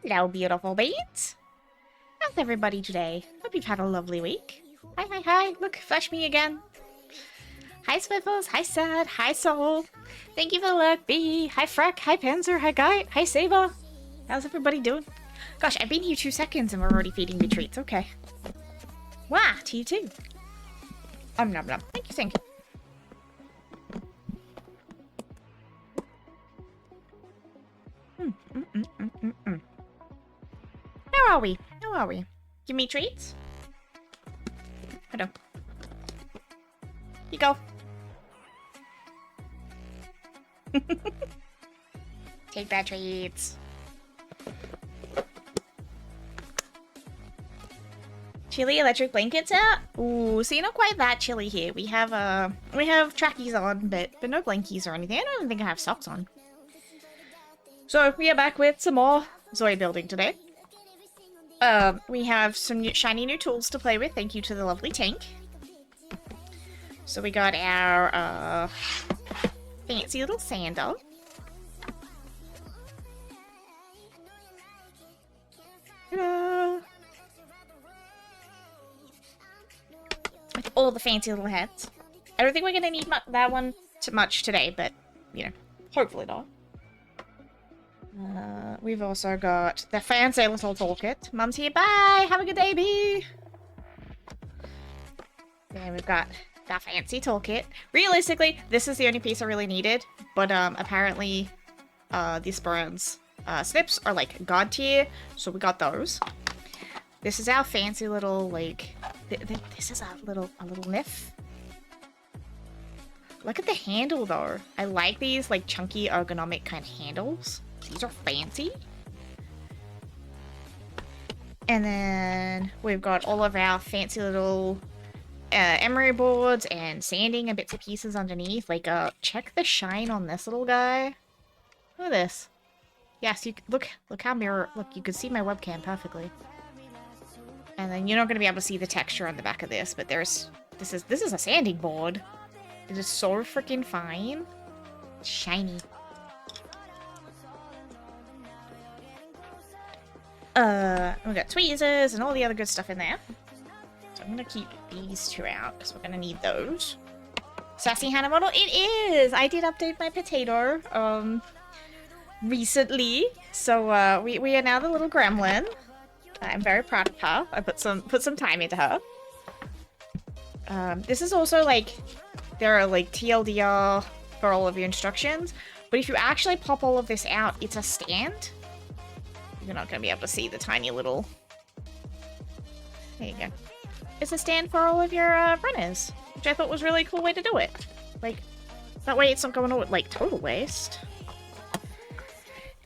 Hello, beautiful beans. How's everybody today? Hope you've had a lovely week. Hi, hi, hi. Look, flash me again. Hi, Swiffles. Hi, Sad. Hi, Soul. Thank you for the lurk, B. Hi, Freck. Hi, Panzer. Hi, Guy. Hi, Saber. How's everybody doing? Gosh, I've been here 2 seconds and we're already feeding me treats. Okay. Wow, to you too. Nom nom. Thank you, thank you. Where are we? How are we? Give me treats? I don't. You go. Take that treats. Chilly electric blankets out? Ooh, see, not quite that chilly here. We have trackies on, but no blankies or anything. I don't even think I have socks on. So we are back with some more Zoe building today. We have some shiny new tools to play with, thank you to the lovely tank. So we got our fancy little sandal. With all the fancy little hats. I don't think we're gonna need that one too much today, but, you know, hopefully not. We've also got the fancy little toolkit. Mum's here. Bye! Have a good day, bee! Then we've got the fancy toolkit. Realistically, this is the only piece I really needed, but apparently these brand's snips are like god tier, so we got those. This is our fancy little, like, this is a little niff. Look at the handle, though. I like these, like, chunky, ergonomic kind of handles. These are fancy. And then we've got all of our fancy little emery boards and sanding and bits and pieces underneath. Like, check the shine on this little guy. Look at this. Yes, you look how look, you can see my webcam perfectly. And then you're not going to be able to see the texture on the back of this, but this is a sanding board. It is so freaking fine. It's shiny. We got tweezers and all the other good stuff in there. So I'm gonna keep these 2 out because we're gonna need those. Sassy Hannah model, it is! I did update my potato, recently. So, we are now the little gremlin. I'm very proud of her. I put some time into her. This is also, like, there are, like, TLDR for all of your instructions. But if you actually pop all of this out, it's a stand. You're not going to be able to see the tiny little... There you go. It's a stand for all of your runners, which I thought was a really cool way to do it. Like, that way it's not going to, like, total waste.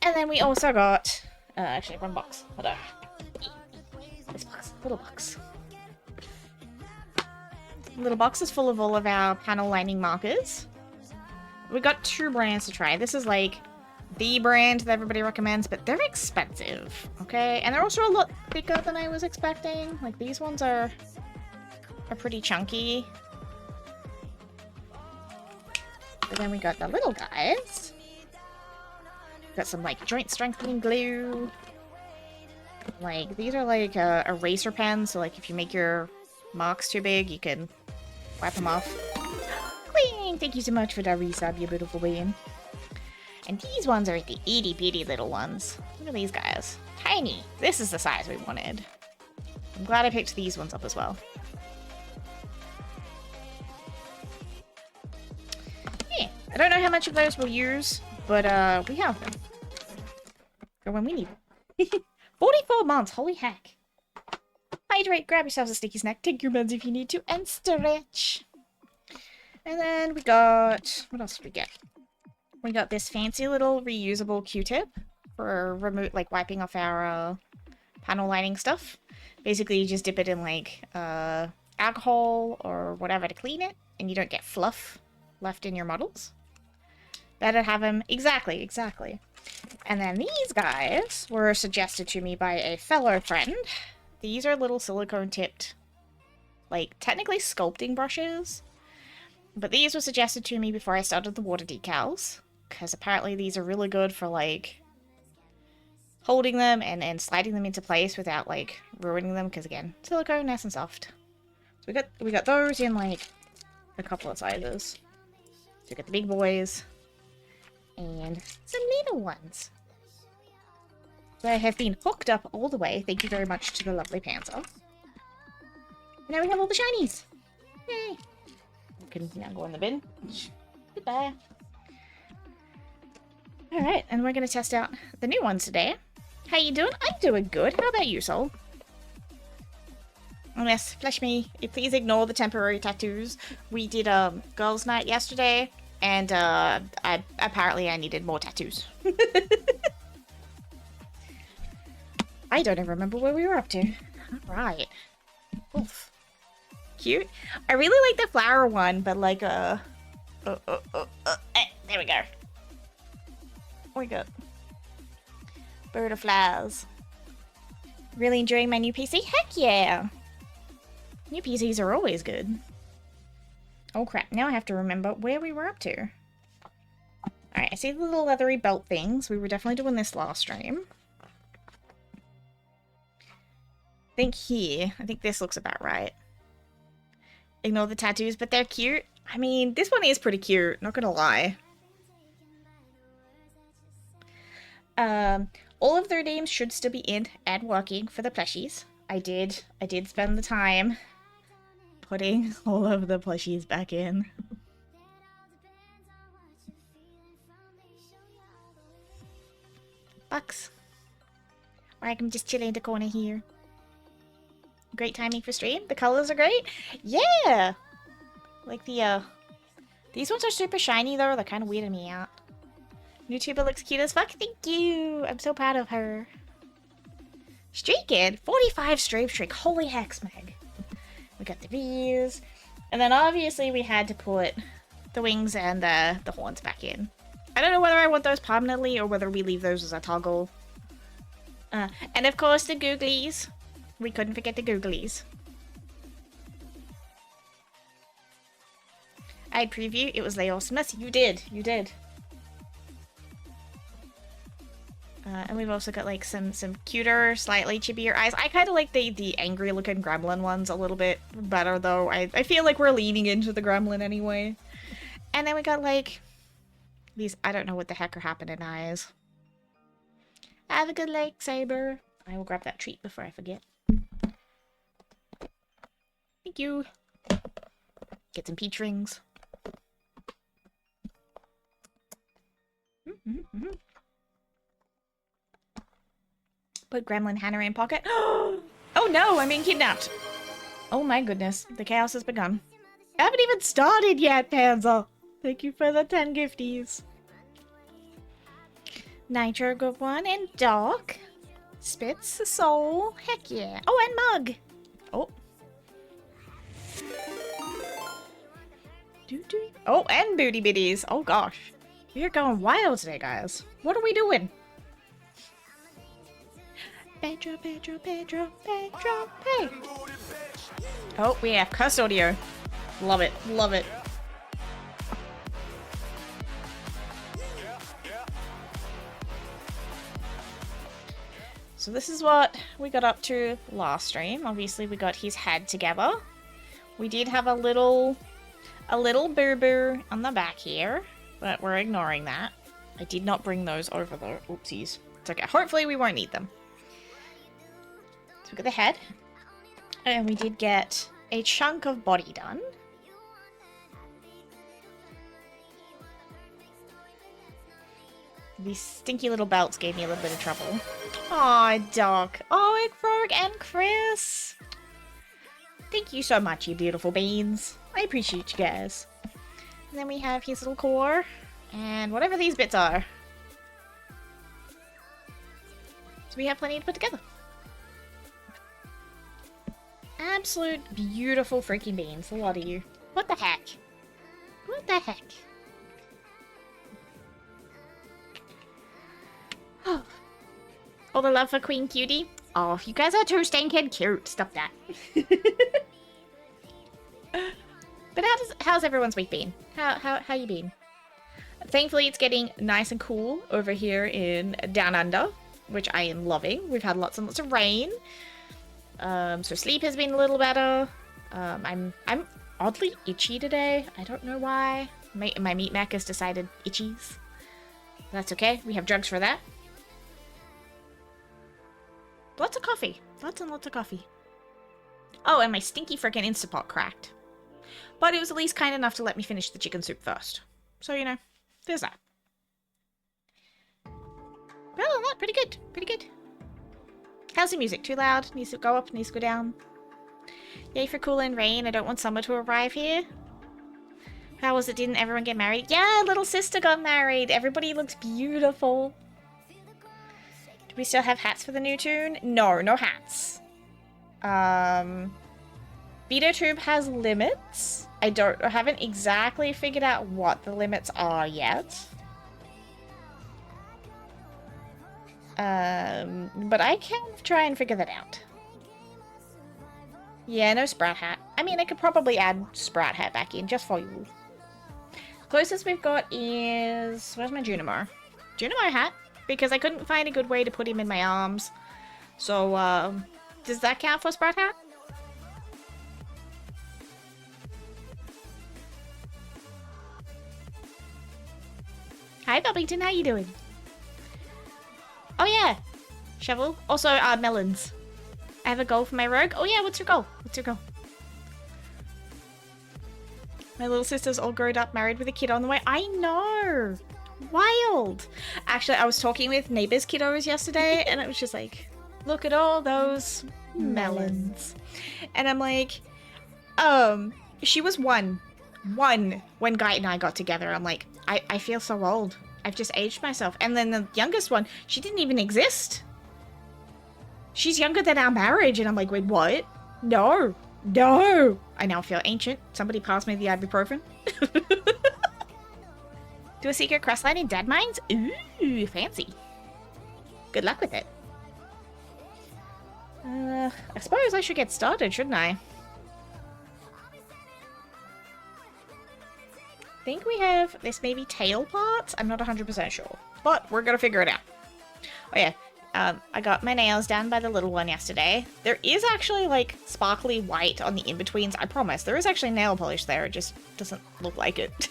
And then we also got... actually, one box. Hold on. This box. Little box. Little box is full of all of our panel lining markers. We got 2 brands to try. This is, like... the brand that everybody recommends, but they're expensive, okay? And they're also a lot thicker than I was expecting. Like, these ones are pretty chunky. But then we got the little guys. Got some, like, joint strengthening glue. Like, these are like eraser pens, so, like, if you make your marks too big, you can wipe them off. Cling! Thank you so much for that resub, you beautiful being. And these ones are the itty-bitty little ones. Look at these guys. Tiny. This is the size we wanted. I'm glad I picked these ones up as well. Yeah, I don't know how much of those we'll use, but we have them. For when we need them. 44 months, holy heck. Hydrate, grab yourselves a sticky snack, take your meds if you need to, and stretch. And then we got... what else did we get? We got this fancy little reusable Q-tip for like wiping off our panel lining stuff. Basically, you just dip it in like alcohol or whatever to clean it, and you don't get fluff left in your models. Better have them exactly. And then these guys were suggested to me by a fellow friend. These are little silicone tipped, like technically sculpting brushes, but these were suggested to me before I started the water decals. Because apparently these are really good for, like, holding them and sliding them into place without like ruining them, because again, silicone, nice and soft. So we got those in like a couple of sizes. So we got the big boys and some little ones. They have been hooked up all the way. Thank you very much to the lovely Panzer. And now we have all the shinies. Yay! We can now go in the bin. Goodbye. Alright, and we're going to test out the new ones today. How you doing? I'm doing good. How about you, Soul? Oh yes, flesh me. Please ignore the temporary tattoos. We did girls' night yesterday, and apparently I needed more tattoos. I don't even remember where we were up to. Alright. Oof. Cute. I really like the flower one, but like there we go. We got bird of flowers. Really enjoying my new PC? Heck yeah! New PCs are always good. Oh crap, now I have to remember where we were up to. Alright, I see the little leathery belt things. We were definitely doing this last stream. I think this looks about right. Ignore the tattoos, but they're cute. I mean, this one is pretty cute, not gonna lie. All of their names should still be in and working for the plushies. I did spend the time putting all of the plushies back in. Bucks. Or I can just chill in the corner here. Great timing for stream. The colors are great. Yeah! Like these ones are super shiny though. They're kind of weirding me out. YouTuber looks cute as fuck. Thank you. I'm so proud of her. Streaking. 45 strafe streak. Holy hex, Meg. We got the V's. And then obviously we had to put the wings and the horns back in. I don't know whether I want those permanently or whether we leave those as a toggle. And of course the googlies. We couldn't forget the googlies. I preview. It was awesomeness. You did. You did. And we've also got like some cuter, slightly chippier eyes. I kind of like the angry looking gremlin ones a little bit better though. I feel like we're leaning into the gremlin anyway. And then we got like these, I don't know what the heck are happening eyes. Have a good lightsaber. I will grab that treat before I forget. Thank you. Get some peach rings. Put Gremlin Hanamae in pocket. Oh no, I'm being kidnapped. Oh my goodness, the chaos has begun. I haven't even started yet, Panzer. Thank you for the 10 gifties. Nitro, good one, and Doc. Spitz, Soul, heck yeah. Oh, and Mug. Oh. Oh, and Booty Bitties. Oh gosh. We're going wild today, guys. What are we doing? Pedro, Pedro, Pedro, Pedro, hey. Oh, we have cuss audio. Love it, love it. So this is what we got up to last stream. Obviously, we got his head together. We did have a little boo-boo on the back here, but we're ignoring that. I did not bring those over though. Oopsies. It's okay. Hopefully we won't need them. So we got the head. And we did get a chunk of body done. These stinky little belts gave me a little bit of trouble. Aw, Doc. Oh, and Frog and Chris. Thank you so much, you beautiful beans. I appreciate you guys. And then we have his little core. And whatever these bits are. So we have plenty to put together. Absolute beautiful freaking beans. A lot of you. What the heck? What the heck? Oh. All the love for Queen Cutie. Oh, you guys are too stinking cute. Stop that. But how's everyone's week been? How you been? Thankfully, it's getting nice and cool over here in Down Under. which I am loving. We've had lots and lots of rain. So sleep has been a little better. I'm oddly itchy today. I don't know why. My meat mac has decided itchies. That's okay. We have drugs for that. Lots of coffee. Lots and lots of coffee. Oh, and my stinky frickin' Instapot cracked. But it was at least kind enough to let me finish the chicken soup first. So, you know, there's that. Well, not pretty good. Pretty good. How's the music? Too loud? Needs to go up? Needs to go down? Yay for cool and rain. I don't want summer to arrive here. How was it? Didn't everyone get married? Yeah, little sister got married. Everybody looks beautiful. Do we still have hats for the new tune? No, no hats. Veto Tube has limits. I haven't exactly figured out what the limits are yet. But I can try and figure that out. Yeah, no Sprout hat. I mean, I could probably add Sprout hat back in just for you. Closest we've got is... Where's my Junimo? Junimo hat? Because I couldn't find a good way to put him in my arms. So, does that count for Sprout hat? Hi, Bobbington. How you doing? Oh, yeah. Shovel. Also, melons. I have a goal for my rogue. Oh, yeah. What's your goal? What's your goal? My little sister's all grown up, married with a kid on the way. I know. Wild. Actually, I was talking with neighbors' kiddos yesterday, and it was just like, look at all those melons. And I'm like, she was one when Guy and I got together. I'm like, I feel so old. I've just aged myself. And then the youngest one, she didn't even exist. She's younger than our marriage. And I'm like, wait, what? No. No. I now feel ancient. Somebody pass me the ibuprofen. Do a secret quest line in Dead Mines? Ooh, fancy. Good luck with it. I suppose I should get started, shouldn't I? I think we have this maybe tail parts. I'm not 100% sure, but we're gonna figure it out. Oh yeah, I got my nails done by the little one yesterday. There is actually like sparkly white on the in-betweens. I promise. There is actually nail polish there. It just doesn't look like it.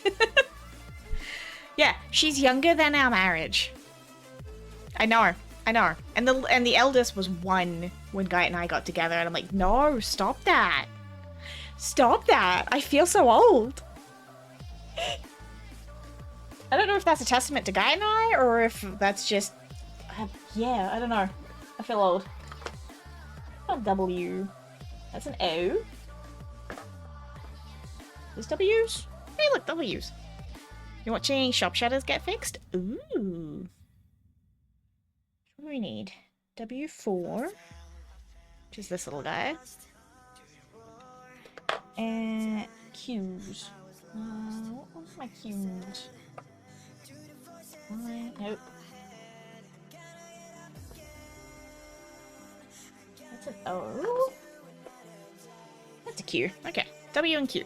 Yeah, she's younger than our marriage. I know her. I know her. And the eldest was 1 when Guy and I got together, and I'm like, no, stop that. Stop that. I feel so old. I don't know if that's a testament to Guy and I, or if that's just... yeah, I don't know. I feel old. Not a W. That's an O. There's W's? Hey, look, W's. You watching shop shutters get fixed? Ooh. What do we need? W4. Which is this little guy. And Q's. What was my Q's? Nope. That's an O. That's a Q. Okay. W and Q.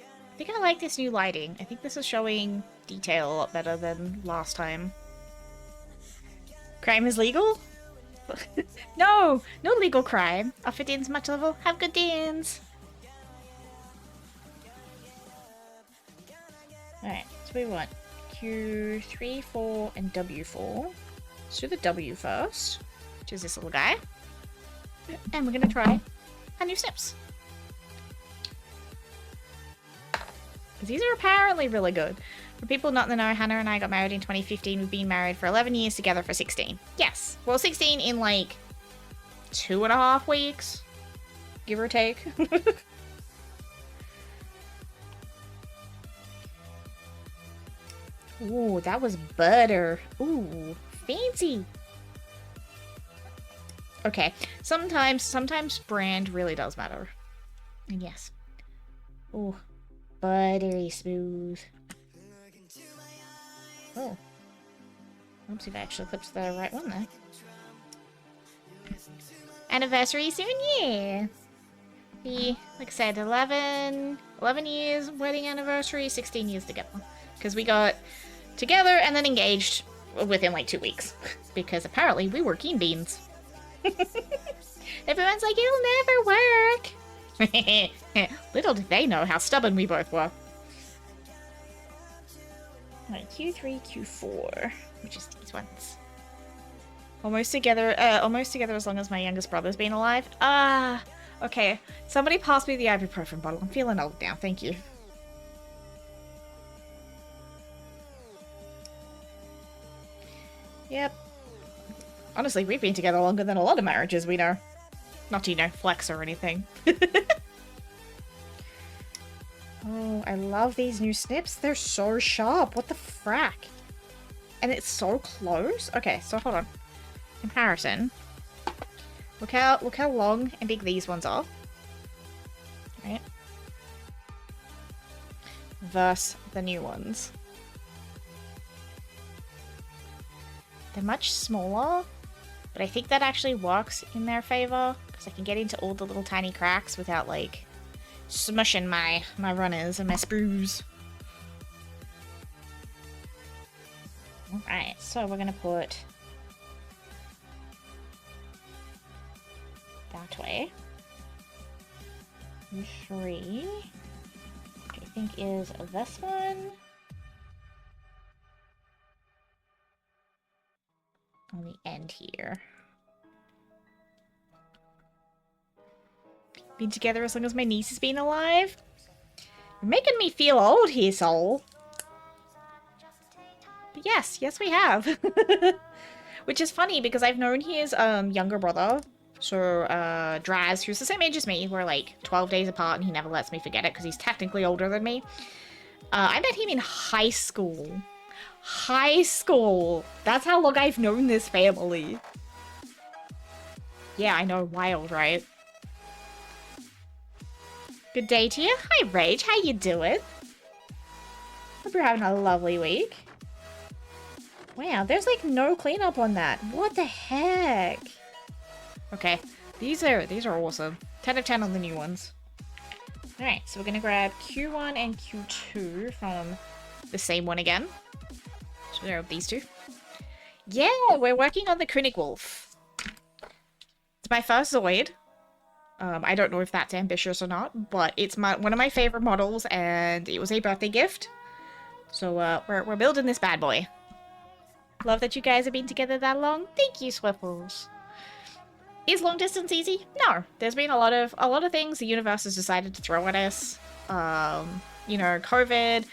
I think I like this new lighting. I think this is showing detail a lot better than last time. Crime is legal? No! No legal crime. Off it ins much level. Have good dins! Alright, so we want Q3, 4, and W4. Let's do the W first, which is this little guy. And we're gonna try our new snips. Because these are apparently really good. For people not in the know, Hannah and I got married in 2015. We've been married for 11 years, together for 16. Yes. Well, 16 in like 2.5 weeks. Give or take. Ooh, that was butter. Ooh, fancy. Okay. Sometimes brand really does matter. And yes. Ooh. Buttery smooth. Oh. Let's see if I actually clipped the right one there. Anniversary soon, yeah. Like I said, 11 years wedding anniversary, 16 years together. Because we got together and then engaged within like 2 weeks. Because apparently we were keen beans. Everyone's like, it'll never work. Little did they know how stubborn we both were. Alright, Q3, Q4, which is these ones. Almost together as long as my youngest brother's been alive. Okay. Somebody pass me the ibuprofen bottle. I'm feeling old now, thank you. Yep. Honestly, we've been together longer than a lot of marriages we know. Not to, you know, flex or anything. Oh, I love these new snips. They're so sharp. What the frack? And it's so close. Okay, so hold on. Comparison. Look how long and big these ones are. Right. Versus the new ones. They're much smaller, but I think that actually works in their favor because I can get into all the little tiny cracks without like smushing my runners and my sprues. Alright, so we're gonna put that way. 3, which I think is this one. On the end here. Been together as long as my niece has been alive? You're making me feel old here, Soul. But yes, we have. Which is funny because I've known his younger brother. So, Draz, who's the same age as me. We're like 12 days apart and he never lets me forget it because he's technically older than me. I met him in high school. High school! That's how long I've known this family. Yeah, I know, wild, right? Good day to you. Hi, Rage. How you doing? Hope you're having a lovely week. Wow, there's like no cleanup on that. What the heck? Okay, these are awesome. 10 of 10 on the new ones. Alright, so we're gonna grab Q1 and Q2 from the same one again. So there are these two. Yeah, we're working on the König wolf. It's my first Zoid. I don't know if that's ambitious or not, but it's one of my favorite models, and it was a birthday gift. So we're building this bad boy. Love that you guys have been together that long. Thank you, Swiffles. Is long distance easy? No. There's been a lot of things the universe has decided to throw at us. You know, COVID,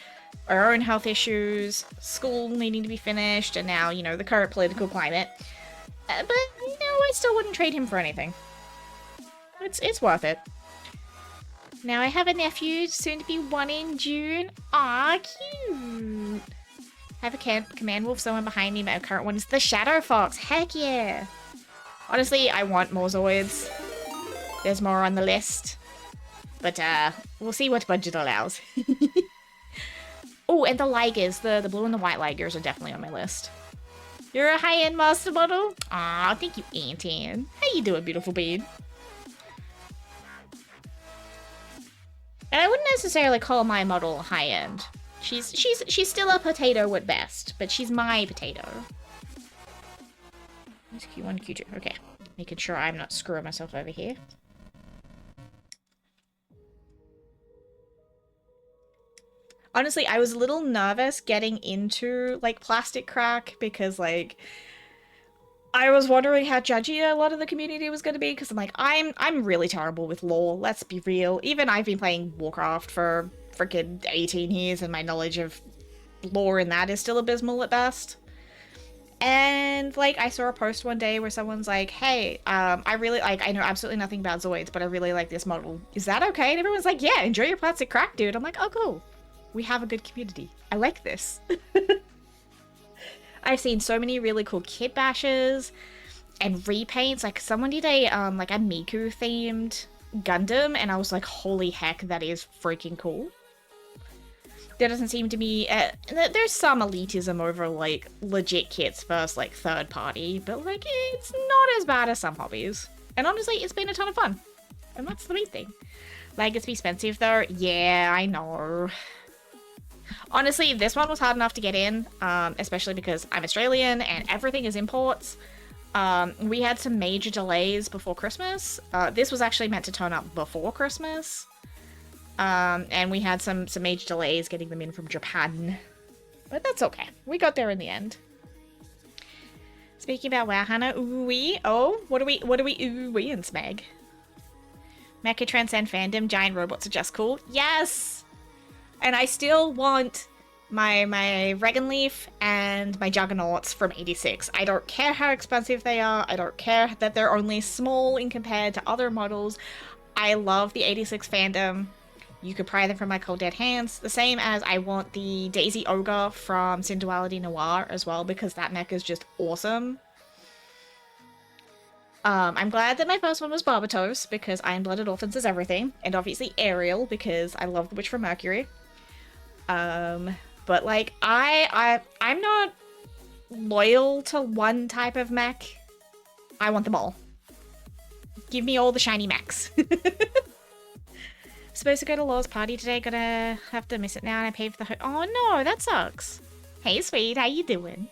our own health issues, school needing to be finished, and now, you know, the current political climate. But, you know, I still wouldn't trade him for anything. It's worth it. Now I have a nephew, soon to be 1 in June. Aw, cute. I have a command wolf, someone behind me. My current one is the Shadow Fox. Heck yeah. Honestly, I want more Zoids. There's more on the list. But, we'll see what budget allows. Oh, and the Ligers, the blue and the white Ligers are definitely on my list. You're a high-end master model? Aw, thank you, Anton. How you doing, beautiful bean? And I wouldn't necessarily call my model high-end. She's still a potato at best, but she's my potato. It's Q1, Q2. Okay. Making sure I'm not screwing myself over here. Honestly, I was a little nervous getting into, like, plastic crack because, like, I was wondering how judgy a lot of the community was going to be because I'm like, I'm really terrible with lore, let's be real. Even I've been playing Warcraft for freaking 18 years and my knowledge of lore in that is still abysmal at best. And, like, I saw a post one day where someone's like, hey, I really, like, I know absolutely nothing about Zoids, but I really like this model. Is that okay? And everyone's like, yeah, enjoy your plastic crack, dude. I'm like, oh, cool. We have a good community. I like this. I've seen so many really cool kit bashes and repaints. Like, someone did a, like, a Miku-themed Gundam, and I was like, holy heck, that is freaking cool. There doesn't seem to be... there's some elitism over, like, legit kits versus, like, third party, but, like, it's not as bad as some hobbies. And honestly, it's been a ton of fun. And that's the main thing. Like, it's expensive, though. Yeah, I know. Honestly, this one was hard enough to get in, especially because I'm Australian and everything is imports. We had some major delays before Christmas. This was actually meant to turn up before Christmas. And we had some major delays getting them in from Japan. But that's okay. We got there in the end. Speaking about WoW, Hannah, ooh-wee. Oh, what are we ooh-wee and Smeg? Mecha transcend fandom, giant robots are just cool. Yes! And I still want my Regan Leaf and my Juggernauts from 86. I don't care how expensive they are. I don't care that they're only small in compared to other models. I love the 86 fandom. You could pry them from my cold dead hands. The same as I want the Daisy Ogre from Synduality Noir as well, because that mech is just awesome. I'm glad that my first one was Barbatos, because Iron-Blooded Orphans is everything. And obviously Ariel, because I love the Witch from Mercury. But like, I'm not loyal to one type of mech. I want them all. Give me all the shiny mechs. Supposed to go to Law's party today, gonna have to miss it now, and I paid for the oh no, that sucks. Hey sweet, how you doing?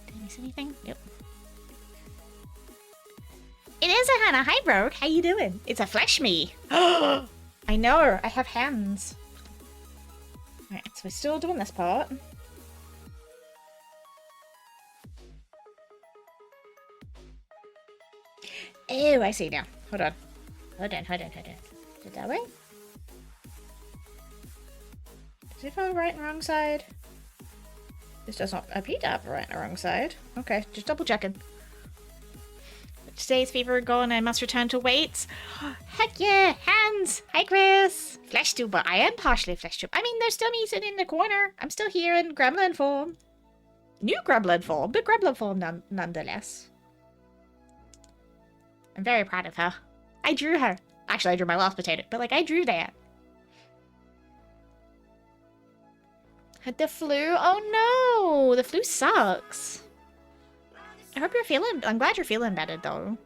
Did I miss anything? Nope. It is a Hannah. Hi Broke, how you doing? It's a flesh me. I know, I have hands. Alright, so we're still doing this part. Oh, I see now. Hold on. Hold on. Is it that way? Is it on the right and wrong side? This does not appear to have the right and wrong side. Okay, just double checking. Today's fever gone, I must return to weights. Heck yeah! Hands! Hi Chris! Flesh tuber. I am partially flesh tuber. I mean, there's still me sitting in the corner. I'm still here in gremlin form. New gremlin form, but gremlin form nonetheless. I'm very proud of her. I drew her. Actually, I drew my last potato, but like, I drew that. Had the flu? Oh no! The flu sucks. I hope you're feeling... I'm glad you're feeling better, though.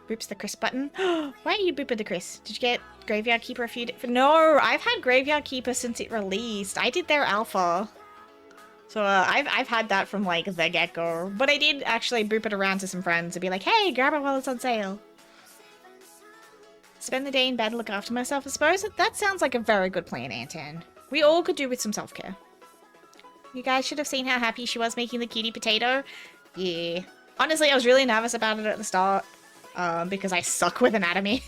Boops the Chris button. Why are you booping the Chris? Did you get Graveyard Keeper a few days? No, I've had Graveyard Keeper since it released. I did their alpha. So, I've had that from, like, the get-go. But I did actually boop it around to some friends and be like, hey, grab it while it's on sale. Spend the day in bed and look after myself, I suppose. That sounds like a very good plan, Anton. We all could do with some self-care. You guys should have seen how happy she was making the cutie potato. Yeah. Honestly, I was really nervous about it at the start. Because I suck with anatomy.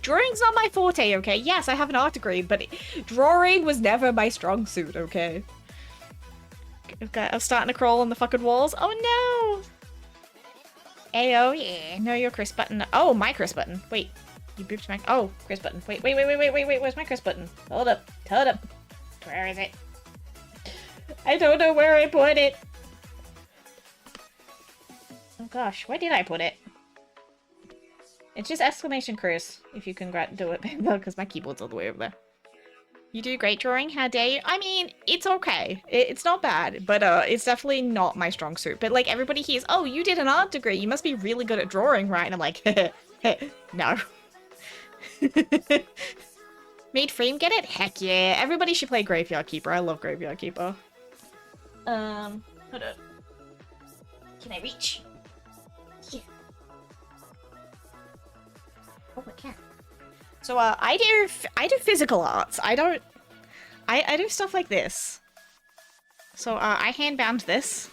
Drawing's not my forte, okay? Yes, I have an art degree, but drawing was never my strong suit, okay? Okay, I was starting to crawl on the fucking walls. Oh no! Ayo, yeah. No, your Chris button. Oh, my Chris button. Wait. You booped my... Oh, Chris button. Wait. Where's my Chris button? Hold up. Where is it? I don't know where I put it. Oh gosh, where did I put it? It's just exclamation Chris, if you can do it, because my keyboard's all the way over there. You do great drawing, how dare you? I mean, it's okay. It's not bad, but it's definitely not my strong suit. But like, everybody hears, oh, you did an art degree, you must be really good at drawing, right? And I'm like, no. Made Frame get it? Heck yeah. Everybody should play Graveyard Keeper. I love Graveyard Keeper. Hold on. Can I reach? Yeah. Oh, I can. So, I do physical arts. I do stuff like this. So, I hand bound this.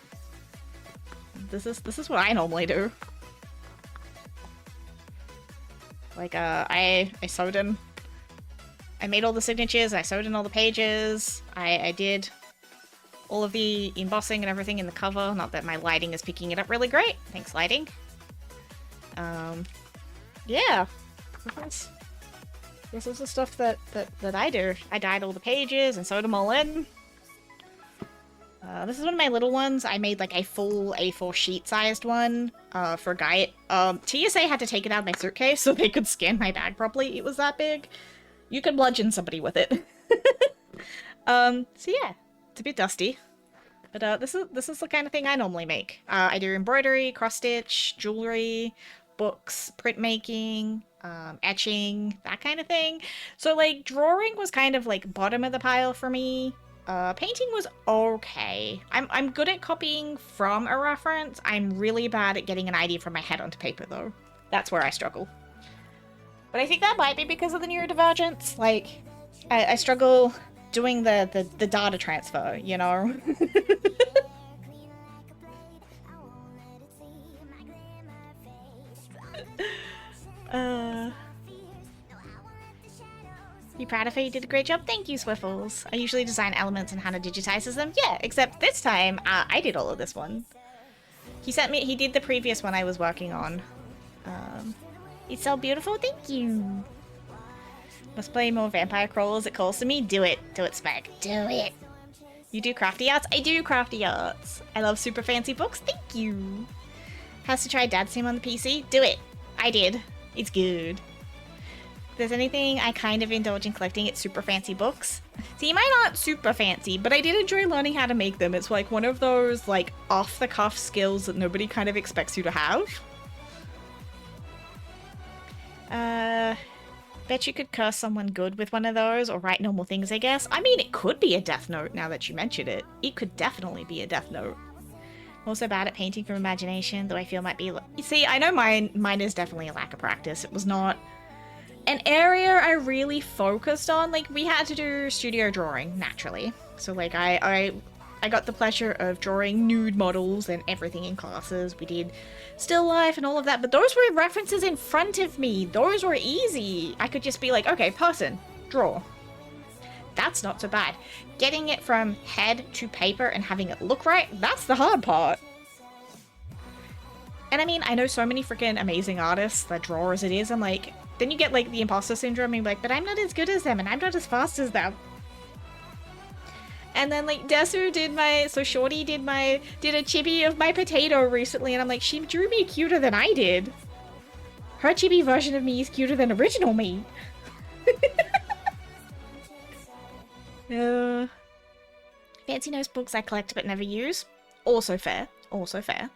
This is what I normally do. Like, I sewed in. I made all the signatures, I sewed in all the pages, I did all of the embossing and everything in the cover. Not that my lighting is picking it up really great. Thanks, lighting. Yeah. This is the stuff that I do. I dyed all the pages and sewed them all in. This is one of my little ones. I made like a full A4 sheet-sized one for Guy. TSA had to take it out of my suitcase so they could scan my bag properly. It was that big. You could bludgeon somebody with it. So yeah, it's a bit dusty. But this is the kind of thing I normally make. I do embroidery, cross-stitch, jewelry, books, printmaking, etching, that kind of thing. So like drawing was kind of like bottom of the pile for me. Painting was okay. I'm good at copying from a reference. I'm really bad at getting an idea from my head onto paper though. That's where I struggle. But I think that might be because of the neurodivergence. Like, I struggle doing the data transfer, you know? You proud of her? You did a great job. Thank you, Swiffles. I usually design elements and Hannah digitizes them. Yeah, except this time, I did all of this one. He did the previous one I was working on. It's so beautiful, thank you. Must play more vampire crawlers, it calls to me. Do it. Do it, Spag. Do it. You do crafty arts? I do crafty arts. I love super fancy books, thank you. Has to try Dad's Sim on the PC? Do it. I did. It's good. If there's anything I kind of indulge in collecting, it's super fancy books. See, mine aren't super fancy, but I did enjoy learning how to make them. It's like one of those like off-the-cuff skills that nobody kind of expects you to have. Bet you could curse someone good with one of those, or write normal things, I guess. I mean, it could be a death note now that you mention it. It could definitely be a death note. I'm also bad at painting from imagination, though I feel might be... You see, I know mine is definitely a lack of practice. It was not an area I really focused on. Like, we had to do studio drawing, naturally. So, like, I got the pleasure of drawing nude models and everything in classes. We did still life and all of that, but those were references in front of me. Those were easy. I could just be like, okay, person, draw. That's not so bad. Getting it from head to paper and having it look right, that's the hard part. And I mean, I know so many freaking amazing artists that draw as it is. I'm like, then you get like the imposter syndrome and you're like, but I'm not as good as them and I'm not as fast as them. And then like Desu Shorty did a chibi of my potato recently, and I'm like, she drew me cuter than I did. Her chibi version of me is cuter than original me. Fancy nose books I collect but never use. Also fair. Also fair.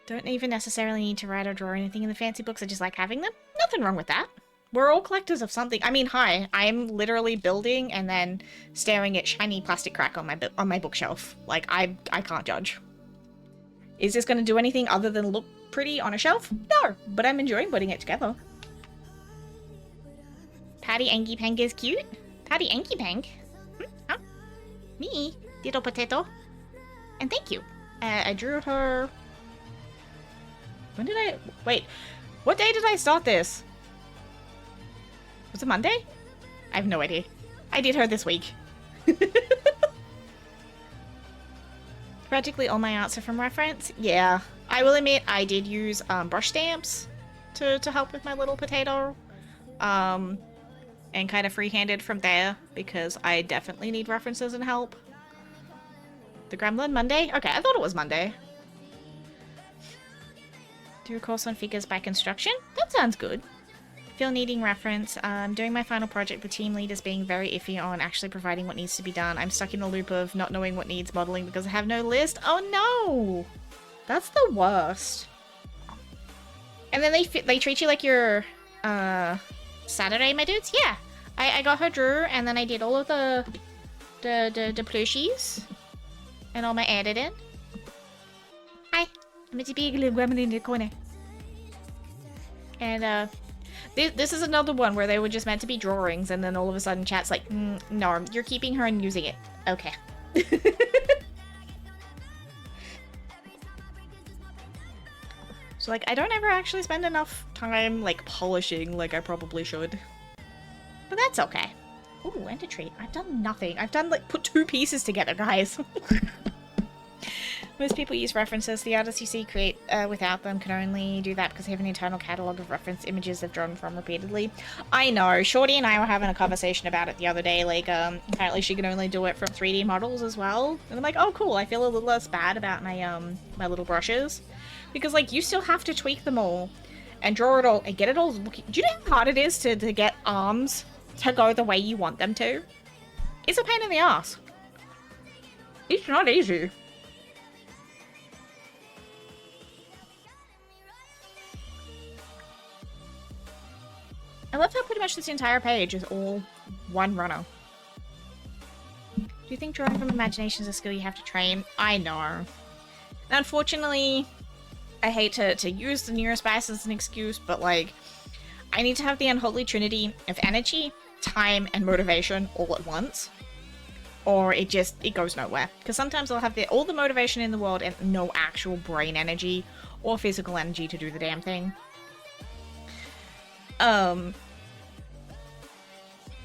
Don't even necessarily need to write or draw anything in the fancy books, I just like having them. Nothing wrong with that. We're all collectors of something. I mean, hi, I'm literally building and then staring at shiny plastic crack on my bookshelf. Like, I can't judge. Is this going to do anything other than look pretty on a shelf? No, but I'm enjoying putting it together. Patty Angie Pang is cute. Patty Angie Pang? Huh? Me? Little potato? And thank you. I drew her... When did I... Wait, what day did I start this? Was it Monday? I have no idea. I did her this week. Practically all my arts are from reference. Yeah, I will admit I did use brush stamps to help with my little potato. And kind of freehanded from there because I definitely need references and help. The Gremlin Monday? Okay, I thought it was Monday. Do a course on figures by construction? That sounds good. Feel needing reference. During my final project, the team lead is being very iffy on actually providing what needs to be done. I'm stuck in a loop of not knowing what needs modeling because I have no list. Oh no! That's the worst. And then they treat you like you're, Saturday, my dudes? Yeah. I got her drew, and then I did all of the plushies. And all my editing. Hi. I'm a big little gremlin in the corner. And, this is another one where they were just meant to be drawings, and then all of a sudden chat's like, no, you're keeping her and using it. Okay. So, like, I don't ever actually spend enough time, like, polishing like I probably should. But that's okay. Ooh, and a treat. I've done nothing. I've done, like, put 2 pieces together, guys. Most people use references. The artists you see create without them can only do that because they have an internal catalogue of reference images they've drawn from repeatedly. I know. Shorty and I were having a conversation about it the other day. Like, apparently she can only do it from 3D models as well. And I'm like, oh, cool. I feel a little less bad about my, my little brushes. Because, like, you still have to tweak them all and draw it all and get it all looking... Do you know how hard it is to get arms to go the way you want them to? It's a pain in the ass. It's not easy. love how pretty much this entire page is all one runner. Do you think drawing from imagination is a skill you have to train? I know. Unfortunately, I hate to use the neurospice as an excuse, but like, I need to have the unholy trinity of energy, time, and motivation all at once. Or it goes nowhere. Because sometimes I'll have all the motivation in the world and no actual brain energy or physical energy to do the damn thing.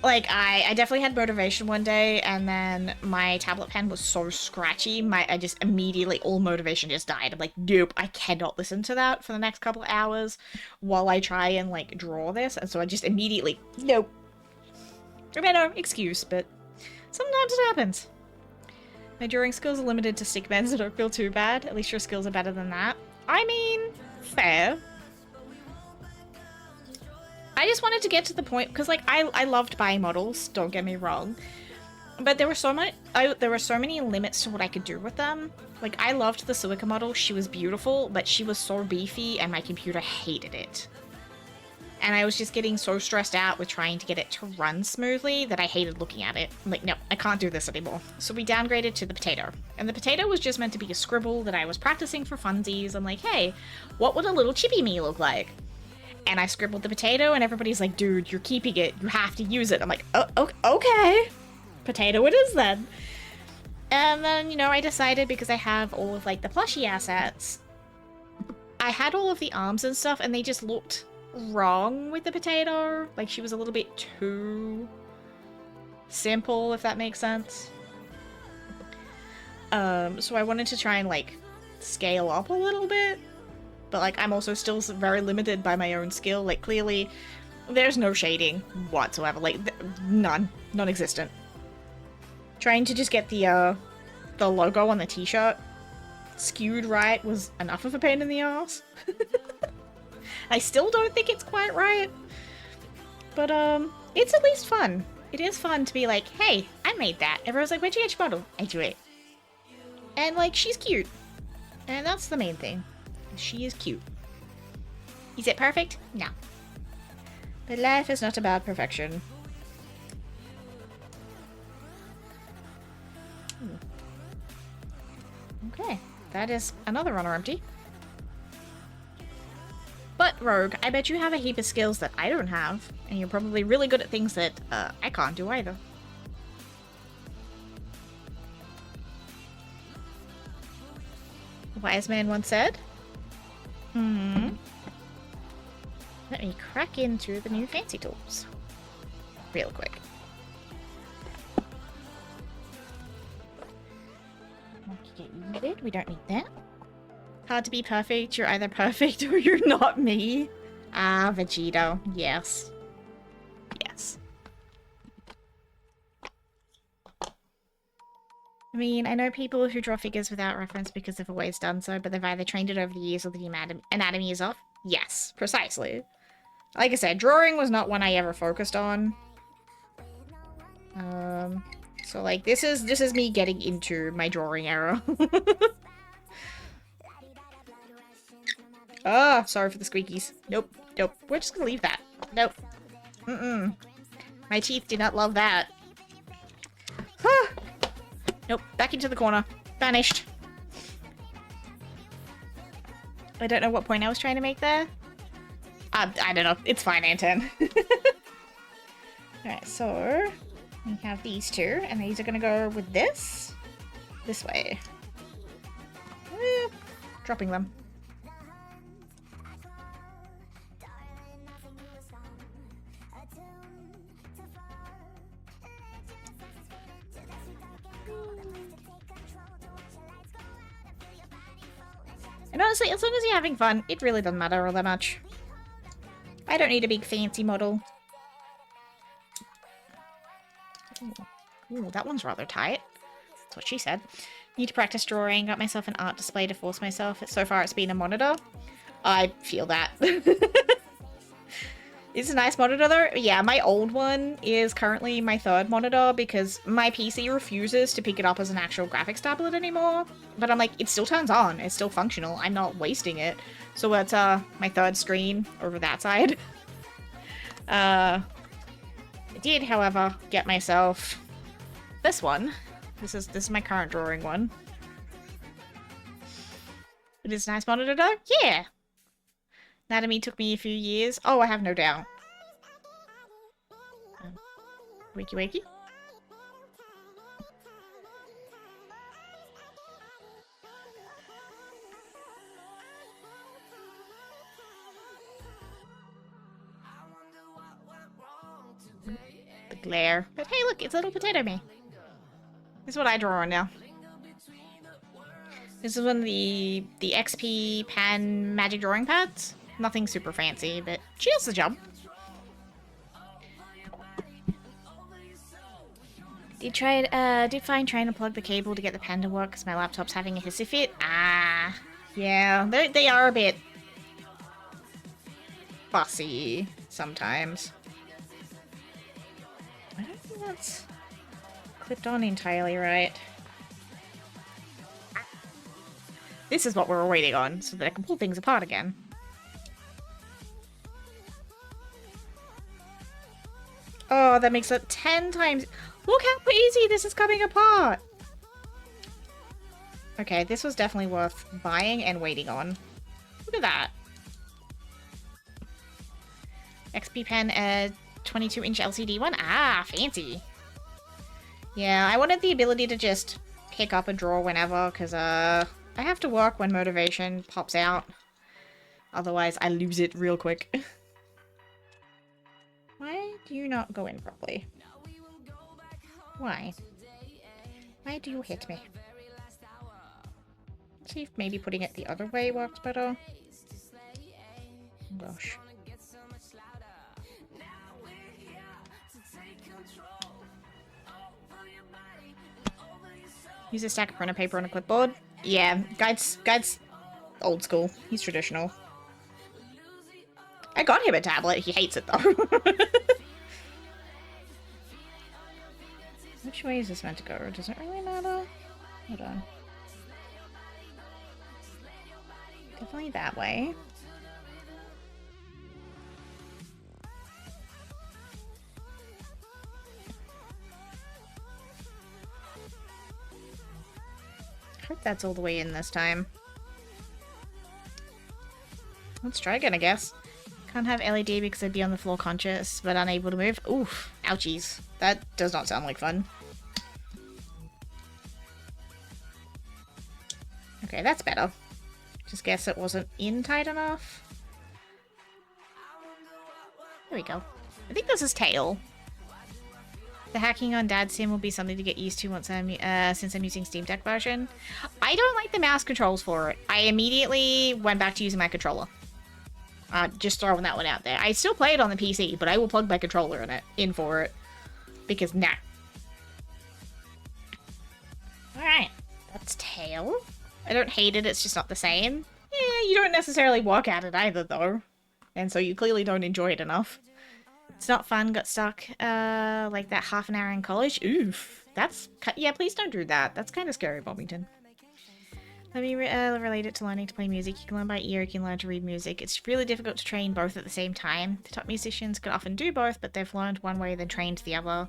Like, I definitely had motivation one day, and then my tablet pen was so scratchy, I just immediately, all motivation just died. I'm like, nope, I cannot listen to that for the next couple of hours while I try and, like, draw this, and so I just immediately, nope. I mean, no excuse, but sometimes it happens. My drawing skills are limited to stick bends, so don't feel too bad. At least your skills are better than that. I mean, fair. I just wanted to get to the point, because, like, I loved buying models, don't get me wrong. But there were so many limits to what I could do with them. Like, I loved the Suica model, she was beautiful, but she was so beefy, and my computer hated it. And I was just getting so stressed out with trying to get it to run smoothly that I hated looking at it. I'm like, no, I can't do this anymore. So we downgraded to the potato. And the potato was just meant to be a scribble that I was practicing for funsies. I'm like, hey, what would a little chibi me look like? And I scribbled the potato, and everybody's like, dude, you're keeping it. You have to use it. I'm like, oh, okay. Potato it is then. And then, you know, I decided, because I have all of, like, the plushie assets, I had all of the arms and stuff, and they just looked wrong with the potato. Like, she was a little bit too simple, if that makes sense. So I wanted to try and, like, scale up a little bit. But, like, I'm also still very limited by my own skill. Like, clearly, there's no shading whatsoever. Like, none. Non-existent. Trying to just get the logo on the t-shirt skewed right was enough of a pain in the ass. I still don't think it's quite right. But, it's at least fun. It is fun to be like, hey, I made that. Everyone's like, where'd you get your model? I do it. And, like, she's cute. And that's the main thing. She is cute. Is it perfect? No. But life is not about perfection. Okay, that is another runner empty. But, Rogue, I bet you have a heap of skills that I don't have, and you're probably really good at things that I can't do either. The wise man once said, let me crack into the new fancy tools. Real quick. We don't need that. Hard to be perfect. You're either perfect or you're not me. Ah, Vegito. Yes. Yes. I mean, I know people who draw figures without reference because they've always done so, but they've either trained it over the years or the anatomy is off. Yes, precisely. Like I said, drawing was not one I ever focused on. So like this is me getting into my drawing era. Ah, sorry for the squeakies. Nope, nope. We're just gonna leave that. Nope. My teeth did not love that. Nope, back into the corner. Vanished. I don't know what point I was trying to make there. I don't know. It's fine, Anton. Alright, so we have these two, and these are gonna go with this way. Dropping them. And honestly, as long as you're having fun, it really doesn't matter all that much. I don't need a big fancy model. Ooh, that one's rather tight. That's what she said. Need to practice drawing. Got myself an art display to force myself. So far it's been a monitor. I feel that. It's a nice monitor though. Yeah, my old one is currently my third monitor because my PC refuses to pick it up as an actual graphics tablet anymore. But I'm like, it still turns on. It's still functional. I'm not wasting it. So it's my third screen over that side. I did, however, get myself this one. This is my current drawing one. It is a nice monitor though? Yeah! Anatomy took me a few years. Oh, I have no doubt. Wakey wakey. The glare. But hey, look, it's a little potato me. This is what I draw on now. This is one of the XP pan magic drawing pads. Nothing super fancy, but she does the job. Did find trying to plug the cable to get the pen to work because my laptop's having a hissy fit. Ah, yeah, they are a bit fussy sometimes. I don't think that's clipped on entirely right. This is what we're waiting on, so that I can pull things apart again. Oh, that makes it 10 times. Look how easy this is coming apart! Okay, this was definitely worth buying and waiting on. Look at that. XP pen, 22-inch LCD one. Ah, fancy. Yeah, I wanted the ability to just pick up and draw whenever, because, I have to work when motivation pops out. Otherwise, I lose it real quick. Why do you not go in properly? Why? Why do you hit me? Let's see if maybe putting it the other way works better. Oh, gosh. Use a stack of printer paper on a clipboard. Yeah, Guide's old school. He's traditional. I got him a tablet. He hates it though. Which way is this meant to go? Does it really matter? Hold on. Definitely that way. I hope that's all the way in this time. Let's try again, I guess. Can't have LED because I'd be on the floor conscious, but unable to move. Oof. Ouchies. That does not sound like fun. Okay, that's better. Just guess it wasn't in tight enough. There we go. I think this is tail. The hacking on Dad's sim will be something to get used to once since I'm using Steam Deck version. I don't like the mouse controls for it. I immediately went back to using my controller. Just throwing that one out there. I still play it on the PC, but I will plug my controller in for it. Because nah. Alright. That's tail. I don't hate it, it's just not the same. Yeah, you don't necessarily walk at it either, though. And so you clearly don't enjoy it enough. It's not fun, got stuck, like that half an hour in college. Oof. That's... Yeah, please don't do that. That's kind of scary, Bobbington. Let me relate it to learning to play music. You can learn by ear, you can learn to read music. It's really difficult to train both at the same time. The top musicians can often do both, but they've learned one way then trained the other.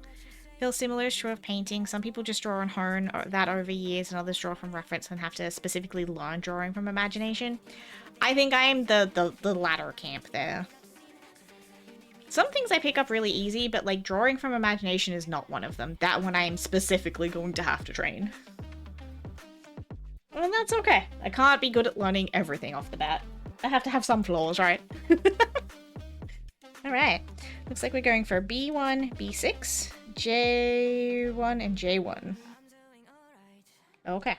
Feels similar is true of painting. Some people just draw and hone that over years, and others draw from reference and have to specifically learn drawing from imagination. I think I'm the latter camp there. Some things I pick up really easy, but like drawing from imagination is not one of them. That one I am specifically going to have to train. And that's okay. I can't be good at learning everything off the bat. I have to have some flaws, right? Alright. Looks like we're going for B1, B6, J1, and J1. Okay.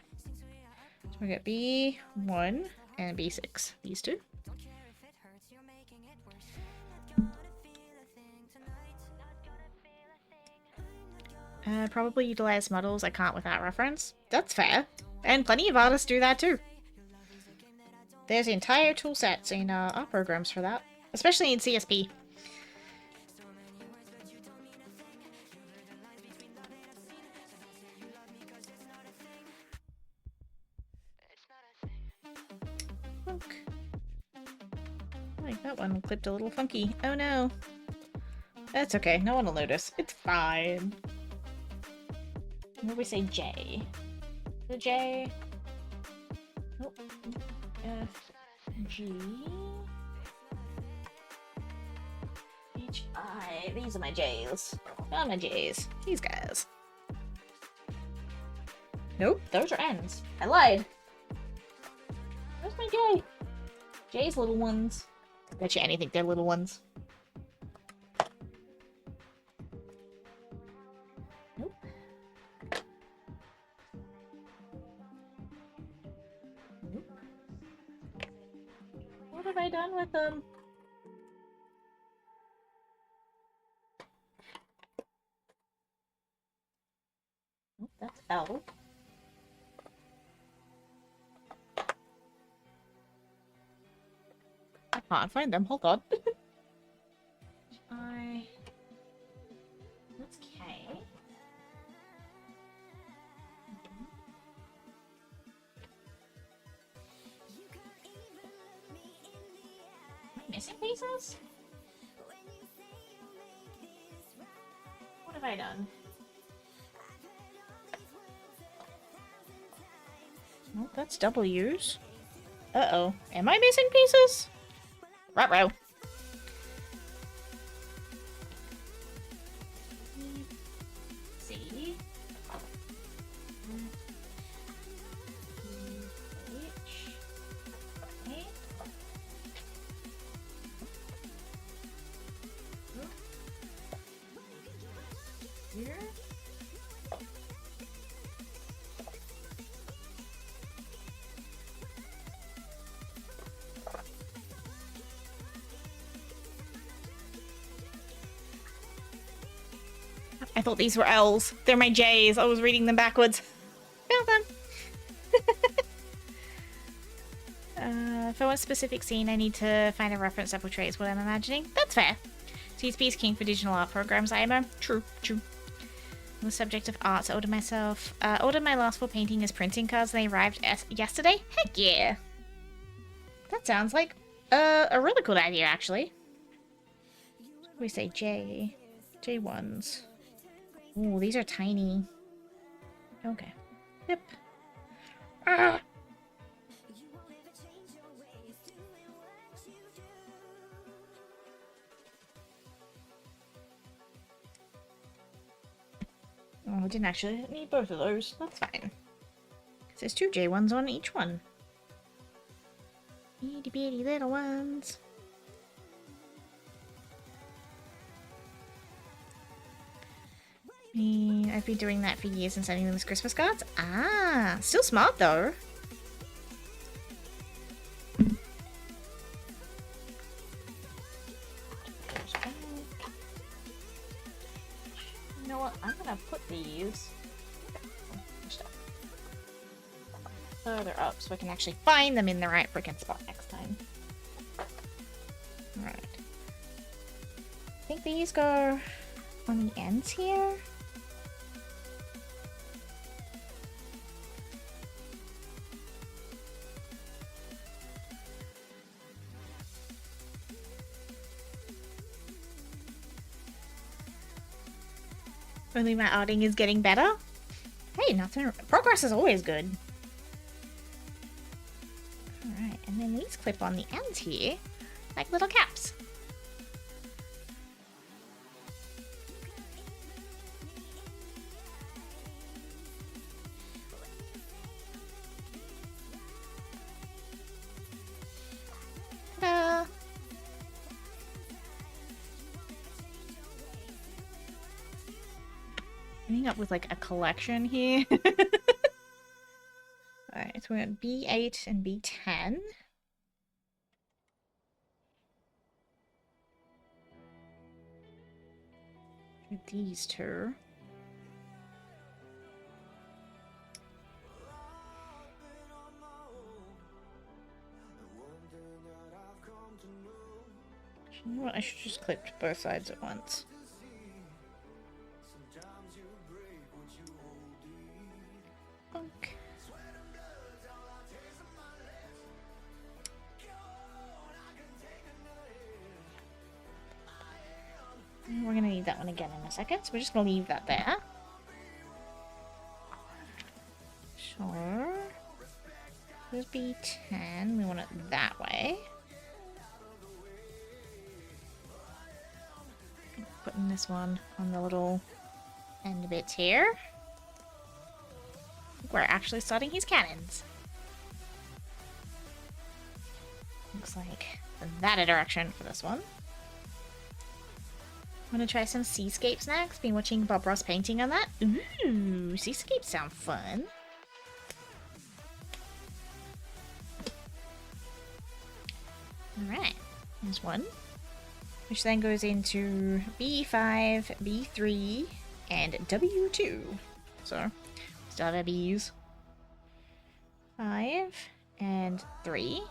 So we got B1 and B6. These two. Probably utilize models I can't with that reference. That's fair. And plenty of artists do that too. There's entire tool sets in our programs for that. Especially in CSP. Look. I like that one clipped a little funky. Oh no. That's okay. No one will notice. It's fine. What do we say? J. The J. Oh. F. G. H. I. These are my J's. Found my J's. These guys. Nope. Those are N's. I lied. Where's my J? J's little ones. I bet you anything they're little ones. Nope. Nope. What have I done with them? Nope, that's L. I can't find them. Hold on. What's K? Am I missing pieces? What have I done? Nope, that's W's. Uh-oh. Am I missing pieces? Ruh-roh. C. H. A. Here. I thought these were L's. They're my J's. I was reading them backwards. Found them. For one specific scene, I need to find a reference that portrays what I'm imagining. That's fair. TSP is king for digital art programs, IMO. True, true. On the subject of arts, I ordered my last 4 painting as printing cards and they arrived yesterday. Heck yeah. That sounds like a really good idea, actually. We say J. J1s. Ooh, these are tiny. Okay. Yep. Ah! Oh, I didn't actually need both of those. That's fine. Because there's 2 J1s on each one. Itty bitty little ones. I've been doing that for years and sending them as Christmas cards. Ah, still smart though. You know what? I'm gonna put these further up so I can actually find them in the right freaking spot next time. Alright. I think these go on the ends here. Only my arting is getting better. Hey, nothing. Progress is always good. Alright, and then these clip on the ends here, like little caps. Ta-da! Ending up with like a collection here. Alright, so we're at B8 and B10. With these 2. You know what? I should just clip both sides at once. Okay. We're gonna that one again in a second, so we're just gonna leave that there. Sure. Here's B10. We want it that way. Putting this one on the little end bits here. We're actually starting his cannons. Looks like that direction for this one. I'm gonna try some seascapes next. Been watching Bob Ross painting on that. Ooh, seascapes sound fun. Alright, there's one. Which then goes into B5, B3, and W2. So, still have our Bs. 5 and 3.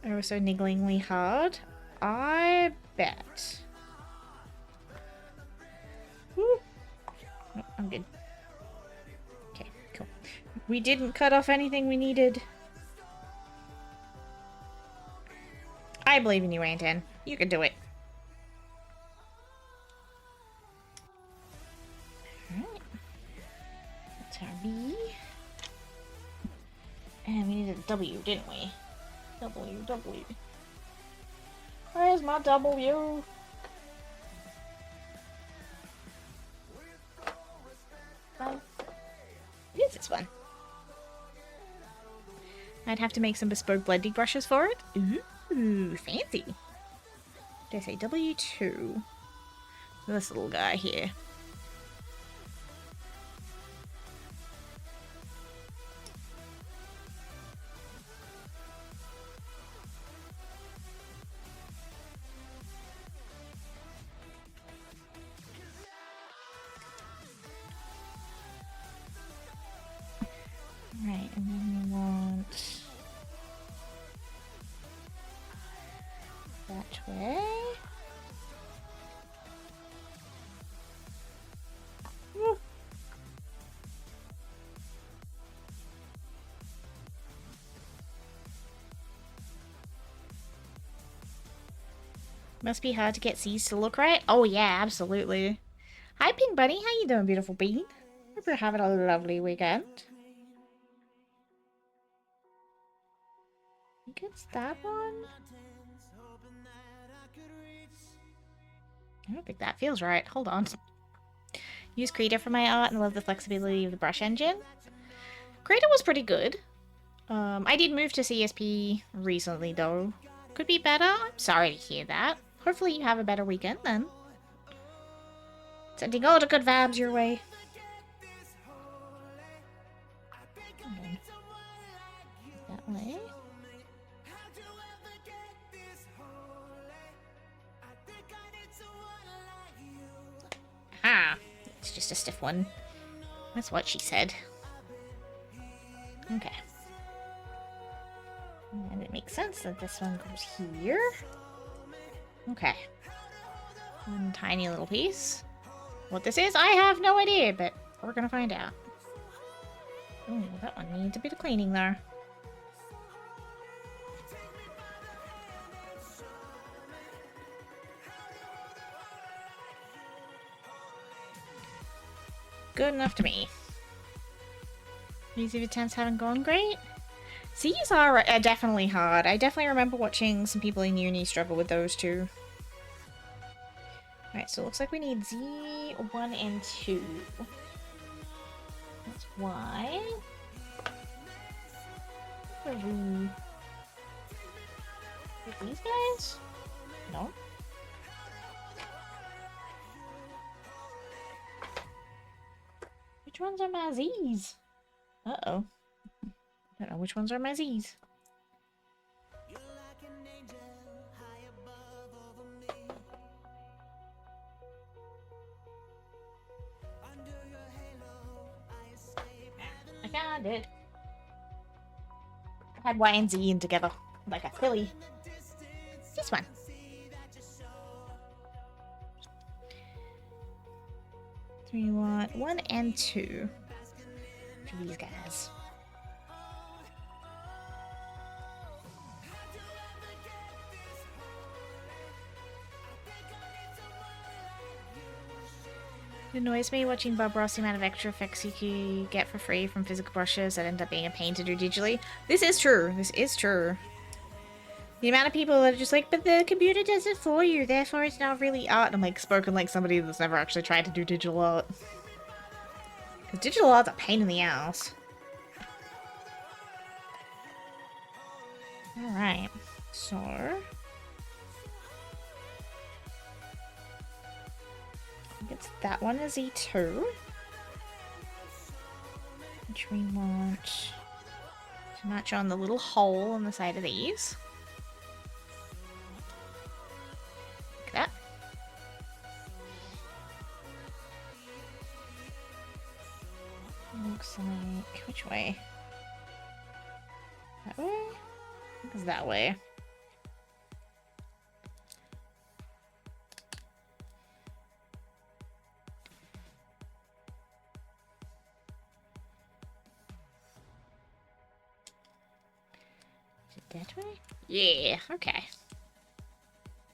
Oh, so nigglingly hard. I bet. Woo. Oh, I'm good. Okay, cool. We didn't cut off anything we needed. I believe in you, Anton. You can do it. Alright. That's our B. And we needed a W, didn't we? W. Where's my W? It is this one. I'd have to make some bespoke blending brushes for it. Ooh, fancy. Did I say W2? This little guy here. Right, and then we want that way. Woo. Must be hard to get C's to look right. Oh yeah, absolutely. Hi Pink Bunny, how you doing, beautiful bean? Hope you're having a lovely weekend. I think it's that one. I don't think that feels right. Hold on. Use Krita for my art and love the flexibility of the brush engine. Krita was pretty good. I did move to CSP recently though. Could be better. I'm sorry to hear that. Hopefully you have a better weekend then. Sending all the good vibes your way. That way. Ah, it's just a stiff one. That's what she said. Okay. And it makes sense that this one goes here. Okay. One tiny little piece. What this is, I have no idea, but we're gonna find out. Oh, that one needs a bit of cleaning there. Good enough to me. These attempts haven't gone great. C's are definitely hard. I definitely remember watching some people in uni struggle with those too. Alright, so it looks like we need Z1 and 2. That's Y. Are we... With these guys? No. Which ones are my Z's? Uh-oh. I don't know which ones are my Z's. I found it. I had Y and Z in together, like a filly. This one. So we want 1 and 2. for these guys. It annoys me watching Bob Ross the amount of extra effects you can get for free from physical brushes that end up being a pain to do digitally. This is true. This is true. The amount of people that are just like, but the computer does it for you, therefore it's not really art. I'm like, spoken like somebody that's never actually tried to do digital art. Because digital art's a pain in the ass. Alright. So... it's that one is E2. Which we want to match on the little hole on the side of these. Like that. Looks like... which way? That way? I think it's that way. That way? Yeah, okay.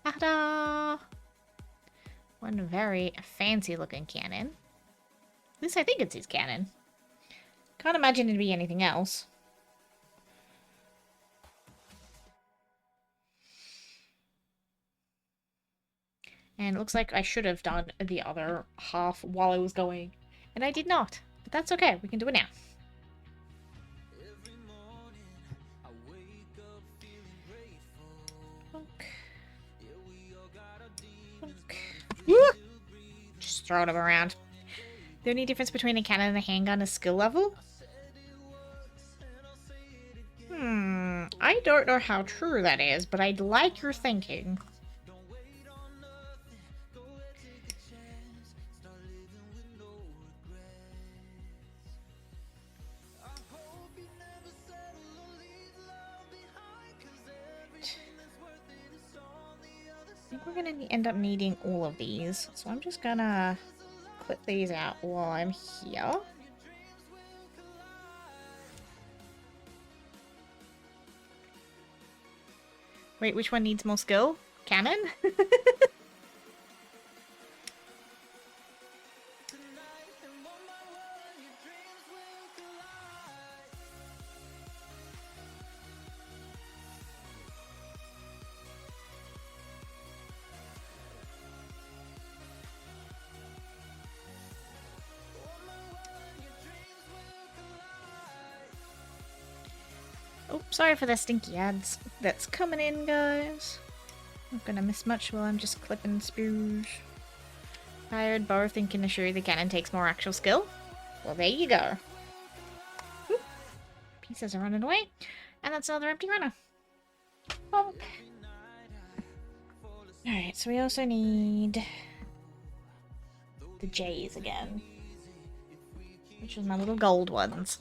Ta-da! One very fancy looking cannon. At least I think it's his cannon. Can't imagine it to be anything else. And it looks like I should have done the other half while I was going. And I did not. But that's okay, we can do it now. Just throw them around. The only difference between a cannon and a handgun is skill level? I don't know how true that is, but I'd like your thinking. I think we're gonna end up needing all of these, so I'm just gonna clip these out while I'm here. Wait, which one needs more skill? Cannon? Oh, sorry for the stinky ads that's coming in, guys. Not gonna miss much while I'm just clipping spooge. Tired, boring, can assure you the cannon takes more actual skill. Well, there you go. Whoop. Pieces are running away. And that's another empty runner. Bonk. Alright, so we also need the J's again. Which is my little gold ones.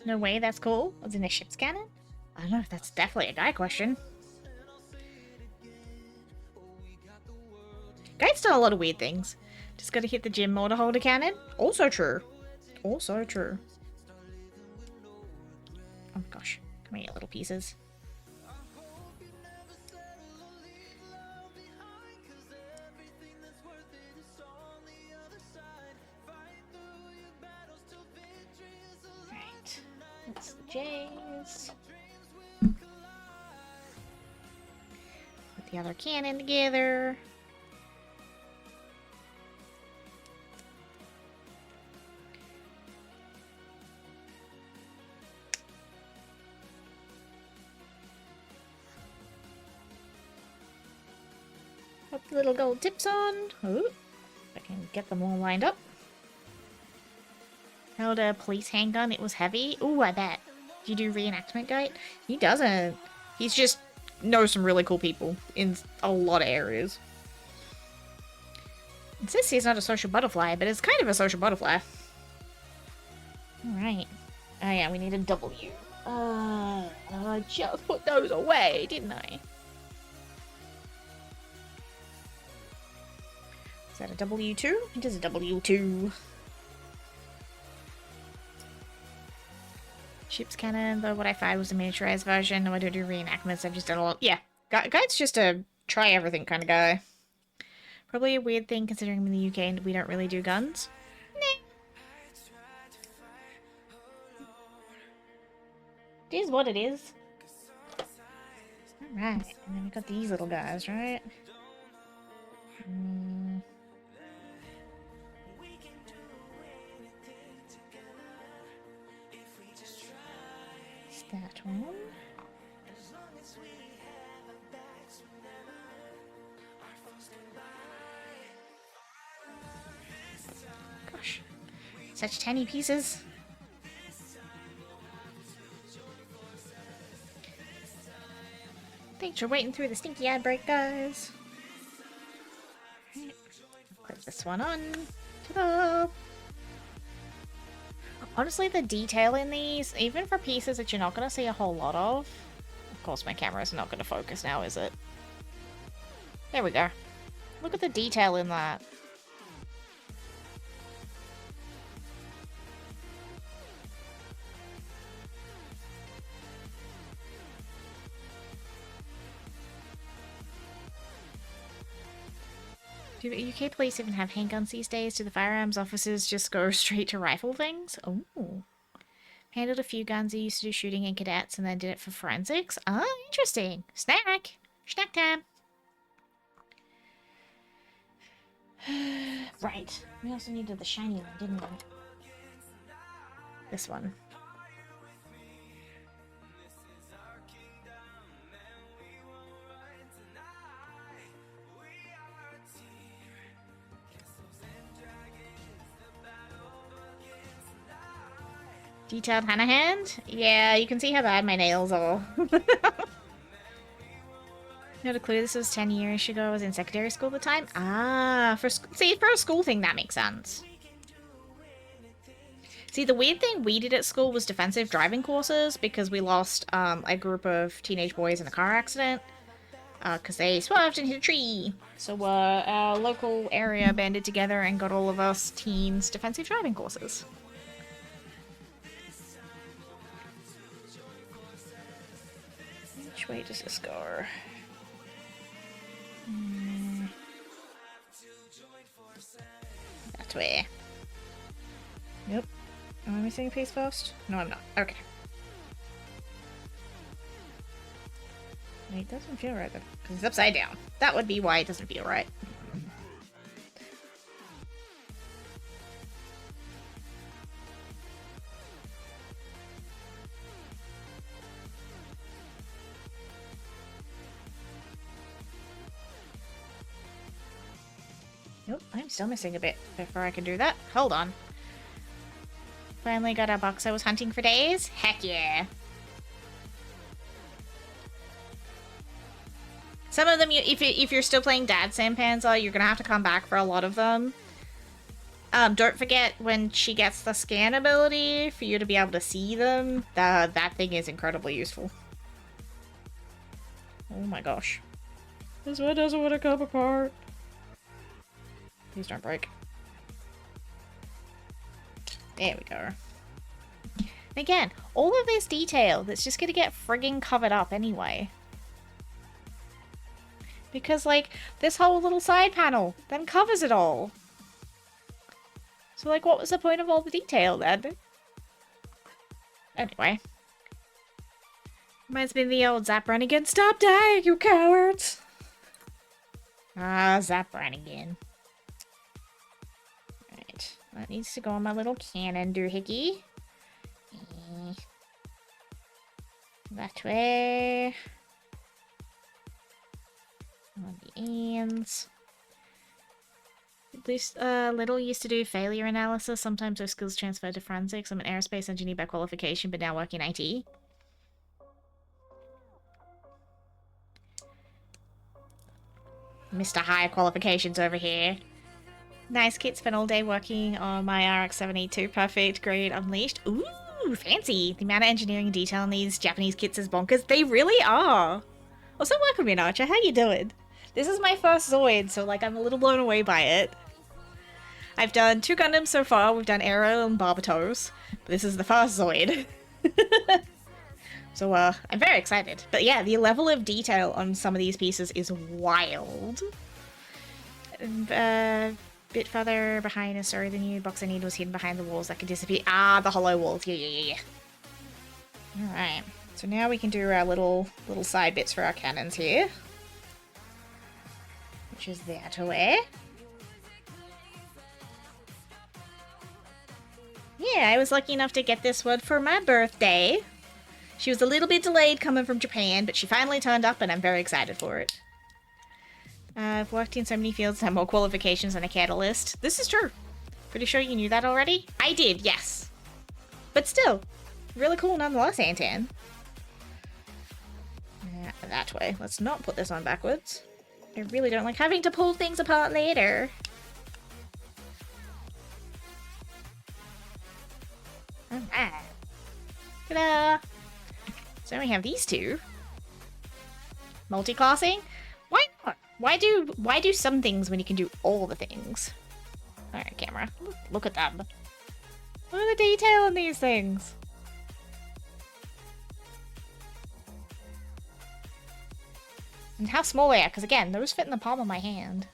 No way, that's cool. Was in a ship's cannon? I don't know if that's definitely a guy question. Guy's done a lot of weird things. Just gotta hit the gym more to hold a cannon. Also true. Also true. Oh my gosh. Come here, little pieces. Right. That's the J's. Put the other cannon together. Put the little gold tips on. Ooh, I can get them all lined up. Held a police handgun. It was heavy. Ooh, I bet. Do you do reenactment guide? He doesn't. He's just knows some really cool people in a lot of areas. It says he's not a social butterfly, but it's kind of a social butterfly. Alright. Oh yeah, we need a W. I just put those away, didn't I? Is that a W2? It is a W2. Ship's cannon, though what I find was a miniaturized version. No, I don't do reenactments, I've just done a lot. Yeah, Guide's just a try everything kind of guy. Probably a weird thing considering I'm in the UK and we don't really do guns. Nah. It is what it is. Alright, and then we got these little guys, right? It's that one. Gosh, such tiny pieces. Thanks for waiting through the stinky ad break, guys. Right. Clip this one on. Ta-da! Honestly, the detail in these, even for pieces that you're not going to see a whole lot of course my camera's not going to focus now, is it? There we go. Look at the detail in that. Do the UK police even have handguns these days? Do the firearms officers just go straight to rifle things? Oh. Handled a few guns. I used to do shooting in cadets and then did it for forensics. Oh, interesting. Snack! Snack time! Right. We also needed the shiny one, didn't we? This one. Detailed Hanamae? Yeah, you can see how bad my nails are. Not a clue, this was 10 years ago. I was in secondary school at the time. Ah, for a school thing, that makes sense. See, the weird thing we did at school was defensive driving courses because we lost a group of teenage boys in a car accident because they swerved and hit a tree. So our local area banded together and got all of us teens defensive driving courses. Which way does this go? That way. Yep. Am I missing a piece first? No, I'm not. Okay. It doesn't feel right though, because it's upside down. That would be why it doesn't feel right. Nope, I'm still missing a bit before I can do that. Hold on. Finally got a box I was hunting for days? Heck yeah. Some of them, if you're still playing Dad Sampanzer, you're gonna have to come back for a lot of them. Don't forget when she gets the scan ability, for you to be able to see them. That thing is incredibly useful. Oh my gosh. This one doesn't want to come apart. Please don't break. There we go. And again, all of this detail that's just gonna get frigging covered up anyway. Because, like, this whole little side panel then covers it all. So, like, what was the point of all the detail then? Anyway. Reminds me of the old Zap Brannigan. Stop dying, you cowards! Ah, Zap Brannigan. Right. That needs to go on my little cannon doohickey. That way. On the ends. At least Little used to do failure analysis. Sometimes those skills transferred to forensics. I'm an aerospace engineer by qualification, but now work in IT. Mr. Higher Qualifications over here. Nice kit. Spent all day working on my RX-782. Perfect grade unleashed. Ooh, fancy. The amount of engineering detail in these Japanese kits is bonkers. They really are. Also, welcome in, Archer. How you doing? This is my first Zoid, so, like, I'm a little blown away by it. I've done 2 Gundams so far. We've done Aero and Barbatos. But this is the first Zoid. So, I'm very excited. But yeah, the level of detail on some of these pieces is wild. Bit further behind a story, the new box I need was hidden behind the walls that could disappear. Ah, the hollow walls. Yeah. Alright. So now we can do our little side bits for our cannons here. Which is that way. Yeah, I was lucky enough to get this one for my birthday. She was a little bit delayed coming from Japan, but she finally turned up and I'm very excited for it. I've worked in so many fields and have more qualifications than a catalyst. This is true. Pretty sure you knew that already? I did, yes. But still, really cool nonetheless, Antan. That way. Let's not put this on backwards. I really don't like having to pull things apart later. Alright. Ta-da! So we have these two. Multi-classing? Why not? Why do some things when you can do all the things? Alright, camera. Look at them. Look at the detail in these things. And how small they are, because again, those fit in the palm of my hand.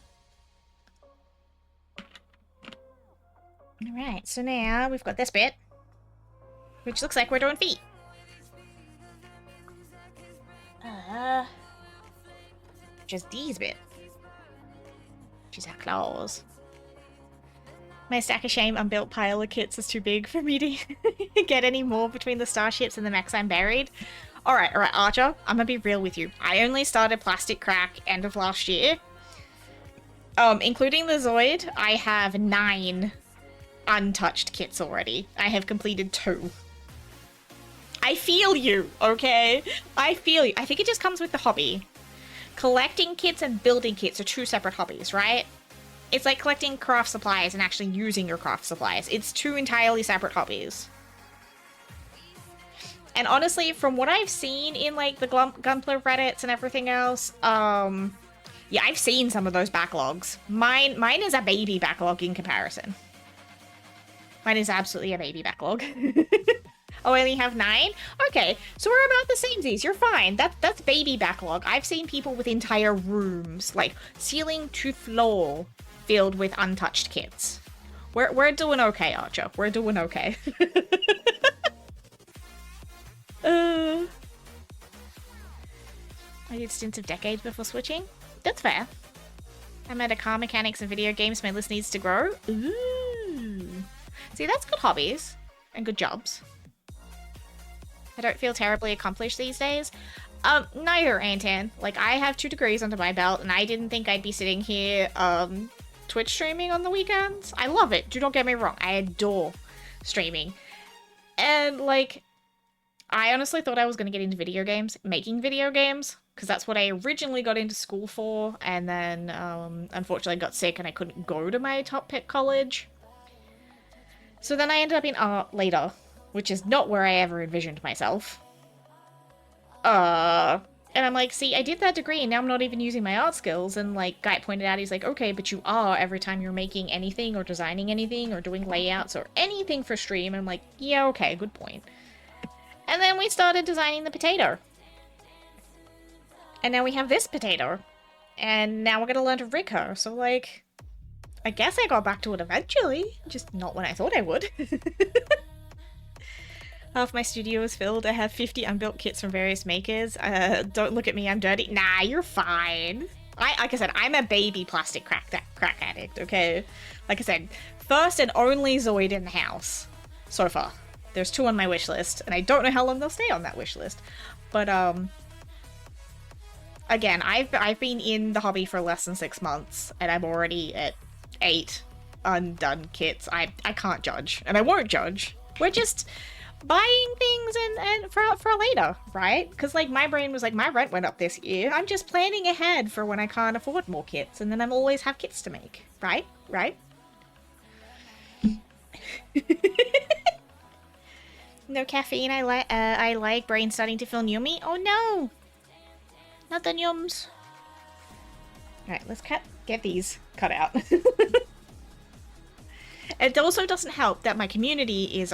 Alright, so now we've got this bit. Which looks like we're doing feet. Just these bit. Which is our claws. My stack of shame unbuilt pile of kits is too big for me to get any more between the starships and the mechs I'm buried. Alright, Archer, I'm gonna be real with you. I only started Plastic Crack end of last year. Including the Zoid, I have 9 untouched kits already. I have completed 2. I feel you, okay? I feel you. I think it just comes with the hobby. Collecting kits and building kits are 2 separate hobbies, right? It's like collecting craft supplies and actually using your craft supplies. It's 2 entirely separate hobbies. And honestly, from what I've seen in like the Gunpla Reddits and everything else, yeah, I've seen some of those backlogs. Mine is a baby backlog in comparison. Mine is absolutely a baby backlog. Oh, I only have 9? Okay, so we're about the same these. You're fine. That's baby backlog. I've seen people with entire rooms, like ceiling to floor, filled with untouched kits. We're doing okay, Archer. We're doing okay. I did stints of decades before switching. That's fair. I'm at a car mechanics and video games. My list needs to grow. Ooh. See, that's good hobbies and good jobs. I don't feel terribly accomplished these days. Neither, Antan. Like, I have 2 degrees under my belt, and I didn't think I'd be sitting here, Twitch streaming on the weekends. I love it. Do not get me wrong. I adore streaming. And, like, I honestly thought I was going to get into video games, making video games, because that's what I originally got into school for, and then, unfortunately got sick and I couldn't go to my top pick college. So then I ended up in art later, which is not where I ever envisioned myself. And I'm like, see, I did that degree and now I'm not even using my art skills. And like Guy pointed out, he's like, okay, but you are every time you're making anything or designing anything or doing layouts or anything for stream. And I'm like, yeah, okay, good point. And then we started designing the potato. And now we have this potato. And now we're gonna learn to rig her. So like, I guess I got back to it eventually. Just not when I thought I would. Half my studio is filled. I have 50 unbuilt kits from various makers. Don't look at me, I'm dirty. Nah, you're fine. Like I said, I'm a baby plastic crack addict, okay? Like I said, first and only Zoid in the house. So far. There's 2 on my wish list, and I don't know how long they'll stay on that wish list. But, again, I've been in the hobby for less than 6 months, and I'm already at 8 undone kits. I can't judge, and I won't judge. We're just buying things and for later, right? Because like my brain was like, my rent went up this year. I'm just planning ahead for when I can't afford more kits, and then I'm always have kits to make, right? No caffeine. I like brain starting to feel yummy. Oh no, not the yums. All right, let's get these cut out. It also doesn't help that my community is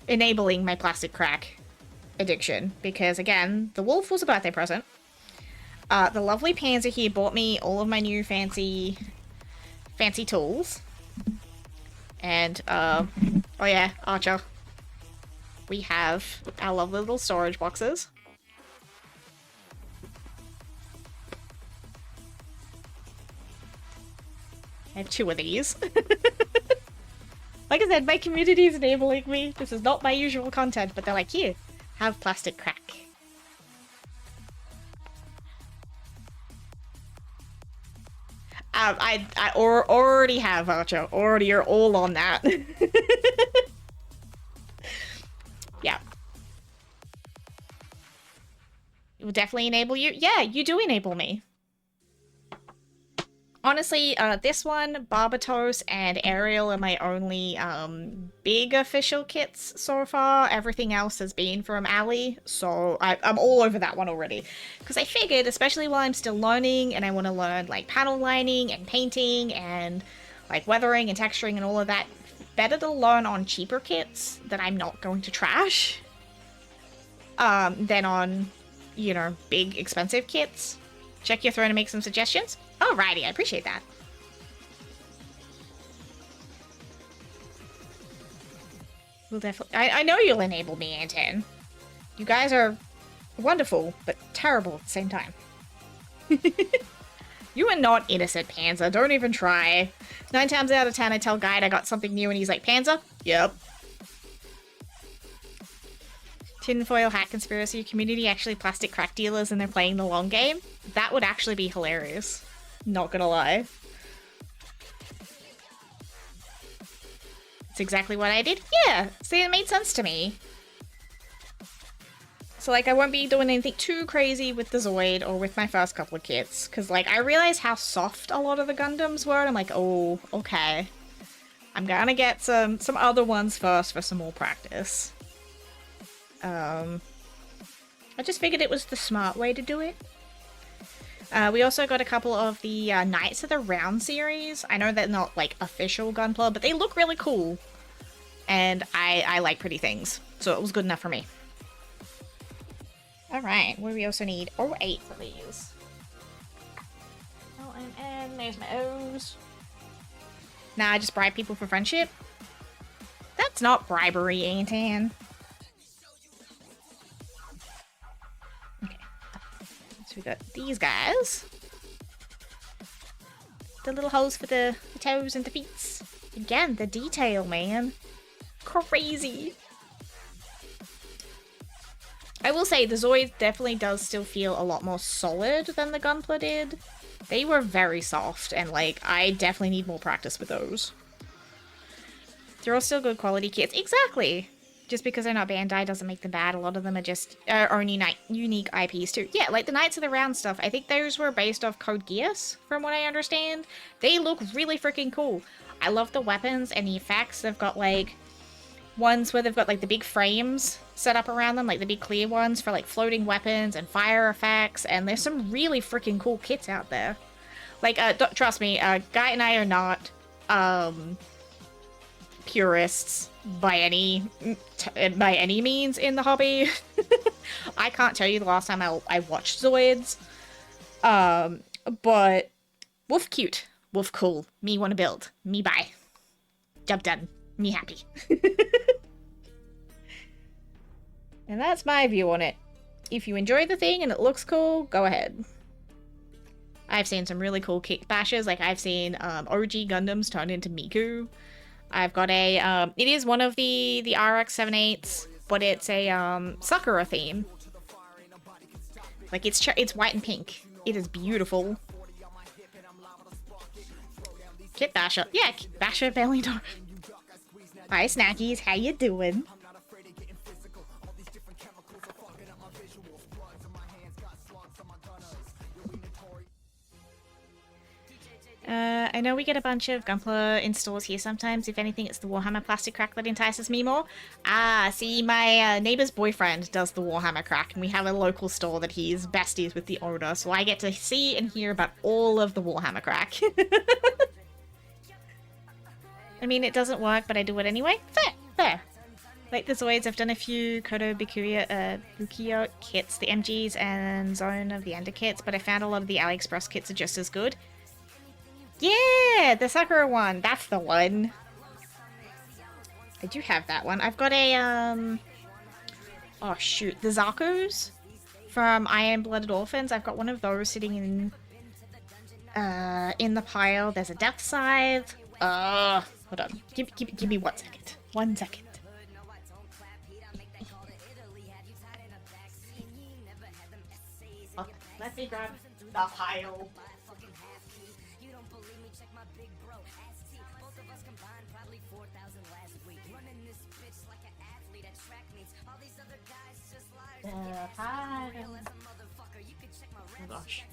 enabling my plastic crack addiction. Because, again, the wolf was a birthday present. The lovely Panzer here bought me all of my new fancy tools. And, oh yeah, Archer. We have our lovely little storage boxes. I have 2 of these. Like I said, my community is enabling me. This is not my usual content, but they're like, here, have plastic crack. I already have, Archer. Already are all on that. Yeah. It will definitely enable you. Yeah, you do enable me. Honestly, this one, Barbatos, and Ariel are my only big official kits so far. Everything else has been from Ali, so I'm all over that one already. Because I figured, especially while I'm still learning, and I want to learn like panel lining and painting and like weathering and texturing and all of that, better to learn on cheaper kits that I'm not going to trash than on, you know, big expensive kits. Check your throne and make some suggestions. Alrighty, I appreciate that. We'll definitely... I know you'll enable me, Anton. You guys are wonderful, but terrible at the same time. You are not innocent, Panzer. Don't even try. 9 times out of 10, I tell Guide I got something new and he's like, Panzer? Yep. Tinfoil hat conspiracy community actually plastic crack dealers and they're playing the long game? That would actually be hilarious. Not gonna lie. It's exactly what I did. Yeah, see, it made sense to me. So, like, I won't be doing anything too crazy with the Zoid or with my first couple of kits. Because, like, I realized how soft a lot of the Gundams were. And I'm like, oh, okay. I'm gonna get some other ones first for some more practice. I just figured it was the smart way to do it. We also got a couple of the Knights of the Round series. I know they're not, like, official Gunpla, but they look really cool. And I like pretty things. So it was good enough for me. Alright, what do we also need? Oh, 8 for these. L-N-N, there's my O's. Nah, I just bribe people for friendship? That's not bribery, Anton. Okay. So we got these guys. The little holes for the toes and the feet. Again, the detail, man. Crazy. I will say, the Zoid definitely does still feel a lot more solid than the Gunpla did. They were very soft, and, like, I definitely need more practice with those. They're all still good quality kits. Exactly! Just because they're not Bandai doesn't make them bad. A lot of them are just only unique IPs, too. Yeah, like the Knights of the Round stuff, I think those were based off Code Geass, from what I understand. They look really freaking cool. I love the weapons and the effects. They've got, like, ones where they've got, like, the big frames set up around them, like the big clear ones for, like, floating weapons and fire effects, and there's some really freaking cool kits out there. Like, trust me, Guy and I are not, purists by any means in the hobby. I can't tell you the last time I watched Zoids. But wolf cute, wolf cool, me wanna build, me buy. Job done, me happy. And that's my view on it. If you enjoy the thing and it looks cool, go ahead. I've seen some really cool kick bashes. Like, I've seen OG Gundams turned into Miku. I've got a, it is one of the RX-78s, but it's a Sakura theme. Like, it's white and pink. It is beautiful. Kit basher. Yeah, Kit basher belly door. Hi, Snackies. How you doing? I know we get a bunch of Gunpla in stores here sometimes. If anything, it's the Warhammer plastic crack that entices me more. Ah, see, my neighbor's boyfriend does the Warhammer crack, and we have a local store that he's besties with the owner, so I get to see and hear about all of the Warhammer crack. I mean, it doesn't work, but I do it anyway. Fair, fair. Like the Zoids, I've done a few Kodo Bukio kits, the MGs and Zone of the Ender kits, but I found a lot of the AliExpress kits are just as good. Yeah, the Sakura one, that's the one. I do have that one. I've got a, oh shoot, the Zakos from Iron Blooded Orphans. I've got one of those sitting in the pile. There's a Death Scythe. Hold on. Give me 1 second. 1 second. Let me grab the pile. Hi. Oh gosh.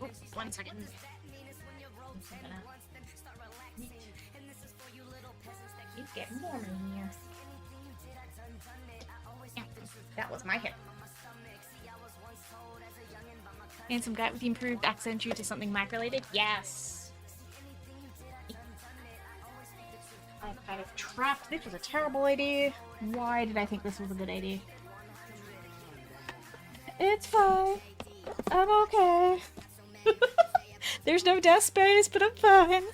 Oops, 1 second. Keep getting warm in here. Yeah, that was my hip. Handsome guy with the improved accent due to something mic-related? Yes! I'm kind of trapped. This was a terrible idea. Why did I think this was a good idea? It's fine. I'm okay. There's no death space, but I'm fine.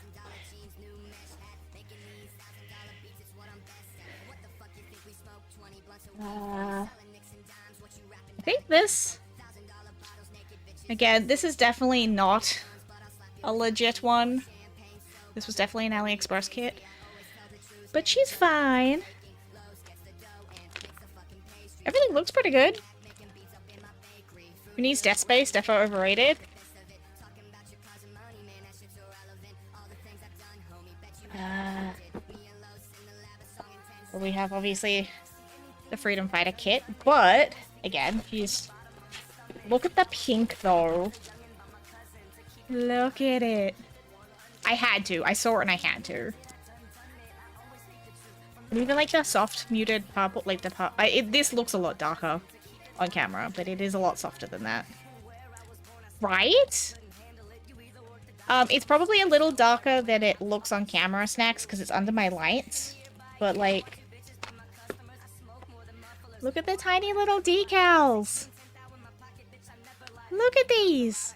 I think this... Again, this is definitely not a legit one. This was definitely an AliExpress kit. But she's fine. Everything looks pretty good. Who needs death space? Defo overrated. Well, we have obviously the Freedom Fighter kit, but again, she's... Look at the pink though. Look at it. I had to. I saw it and I had to. And even like the soft muted purple, like the this looks a lot darker on camera, but it is a lot softer than that. Right? It's probably a little darker than it looks on camera, Snacks, because it's under my lights. But like, look at the tiny little decals. Look at these!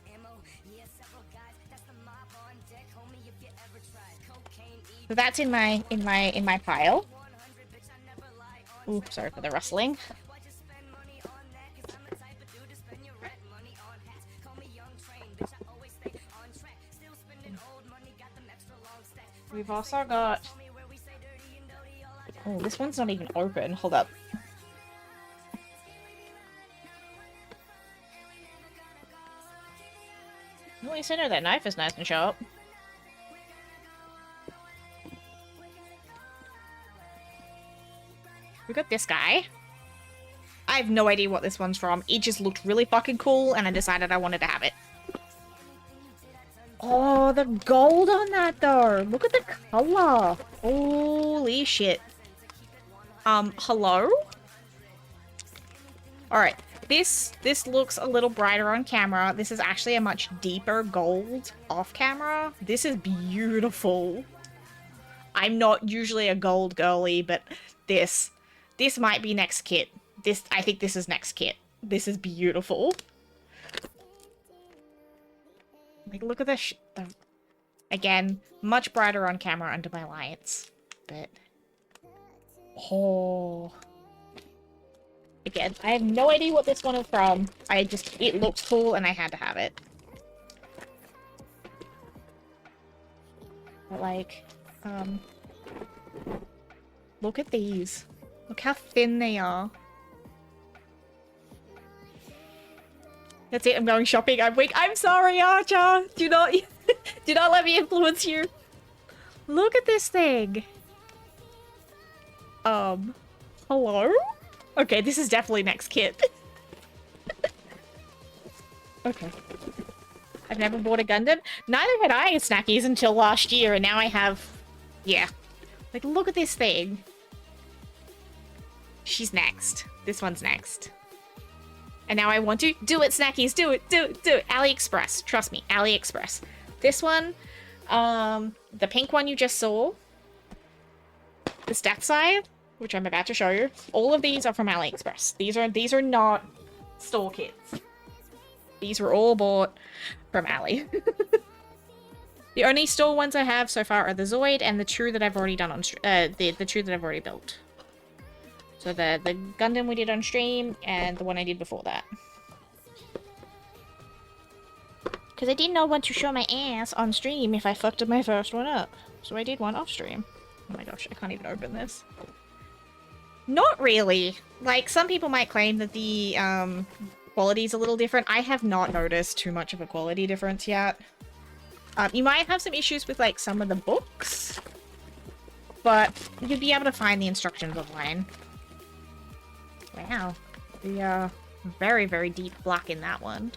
So that's in my pile. Ooh, sorry for the rustling. We've also got... Oh, this one's not even open. Hold up. At least I know that knife is nice and sharp. We got this guy. I have no idea what this one's from. It just looked really fucking cool, and I decided I wanted to have it. Oh, the gold on that, though. Look at the color. Holy shit. Hello? Alright. This looks a little brighter on camera. This is actually a much deeper gold off camera. This is beautiful. I'm not usually a gold girly, but this might be next kit. I think this is next kit. This is beautiful. Like, look at this. Again, much brighter on camera under my lights, but oh. Again, I have no idea what this one is from. It looks cool and I had to have it. But like, look at these. Look how thin they are. That's it, I'm going shopping. I'm weak. I'm sorry, Archer! Do not let me influence you. Look at this thing. Hello? Okay, this is definitely next kit. Okay. I've never bought a Gundam. Neither had I in Snackies until last year, and now I have... Yeah. Like, look at this thing. She's next. This one's next. And now I want to... Do it, Snackies! Do it! Do it! Do it! AliExpress. Trust me, AliExpress. This one, the pink one you just saw. The Death Scythe. which I'm about to show you. All of these are from AliExpress. These are not store kits. These were all bought from Ali. The only store ones I have so far are the Zoid and the True that I've already done on the True that I've already built. So the Gundam we did on stream and the one I did before that. Because I didn't know when to show my ass on stream if I fucked up my first one up. So I did one off stream. Oh my gosh, I can't even open this. Not really. Like, some people might claim that the quality is a little different. I have not noticed too much of a quality difference yet. You might have some issues with, like, some of the books. But you'd be able to find the instructions online. Wow. The, very, very deep black in that one.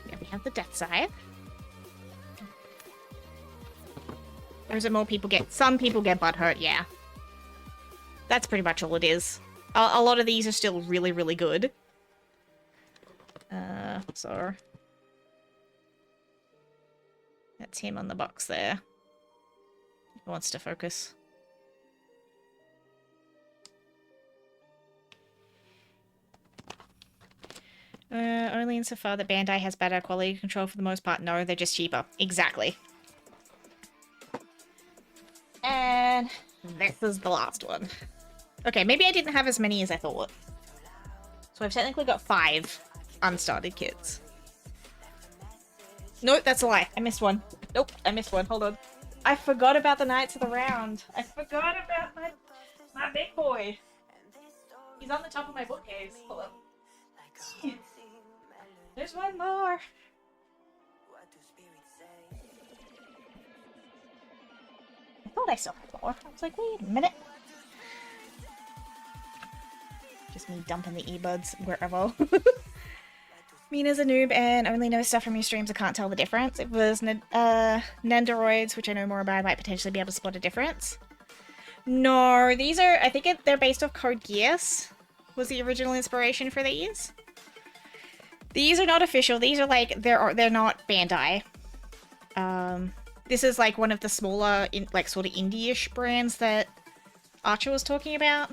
Yeah, we have the Death Scythe. Or is it more people get... Some people get butthurt, yeah. That's pretty much all it is. A lot of these are still really, really good. So... That's him on the box there. He wants to focus. Only insofar that Bandai has better quality control for the most part. No, they're just cheaper. Exactly. And this is the last one. Okay, maybe I didn't have as many as I thought. So I've technically got 5 unstarted kits. Nope, that's a lie. I missed one. Nope, I missed one. Hold on. I forgot about the Knights of the Round. I forgot about my big boy. He's on the top of my bookcase. Hold on. There's one more. I thought I still had more. I was like, wait a minute. Just me dumping the earbuds wherever. Mina's a noob and only knows stuff from your streams. I can't tell the difference. If it was Nendoroids, which I know more about, I might potentially be able to spot a difference. No, these are... I think they're based off Code Geass. Was the original inspiration for these. These are not official. These are like... They're not Bandai. This is like one of the smaller, like sort of indie-ish brands that Archer was talking about.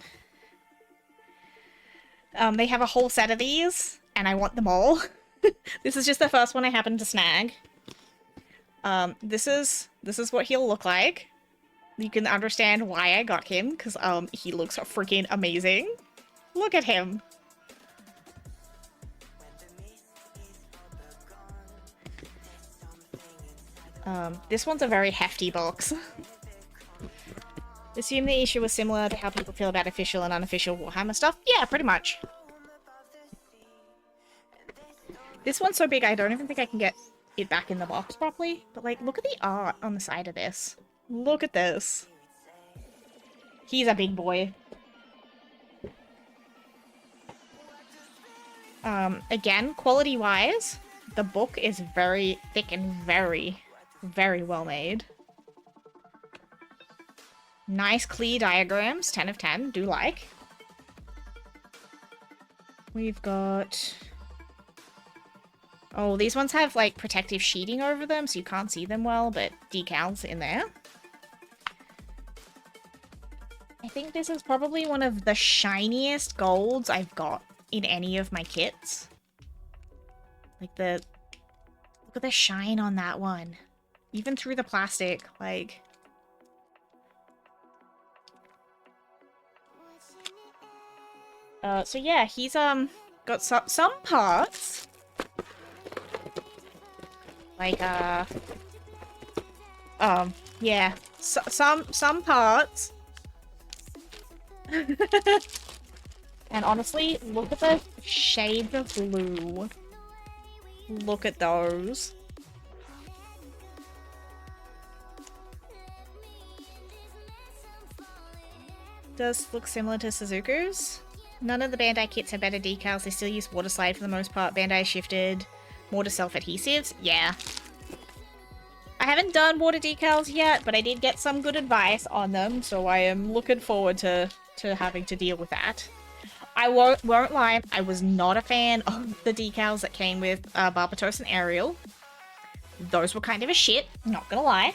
They have a whole set of these, and I want them all. This is just the first one I happened to snag. This is what he'll look like. You can understand why I got him, because he looks freaking amazing. Look at him. This one's a very hefty box. Assume the issue was similar to how people feel about official and unofficial Warhammer stuff? Yeah, pretty much. This one's so big I don't even think I can get it back in the box properly. But like, look at the art on the side of this. Look at this. He's a big boy. Again, quality-wise, the book is very thick and very, very well made. Nice clear diagrams, 10 of 10, do like. We've got... Oh, these ones have, like, protective sheeting over them, so you can't see them well, but decals in there. I think this is probably one of the shiniest golds I've got in any of my kits. Like, look at the shine on that one. Even through the plastic, like... So yeah, he's, got some parts. Like, yeah. Some parts. And honestly, look at the shades of blue. Look at those. Does look similar to Suzuku's. None of the Bandai kits have better decals. They still use water slide for the most part. Bandai shifted more to self-adhesives. Yeah. I haven't done water decals yet, but I did get some good advice on them, so I am looking forward to having to deal with that. I won't lie, I was not a fan of the decals that came with Barbatos and Ariel. Those were kind of a shit, not gonna lie.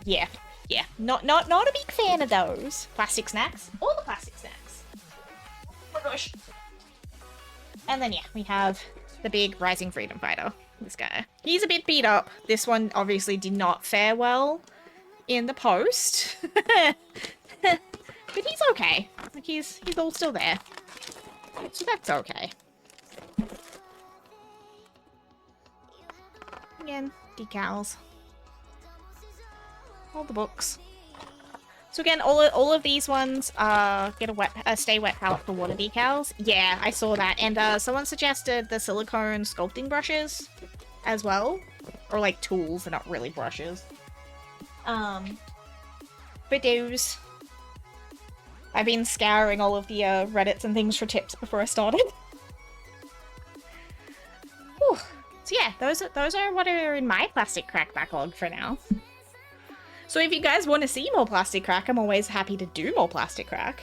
Yeah. Yeah. Not a big fan of those. Plastic snacks. All the plastic snacks. Oh my gosh. And then, yeah, we have the big Rising Freedom Fighter. This guy. He's a bit beat up. This one obviously did not fare well in the post. But he's okay. Like, he's all still there. So that's okay. Again, decals. All the books. So again, all of these ones get a stay wet palette for water decals. Yeah, I saw that. And someone suggested the silicone sculpting brushes as well. Or like tools, they're not really brushes. But those... I've been scouring all of the Reddits and things for tips before I started. Whew. So yeah, those are what are in my plastic crack backlog for now. So if you guys want to see more plastic crack, I'm always happy to do more plastic crack.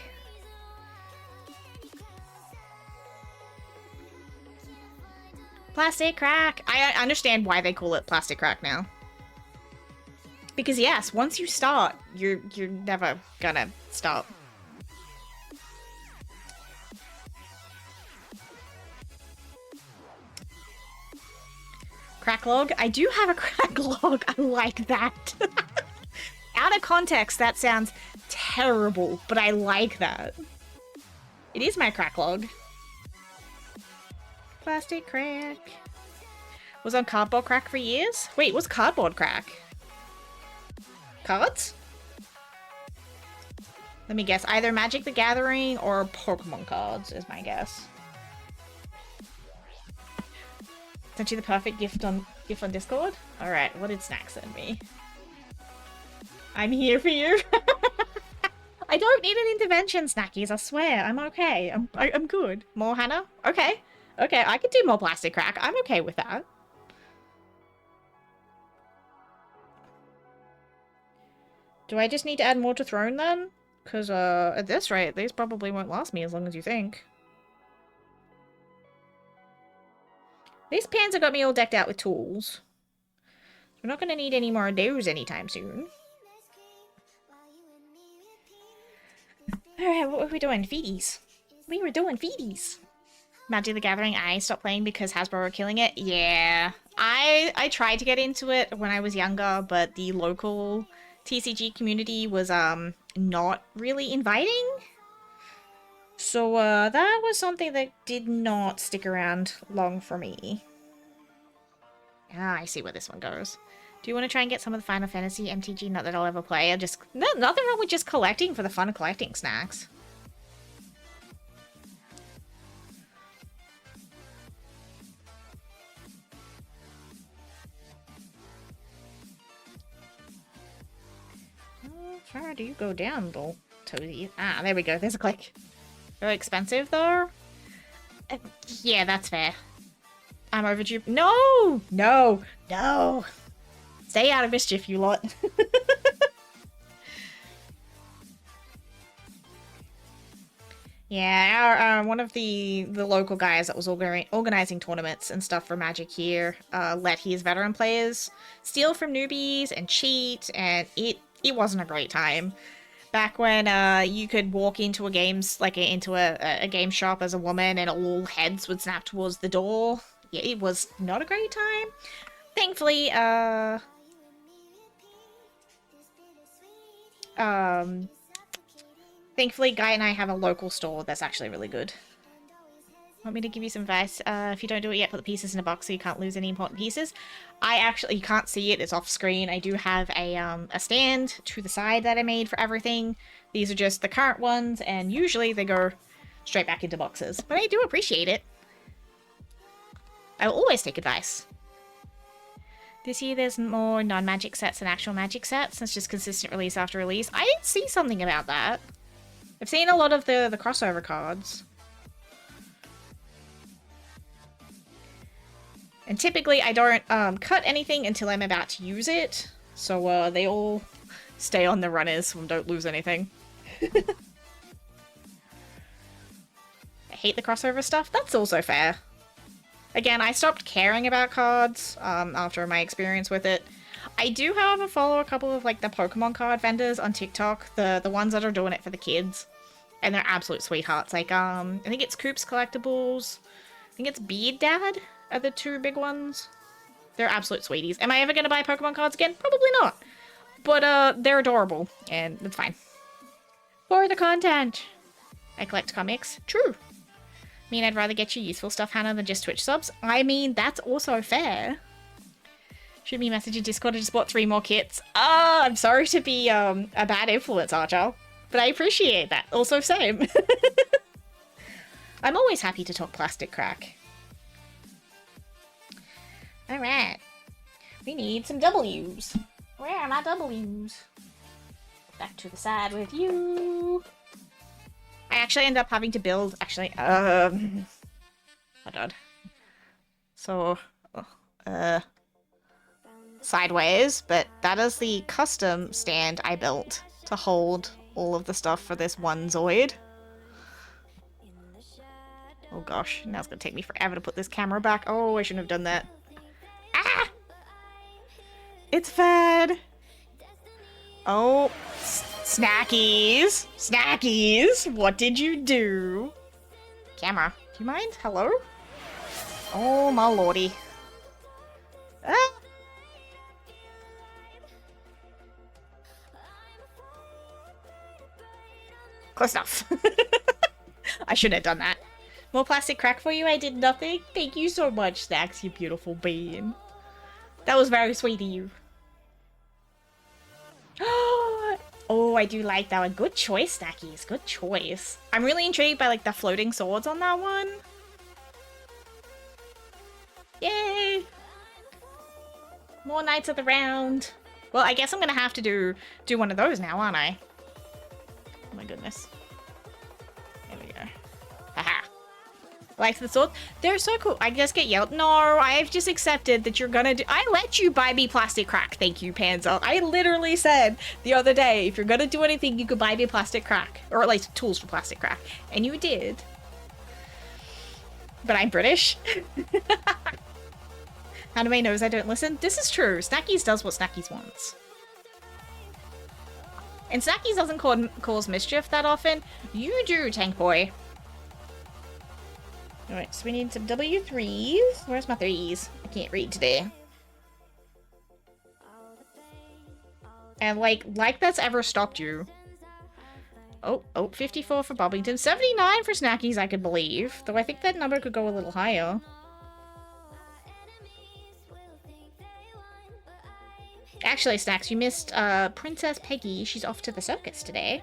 Plastic crack! I understand why they call it plastic crack now. Because yes, once you start, you're never gonna stop. Crack log? I do have a crack log. I like that. Out of context, that sounds terrible, but I like that. It is my crack log. Plastic crack. Was on cardboard crack for years? Wait, what's cardboard crack? Cards? Let me guess. Either Magic the Gathering or Pokemon cards is my guess. Sent you the perfect gift on Discord? Alright, what did Snack send me? I'm here for you. I don't need an intervention, Snackies, I swear. I'm okay. I'm good. More Hannah? Okay. Okay, I could do more plastic crack. I'm okay with that. Do I just need to add more to Throne then? Because at this rate, these probably won't last me as long as you think. These pans have got me all decked out with tools. We're not going to need any more of those anytime soon. Alright, what were we doing? Feeties. We were doing feeties. Magic the Gathering, I stopped playing because Hasbro were killing it. Yeah. I tried to get into it when I was younger, but the local TCG community was not really inviting. So, that was something that did not stick around long for me. Ah, I see where this one goes. Do you want to try and get some of the Final Fantasy MTG? Not that I'll ever play. Nothing wrong with just collecting for the fun of collecting snacks. How far do you go down, little toady? Ah, there we go. There's a click. Very expensive, though? Yeah, that's fair. I'm overdue. No! No! No! Stay out of mischief, you lot. Yeah, one of the local guys that was organizing tournaments and stuff for Magic here let his veteran players steal from newbies and cheat, and it wasn't a great time. Back when you could walk into a game shop as a woman and all heads would snap towards the door. Yeah, it was not a great time. Thankfully, thankfully, Guy and I have a local store that's actually really good. Want me to give you some advice? If you don't do it yet, put the pieces in a box so you can't lose any important pieces. You can't see it, it's off screen. I do have a stand to the side that I made for everything. These are just the current ones, and usually they go straight back into boxes. But I do appreciate it. I will always take advice. This year there's more non-magic sets than actual magic sets. It's just consistent release after release. I did see something about that. I've seen a lot of the crossover cards. And typically I don't cut anything until I'm about to use it. So they all stay on the runners and don't lose anything. I hate the crossover stuff. That's also fair. Again, I stopped caring about cards after my experience with it. I do, however, follow a couple of like the Pokemon card vendors on TikTok, the ones that are doing it for the kids, and they're absolute sweethearts. Like I think it's Coop's Collectibles, I think it's Beard Dad are the two big ones. They're absolute sweeties. Am I ever gonna buy Pokemon cards again? Probably not. But they're adorable, and it's fine. For the content, I collect comics. True. I mean, I'd rather get you useful stuff, Hannah, than just Twitch subs. I mean, that's also fair. Shoot me a message in Discord. I just bought 3 more kits. I'm sorry to be a bad influence, Archer. But I appreciate that. Also, same. I'm always happy to talk plastic crack. Alright. We need some W's. Where are my W's? Back to the side with you. I actually end up having to build, hold on. So, sideways, but that is the custom stand I built to hold all of the stuff for this one Zoid. Oh gosh, now it's gonna take me forever to put this camera back. Oh, I shouldn't have done that. Ah! It's fed! Oh, snackies! Snackies! What did you do? Camera, do you mind? Hello? Oh my lordy. Ah! Close enough. I shouldn't have done that. More plastic crack for you? I did nothing? Thank you so much, Snacks, you beautiful being. That was very sweet of you. Oh, I do like that one. Good choice, Snackies. Good choice. I'm really intrigued by, like, the floating swords on that one. Yay! More Knights of the Round. Well, I guess I'm gonna have to do one of those now, aren't I? Oh my goodness. There we go. Haha. Like the sword? They're so cool. I just get yelled. No, I've just accepted that you're gonna do. I let you buy me plastic crack. Thank you, Panzer. I literally said the other day, if you're gonna do anything, you could buy me plastic crack. Or at least tools for plastic crack. And you did. But I'm British. Hanamae knows I don't listen. This is true. Snackies does what Snackies wants. And Snackies doesn't cause mischief that often. You do, Tank Boy. Alright, so we need some W3s. Where's my 3s? I can't read today. And like that's ever stopped you. Oh, 54 for Bobbington. 79 for Snackies, I could believe. Though I think that number could go a little higher. Actually, Snacks, you missed Princess Peggy. She's off to the circus today.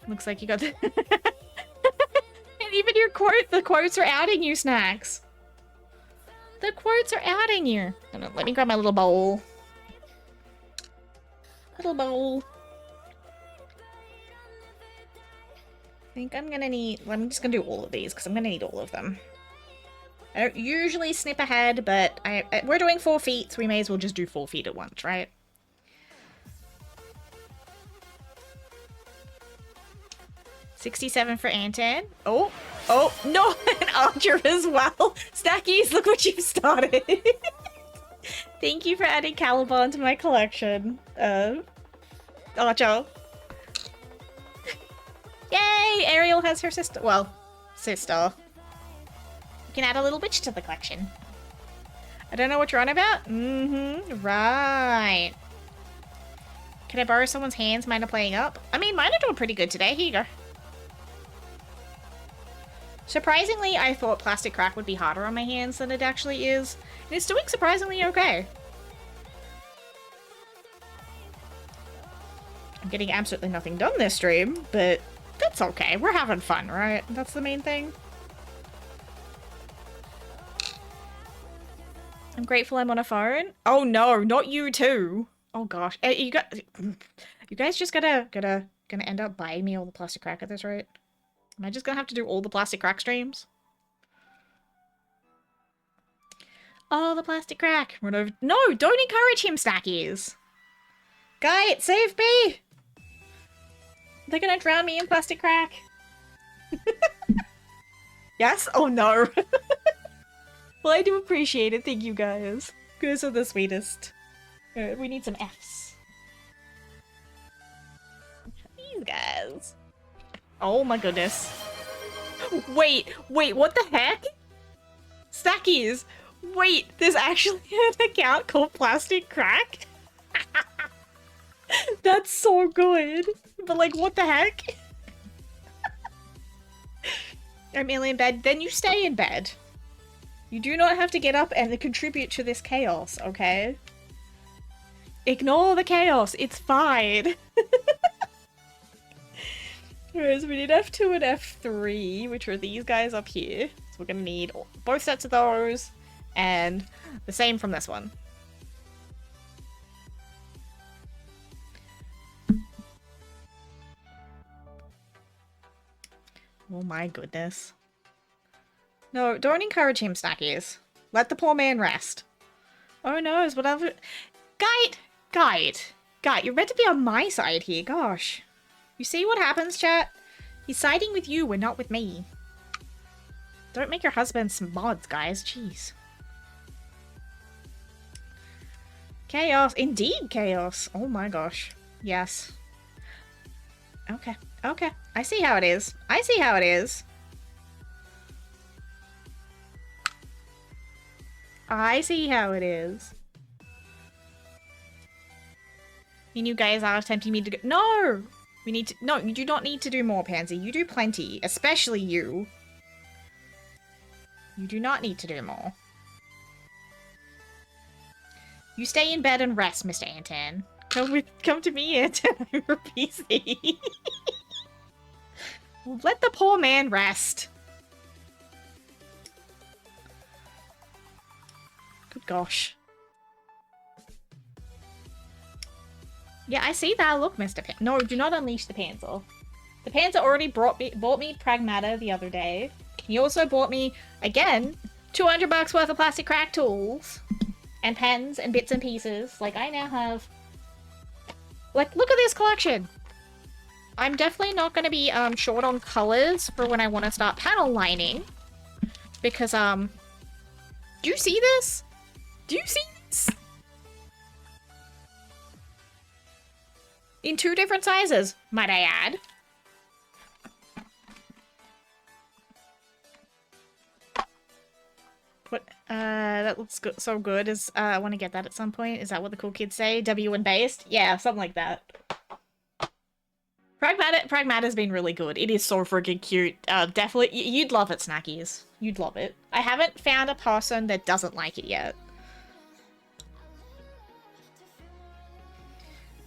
Looks like you got the... And even your the quotes are outing you, Snacks. The quotes are outing you. Let me grab my little bowl. Little bowl. I think I'm gonna need... I'm just gonna do all of these, because I'm gonna need all of them. I don't usually snip ahead, but we're doing 4 feet, so we may as well just do 4 feet at once, right? $67 for Anton. Oh, no, an Archer as well. Snackies, look what you've started. Thank you for adding Caliban to my collection. Archer. Yay, Ariel has her sister. Well, sister. You can add a little bitch to the collection. I don't know what you're on about. Right. Can I borrow someone's hands? Mine are playing up. I mean, mine are doing pretty good today. Here you go. Surprisingly, I thought plastic crack would be harder on my hands than it actually is. And it's doing surprisingly okay. I'm getting absolutely nothing done this stream, but that's okay. We're having fun, right? That's the main thing. I'm grateful I'm on a phone. Oh no, not you too. Oh gosh, you guys just gonna end up buying me all the plastic crack at this rate? Am I just gonna have to do all the plastic crack streams? All the plastic crack. Run over. No, don't encourage him, Snackies. Guy, save me. They're gonna drown me in plastic crack. Yes? Oh no. Well, I do appreciate it. Thank you guys. You guys are the sweetest. We need some Fs. These guys. Oh my goodness. Wait, what the heck? Stackies! Wait, there's actually an account called Plastic Crack? That's so good. But like, what the heck? I'm merely in bed. Then you stay in bed. You do not have to get up and contribute to this chaos, okay? Ignore the chaos. It's fine. Alright, so we need F2 and F3, which are these guys up here. So we're gonna need both sets of those, and the same from this one. Oh my goodness. No, don't encourage him, Snackies. Let the poor man rest. Oh no, it's whatever. Guide, you're meant to be on my side here, gosh. You see what happens, chat? He's siding with you and not with me. Don't make your husband some mods, guys, jeez. Chaos, indeed chaos. Oh my gosh, yes. Okay, I see how it is. I see how it is. And you guys are tempting me to go— No! We need to— No, you do not need to do more, Pansy. You do plenty. Especially you. You do not need to do more. You stay in bed and rest, Mr. Anton. Come to me, Anton. I'm your PC. Let the poor man rest. Good gosh. Yeah, I see that. Look, Mr. Pan— No, do not unleash the Panzer. The Panzer already bought me Pragmata the other day. He also bought me, again, 200 bucks worth of plastic crack tools. And pens and bits and pieces. Like, I now have— Like, look at this collection! I'm definitely not going to be, short on colors for when I want to start panel lining. Because, do you see this? Do you see this? In 2 different sizes, might I add. What? That looks good, so good. I want to get that at some point. Is that what the cool kids say? W and based? Yeah, something like that. Pragmata's been really good. It is so freaking cute. Definitely, you'd love it, Snackies. You'd love it. I haven't found a person that doesn't like it yet.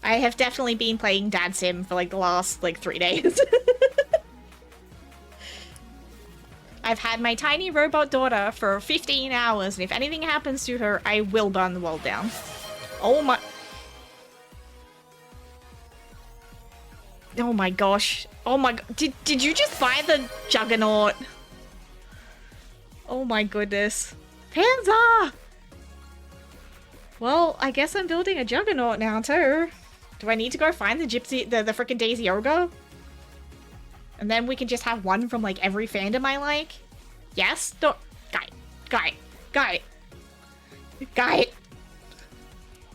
I have definitely been playing Dad Sim for like the last like 3 days. I've had my tiny robot daughter for 15 hours, and if anything happens to her, I will burn the world down. Oh my... Oh my gosh. Oh my... Did you just buy the Juggernaut? Oh my goodness. Panzer! Well, I guess I'm building a Juggernaut now, too. Do I need to go find the frickin' Daisy Ogre? And then we can just have one from, like, every fandom I like? Yes? Don't— Guy.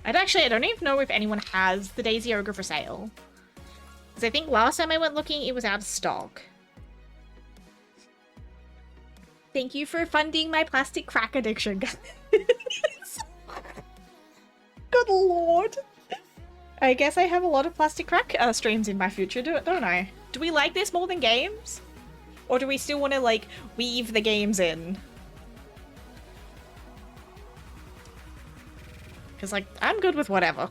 I don't even know if anyone has the Daisy Ogre for sale. Because I think last time I went looking, it was out of stock. Thank you for funding my plastic crack addiction, guys. Good lord. I guess I have a lot of plastic crack streams in my future, don't I? Do we like this more than games? Or do we still want to, like, weave the games in? Because, like, I'm good with whatever.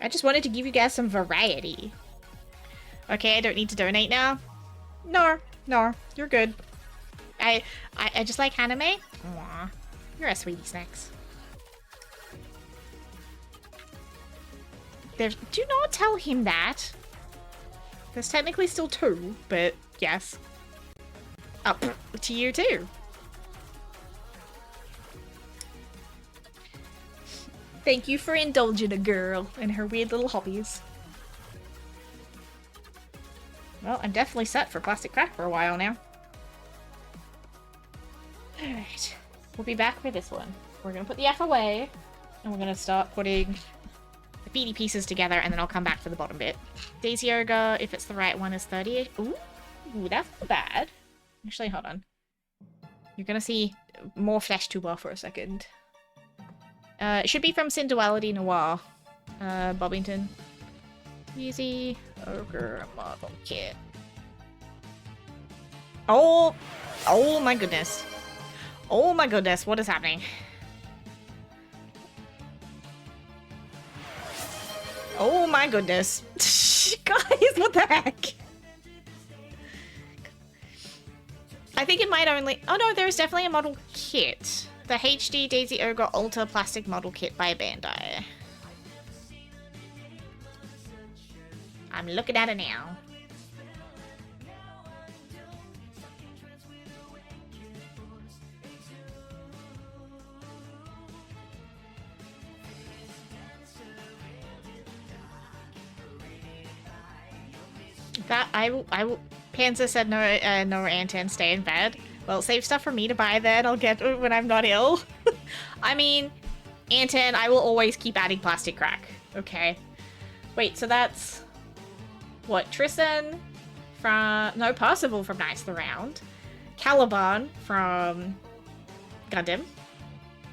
I just wanted to give you guys some variety. Okay, I don't need to donate now? No, you're good. I just like Hanamae. Aww, you're a sweetie, Snacks. Do not tell him that. There's technically still 2, but yes. Up to you too. Thank you for indulging a girl in her weird little hobbies. Well, I'm definitely set for plastic crack for a while now. Alright. We'll be back for this one. We're gonna put the F away, and we're gonna start putting the beady pieces together, and then I'll come back for the bottom bit. Daisy Ogre, if it's the right one, is 30. Ooh, that's not bad. Actually, hold on. You're gonna see more flesh tuber for a second. It should be from Synduality Noir. Bobbington. Easy. Ogre model kit. Oh! Oh my goodness. Oh my goodness, what is happening? Oh my goodness. Guys, what the heck? I think it might only... Oh no, there's definitely a model kit. The HD Daisy Ogre Ultra Plastic Model Kit by Bandai. I'm looking at it now. That I will. Panzer said no, no Anton, stay in bed. Well, save stuff for me to buy then. I'll get it when I'm not ill. I mean, Anton, I will always keep adding plastic crack. Okay. Wait, so that's what? Tristan from Percival from Knights of the Round, Caliban from Gundam.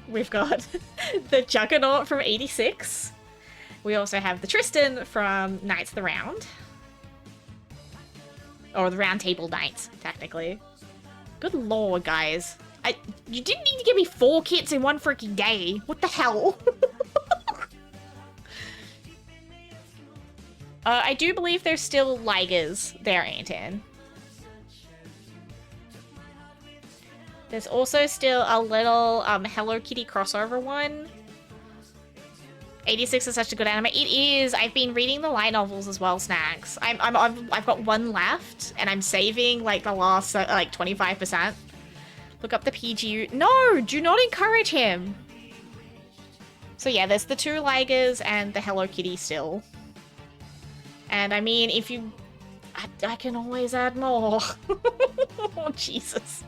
We've got the Juggernaut from 86. We also have the Tristan from Knights of the Round. Or the Round Table Knights, technically. Good lord, guys. You didn't need to give me 4 kits in one freaking day. What the hell? I do believe there's still Ligers there, Anton. There's also still a little Hello Kitty crossover one. 86 is such a good anime. It is. I've been reading the light novels as well, Snacks. I've got one left, and I'm saving like the last like 25%. Look up the PGU. No, do not encourage him. So yeah, there's the 2 Ligers and the Hello Kitty still. And I mean, if you, I can always add more. Oh Jesus!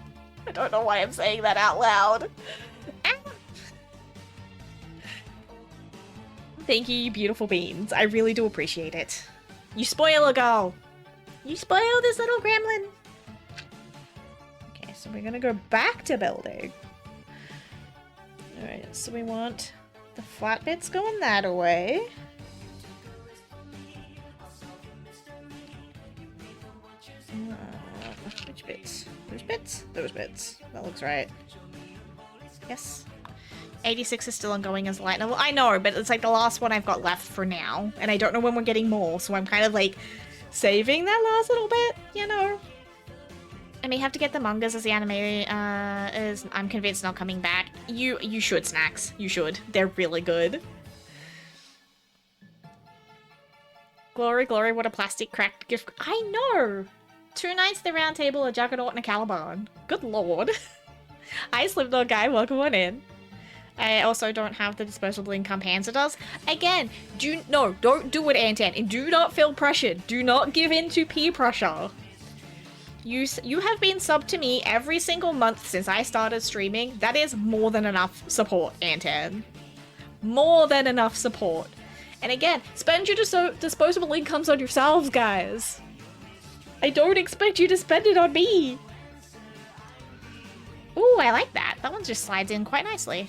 I don't know why I'm saying that out loud. Thank you, you beautiful beans. I really do appreciate it. You spoil a girl. You spoil this little gremlin. Okay, so we're gonna go back to building. Alright, so we want the flat bits going that way. Which bits? Those bits? Those bits. That looks right. Yes. 86 is still ongoing as a light novel. I know, but it's like the last one I've got left for now. And I don't know when we're getting more, so I'm kind of like saving that last little bit, you know? I may have to get the mangas as the anime is, I'm convinced, not coming back. You should, Snacks. You should. They're really good. Glory, glory, what a plastic cracked gift. I know! 2 Knights of the Round Table, a Juggernaut, and a Caliban. Good lord. Hi, Slipknot guy. Welcome on in. I also don't have the disposable income Panzer does. Again, don't do it, Anton. And do not feel pressured. Do not give in to peer pressure. You have been subbed to me every single month since I started streaming. That is more than enough support, Anton. More than enough support. And again, spend your disposable incomes on yourselves, guys. I don't expect you to spend it on me. Ooh, I like that. That one just slides in quite nicely.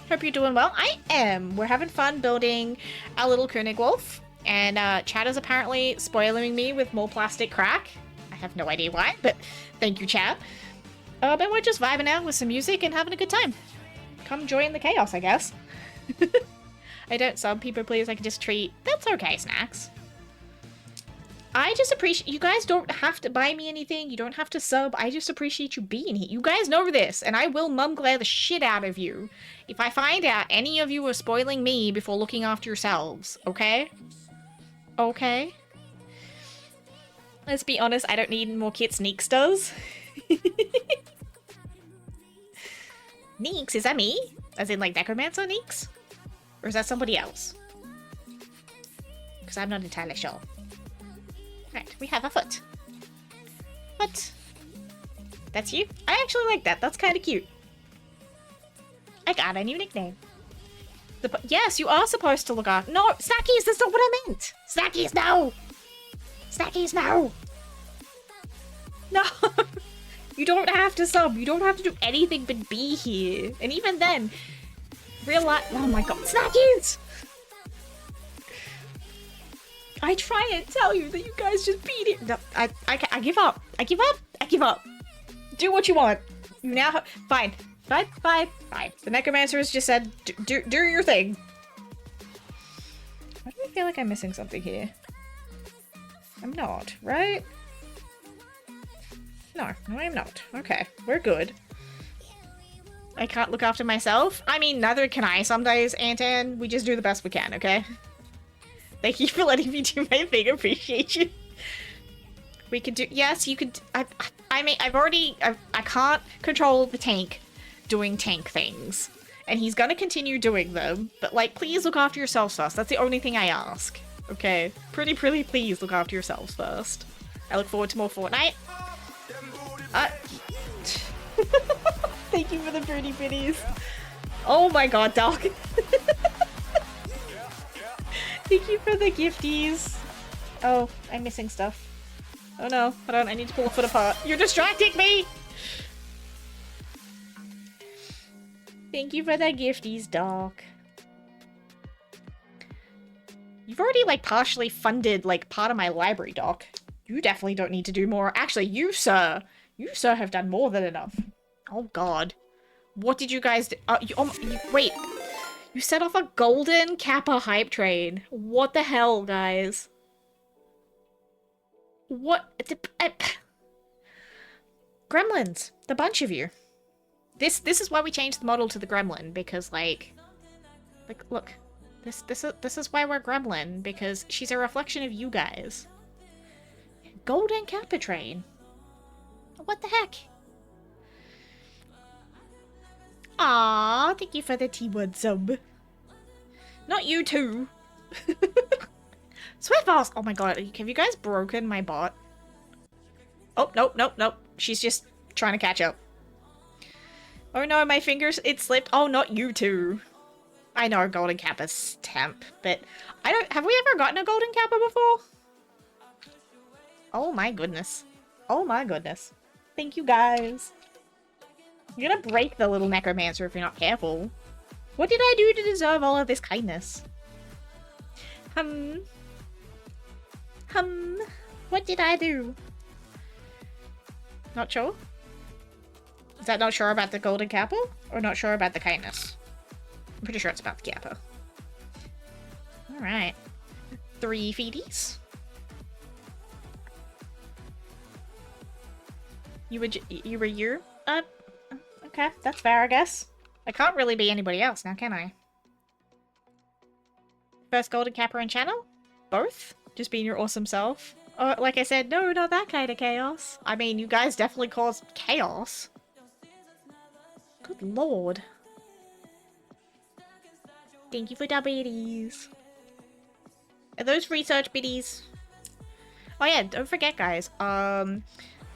Hope you're doing well. I am. We're having fun building our little König wolf. And Chad is apparently spoiling me with more plastic crack. I have no idea why, but thank you, Chad. But we're just vibing out with some music and having a good time. Come join the chaos, I guess. I don't sub people, please. I can just treat. That's okay, Snacks. I just appreciate, you guys don't have to buy me anything, you don't have to sub, I just appreciate you being here. You guys know this, and I will mum glare the shit out of you if I find out any of you are spoiling me before looking after yourselves, okay? Okay? Let's be honest, I don't need more kits, Neeks does. Neeks, is that me? As in like Nekomancer Neeks? Or is that somebody else? Because I'm not entirely sure. Right, we have a foot. Foot. That's you? I actually like that. That's kind of cute. I got a new nickname. Yes, you are supposed to look after. No, Snackies, that's not what I meant. Snackies, no. Snackies, no. No. You don't have to sub. You don't have to do anything but be here. And even then, real life. Oh my god, Snackies! I try and tell you that you guys just beat it. No, I give up. I give up. I give up. Do what you want. You now have. Fine. Fine. Fine. Fine. The Nekomancer has just said, do your thing. Why do I feel like I'm missing something here? I'm not, right? No, I'm not. Okay, we're good. I can't look after myself. I mean, neither can I some days, Antan. We just do the best we can, okay? Thank you for letting me do my thing. Appreciate you. We could do. Yes, you could. I mean, I can't control the tank doing tank things, and he's gonna continue doing them. But like, please look after yourselves first. That's the only thing I ask. Okay, pretty please look after yourselves first. I look forward to more Fortnite. Thank you for the pretty bitties. Oh my god, dog. Thank you for the gifties. Oh, I'm missing stuff. Oh no, hold on, I need to pull a foot apart. You're distracting me! Thank you for the gifties, Doc. You've already, like, partially funded, like, part of my library, Doc. You definitely don't need to do more. Actually, you, sir, have done more than enough. Oh, God. What did you guys do? Wait. You set off a golden Kappa hype train. What the hell, guys? What? Gremlins. The bunch of you. This is why we changed the model to the gremlin, because, like, look. This is why we're gremlin, because she's a reflection of you guys. Golden Kappa train. What the heck? Aww, thank you for the T-word sub. Not you too. Sweatballs! Oh my god, have you guys broken my bot? Oh, nope. She's just trying to catch up. Oh no, my fingers, it slipped. Oh, not you too. I know Golden Kappa's temp, but have we ever gotten a Golden Kappa before? Oh my goodness. Oh my goodness. Thank you guys. You're gonna break the little Nekomancer if you're not careful. What did I do to deserve all of this kindness? What did I do? Not sure? Is that not sure about the Golden Kappa? Or not sure about the kindness? I'm pretty sure it's about the Kappa. Alright. 3 feeties. You were you? Okay, that's fair, I guess. I can't really be anybody else now, can I? First Golden Kappa and channel? Both? Just being your awesome self? Like I said, no, not that kind of chaos. I mean, you guys definitely caused chaos. Good lord. Thank you for the biddies. Are those research biddies? Oh yeah, don't forget guys,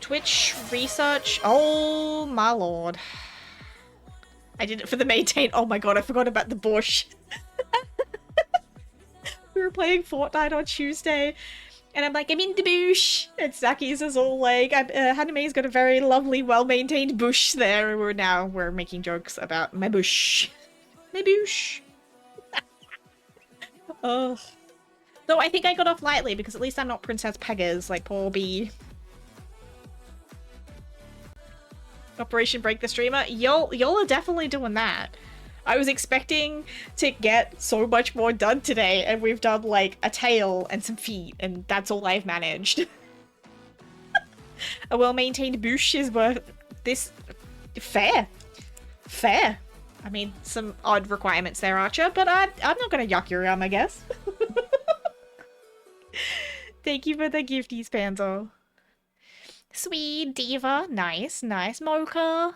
Twitch research. Oh my lord. I did it for the maintain. Oh my god, I forgot about the bush. We were playing Fortnite on Tuesday, and I'm like, I'm in the bush. And Saki's is all like, Hanamae's got a very lovely, well-maintained bush there, and we're making jokes about my bush. My bush. Ugh. Though I think I got off lightly, because at least I'm not Princess Pegasus, like poor B. Operation Break the Streamer? Y'all are definitely doing that. I was expecting to get so much more done today, and we've done like a tail and some feet, and that's all I've managed. A well-maintained bush is worth this. Fair. Fair. I mean, some odd requirements there, Archer, but I'm not gonna yuck your yum, I guess. Thank you for the gifties, Panzo. Sweet Diva, nice, Mocha,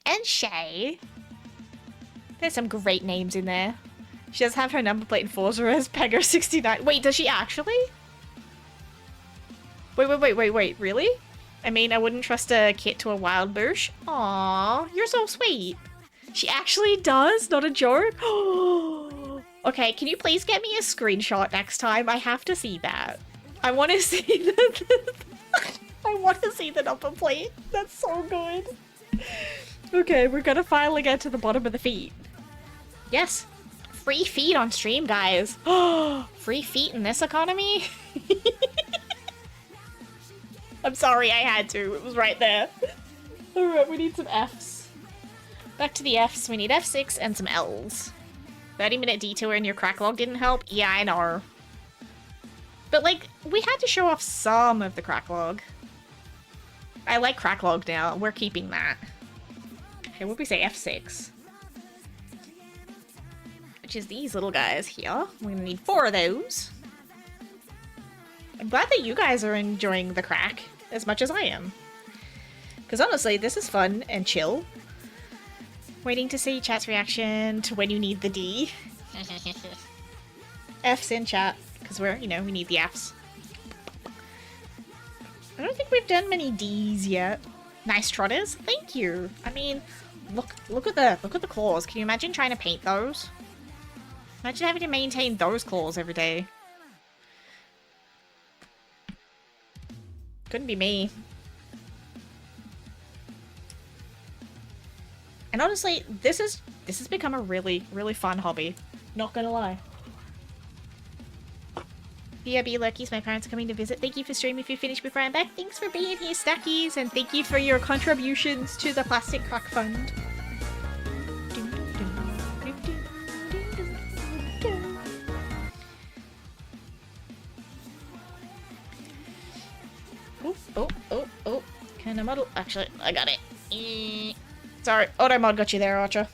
and Shay. There's some great names in there. She does have her number plate in Forza as Pegger69. Wait, does she actually? Wait, really? I mean, I wouldn't trust a kit to a wild bush. Aww, you're so sweet. She actually does? Not a joke? Okay, can you please get me a screenshot next time? I have to see that. I want to see the... I want to see the number plate. That's so good. Okay, we're gonna finally get to the bottom of the feet. Yes. Free feet on stream, guys. Free feet in this economy? I'm sorry, I had to. It was right there. Alright, we need some Fs. Back to the Fs. We need F6 and some Ls. 30-minute detour in your crack log didn't help? Yeah, I know. But, like, we had to show off some of the crack log. I like crack log now. We're keeping that. Okay, what would we say? F6. Which is these little guys here. We're gonna need 4 of those. I'm glad that you guys are enjoying the crack as much as I am. Because honestly, this is fun and chill. Waiting to see chat's reaction to when you need the D. F's in chat. Because we're, you know, we need the F's. I don't think we've done many D's yet. Nice trotters. Thank you. I mean, look at the claws. Can you imagine trying to paint those? Imagine having to maintain those claws every day. Couldn't be me. And honestly, this has become a really, really fun hobby. Not gonna lie. BRB Lurkies, my parents are coming to visit. Thank you for streaming if you finished before I'm back. Thanks for being here, Stackies, and thank you for your contributions to the Plastic Crack Fund. Oh. Can I model? Actually, I got it. Sorry, auto mod got you there, Archer.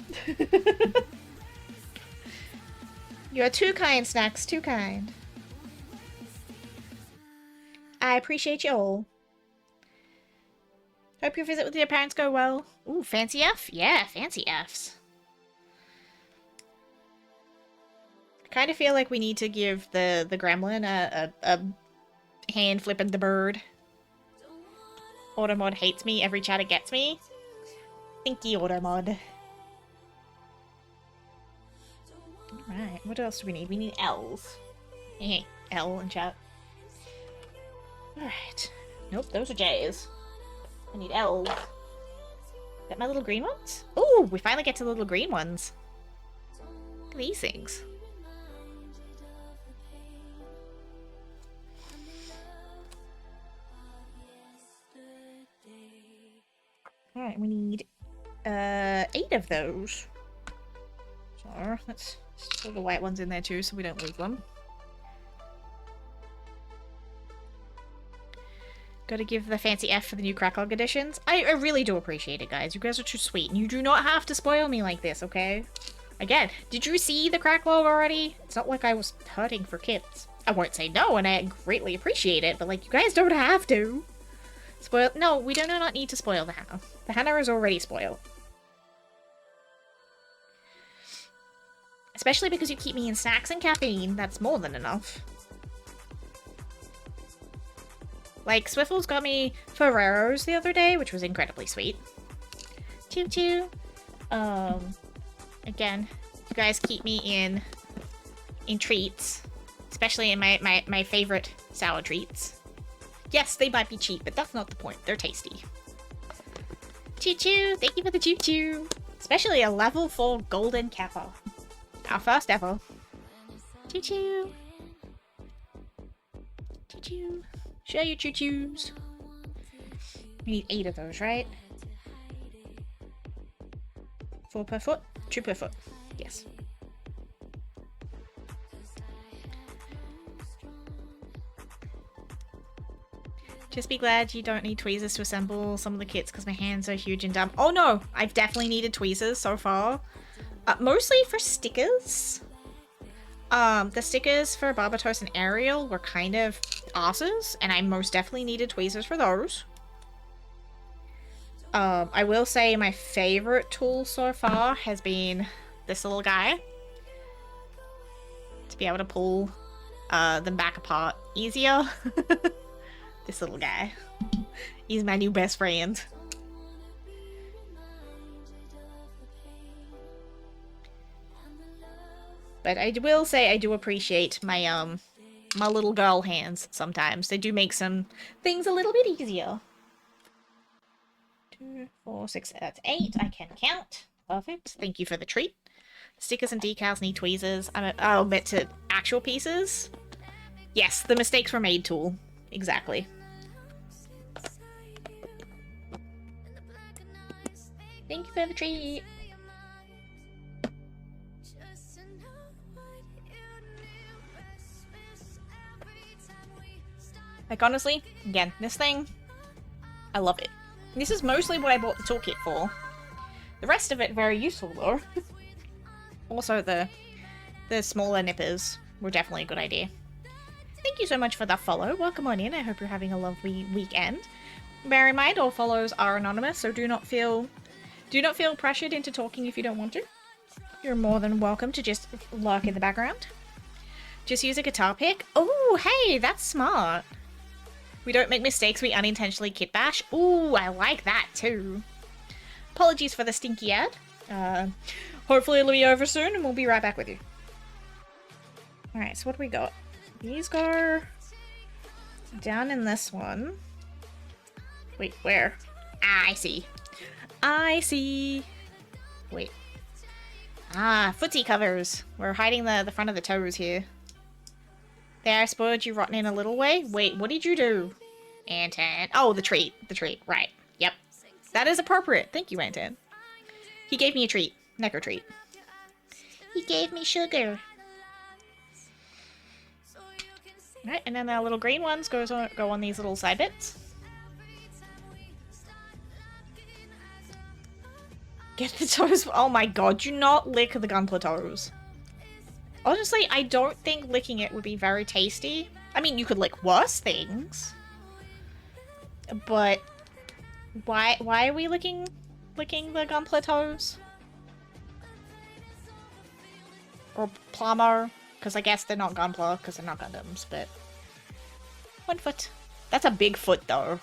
You are too kind, Snacks, too kind. I appreciate you all. Hope your visit with your parents go well. Ooh, fancy F? Yeah, fancy Fs. I kind of feel like we need to give the gremlin a hand flipping the bird. Automod hates me every chat it gets me. Thank you, Automod. Alright, what else do we need? We need L's. L in chat. Alright. Nope, those are J's. I need L's. Is that my little green ones? Ooh, we finally get to the little green ones. Look at these things. Alright, we need 8 of those. So let's put the white ones in there too so we don't lose them. Gotta give the fancy F for the new Cracklog editions. I really do appreciate it, guys. You guys are too sweet, and you do not have to spoil me like this, okay? Again, did you see the Cracklog already? It's not like I was hurting for kids. I won't say no, and I greatly appreciate it, but, like, you guys don't have to. Spoil- No, we do not need to spoil the Hannah. The Hannah is already spoiled. Especially because you keep me in snacks and caffeine. That's more than enough. Like, Swiffles got me Ferreros the other day, which was incredibly sweet. Choo choo. Again, you guys keep me in treats. Especially in my favorite sour treats. Yes, they might be cheap, but that's not the point. They're tasty. Choo choo! Thank you for the choo choo! Especially a level 4 golden kappa. Our first ever. Choo choo! Choo choo! Share your choo choos! We need 8 of those, right? 4 per foot? 2 per foot. Yes. Just be glad you don't need tweezers to assemble some of the kits because my hands are huge and dumb. Oh no! I've definitely needed tweezers so far. Mostly for stickers. The stickers for Barbatos and Ariel were kind of asses, and I most definitely needed tweezers for those. I will say my favorite tool so far has been this little guy. To be able to pull them back apart easier. This little guy. He's my new best friend. But I will say I do appreciate my, my little girl hands sometimes. They do make some things a little bit easier. 2, 4, 6, that's 8. I can count. Perfect. Thank you for the treat. Stickers and decals need tweezers. I'll bet to actual pieces. Yes, the mistakes were made tool. Exactly. Thank you for the treat. Like, honestly, again, this thing, I love it. This is mostly what I bought the toolkit for. The rest of it, very useful, though. Also, the smaller nippers were definitely a good idea. Thank you so much for that follow. Welcome on in. I hope you're having a lovely weekend. Bear in mind, all follows are anonymous, so do not feel pressured into talking if you don't want to. You're more than welcome to just lurk in the background. Just use a guitar pick. Oh, hey, that's smart. We don't make mistakes, we unintentionally kit bash. Ooh, I like that too. Apologies for the stinky ad. Hopefully it'll be over soon and we'll be right back with you. Alright, so what do we got? These go down in this one. Wait, where? Ah, I see. I see. Wait. Ah, footsie covers. We're hiding the front of the toes here. There, I spoiled you rotten in a little way. Wait, what did you do? Anton. Oh, the treat. The treat. Right. Yep. That is appropriate. Thank you, Anton. He gave me a treat. Neko treat. He gave me sugar. Right, and then our little green ones go on these little side bits. Get the toes. Oh my god, do not lick the gunpla toes. Honestly, I don't think licking it would be very tasty. I mean, you could lick worse things. But why are we licking the gunpla toes? Or plumber? Because I guess they're not gunpla, because they're not Gundams, but 1 foot. That's a big foot, though.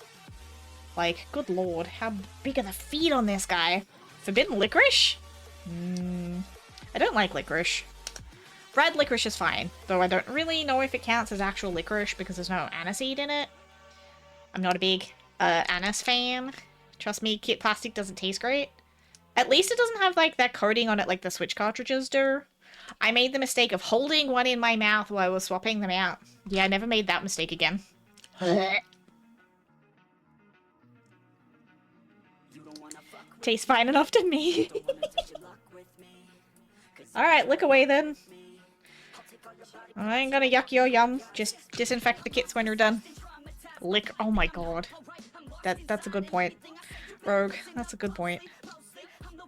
Like, good lord, how big are the feet on this guy? Forbidden licorice? I don't like licorice. Red licorice is fine, though I don't really know if it counts as actual licorice because there's no aniseed in it. I'm not a big anise fan. Trust me, kit plastic doesn't taste great. At least it doesn't have like that coating on it like the Switch cartridges do. I made the mistake of holding one in my mouth while I was swapping them out. Yeah, I never made that mistake again. Tastes fine enough to me. Alright, lick away then. I ain't gonna yuck your yum. Just disinfect the kits when you're done. Lick. Oh my god. That's a good point. Rogue, that's a good point.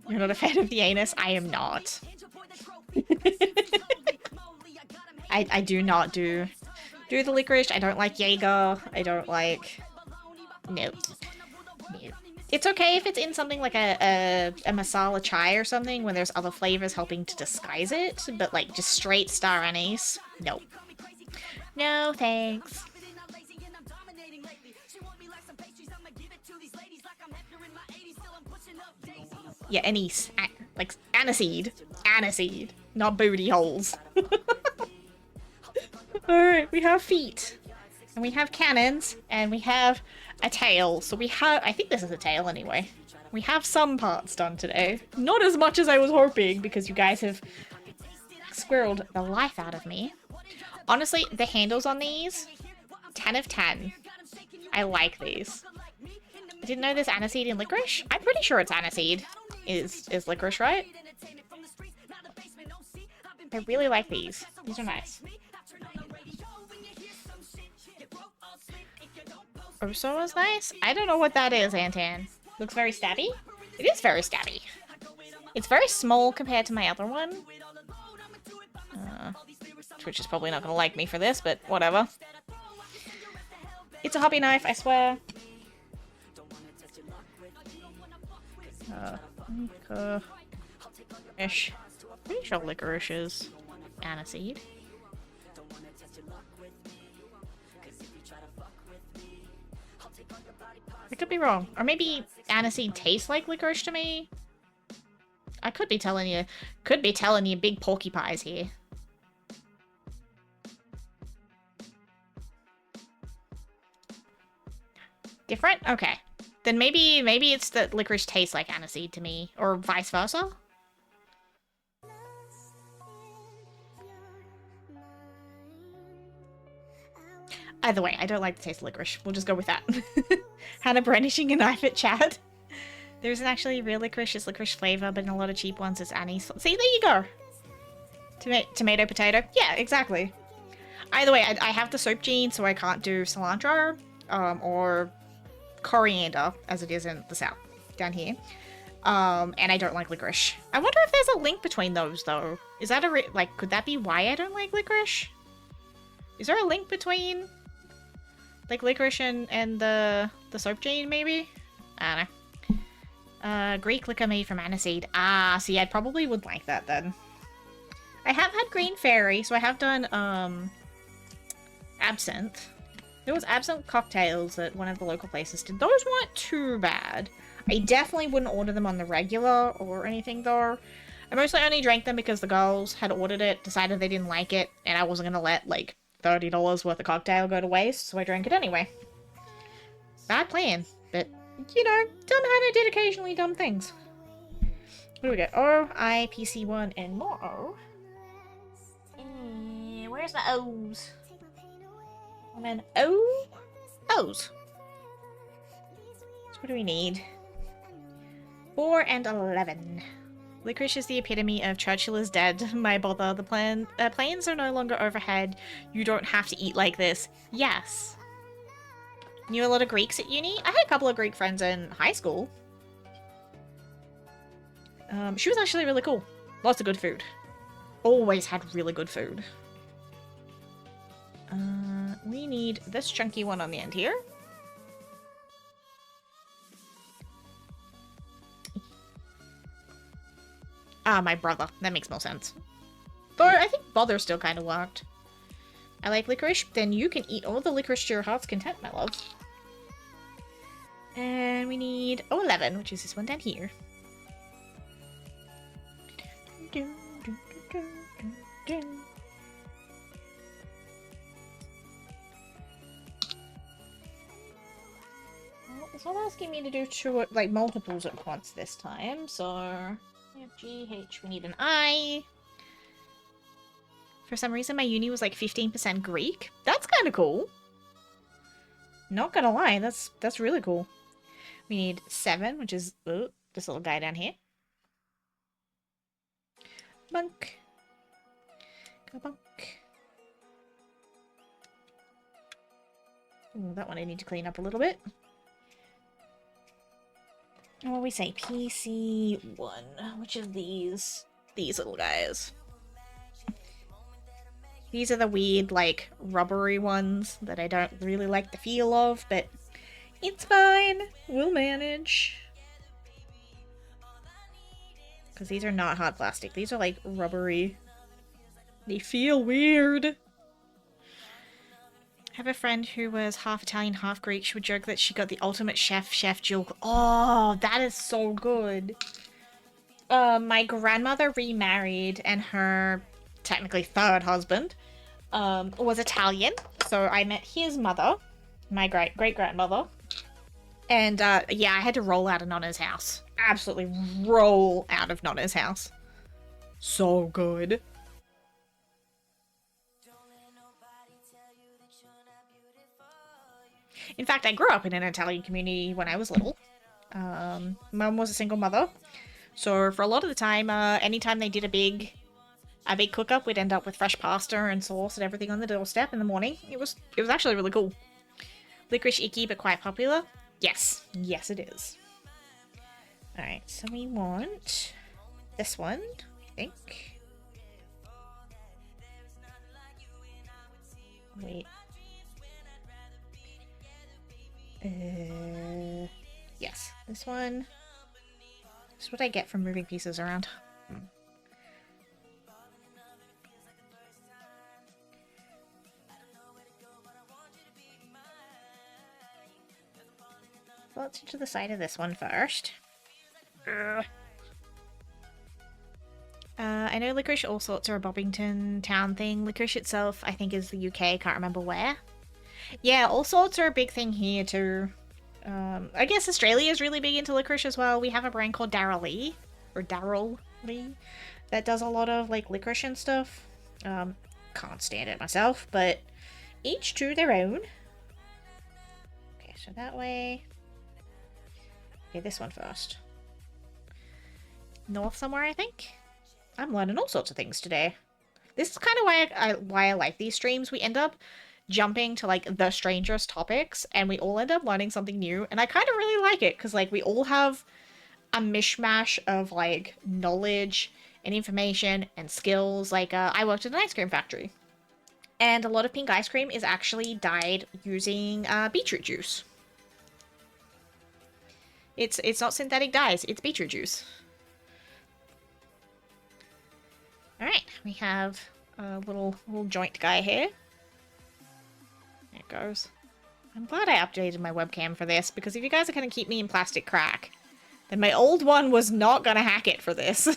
You're not a fan of the anus? I am not. I do not do the licorice. I don't like Jaeger. I don't like... No. No. It's okay if it's in something like a masala chai or something when there's other flavors helping to disguise it, but like just straight star anise, no. No, thanks. Yeah, anise. Like aniseed. Aniseed. Not booty holes. Alright, we have feet. And we have cannons. And we have a tail. So we have... I think this is a tail anyway. We have some parts done today. Not as much as I was hoping because you guys have squirreled the life out of me. Honestly, the handles on these, 10 of 10. I like these. I didn't know there's aniseed in licorice. I'm pretty sure it's aniseed. Is licorice, right? I really like these. These are nice. Urso is nice? I don't know what that is, Antan. Looks very stabby? It is very stabby. It's very small compared to my other one. Twitch is probably not going to like me for this, but whatever. It's a hobby knife, I swear. Ish. Pretty sure licorice is aniseed. I could be wrong. Or maybe aniseed tastes like licorice to me? I could be telling you big porky pies here. Different? Okay. Then maybe it's that licorice tastes like aniseed to me, or vice versa. Either way, I don't like the taste of licorice. We'll just go with that. Hannah brandishing a knife at Chad. There isn't actually real licorice, it's licorice flavor, but in a lot of cheap ones it's anise. See, there you go. Tomato, potato. Yeah, exactly. Either way, I have the soap gene, so I can't do cilantro, or coriander, as it is in the south, down here. And I don't like licorice. I wonder if there's a link between those, though. Is that like, could that be why I don't like licorice? Is there a link between, like, licorice and the soap gene, maybe? I don't know. Greek liquor made from aniseed. Ah, see, I probably would like that, then. I have had green fairy, so I have done, absinthe. There was absinthe cocktails at one of the local places did. Those weren't too bad. I definitely wouldn't order them on the regular or anything, though. I mostly only drank them because the girls had ordered it, decided they didn't like it, and I wasn't gonna let, like, $30 worth of cocktail go to waste, so I drank it anyway. Bad plan, but, you know, dumb Hannah did occasionally dumb things. What do we get? O, I, PC1, and more O. Where's my O's? And then O? O's. So what do we need? 4 and 11. Licorice is the epitome of Churchill is dead. My bother. The planes are no longer overhead. You don't have to eat like this. Yes. Knew a lot of Greeks at uni? I had a couple of Greek friends in high school. She was actually really cool. Lots of good food. Always had really good food. We need this chunky one on the end here. Ah, my brother. That makes more sense. Though I think bother still kind of worked. I like licorice. Then you can eat all the licorice to your heart's content, my love. And we need 11, which is this one down here. Well, it's not asking me to do two, like, multiples at once this time, so... We have GH, we need an I. For some reason, my uni was like 15% Greek. That's kind of cool. Not gonna lie, that's really cool. We need 7, which is this little guy down here. Bunk. Go bunk. Ooh, that one I need to clean up a little bit. What do we say? PC1. Which of these? These little guys. These are the weird, like, rubbery ones that I don't really like the feel of, but it's fine. We'll manage. Because these are not hard plastic. These are, like, rubbery. They feel weird. I have a friend who was half Italian, half Greek. She would joke that she got the ultimate chef Jill. Oh, that is so good. My grandmother remarried, and her technically third husband was Italian. So I met his mother, my great-grandmother. And yeah, I had to roll out of Nonna's house. Absolutely roll out of Nonna's house. So good. In fact, I grew up in an Italian community when I was little. Mum was a single mother. So for a lot of the time, anytime they did a big cook-up, we'd end up with fresh pasta and sauce and everything on the doorstep in the morning. It was actually really cool. Licorice icky, but quite popular. Yes. Yes, it is. Alright, so we want this one, I think. Wait. Yes, this one. This is what I get from moving pieces around. So let's do the side of this one first. I know licorice all sorts are a Bobbington town thing. Licorice itself, I think, is the UK. Can't remember where. Yeah, all sorts are a big thing here too. I guess Australia is really big into licorice as well. We have a brand called Darryl Lee, or Darryl Lee, that does a lot of like licorice and stuff. Can't stand it myself, but each to their own. Okay, so that way. Okay, this one first. North somewhere, I think. I'm learning all sorts of things today. This is kind of why I like these streams. We end up jumping to like the strangest topics, and we all end up learning something new. And I kind of really like it because like we all have a mishmash of like knowledge and information and skills. Like I worked at an ice cream factory, and a lot of pink ice cream is actually dyed using beetroot juice. It's not synthetic dyes, it's beetroot juice. Alright, we have a little joint guy here. There it goes. I'm glad I updated my webcam for this, because if you guys are going to keep me in plastic crack, then my old one was not going to hack it for this.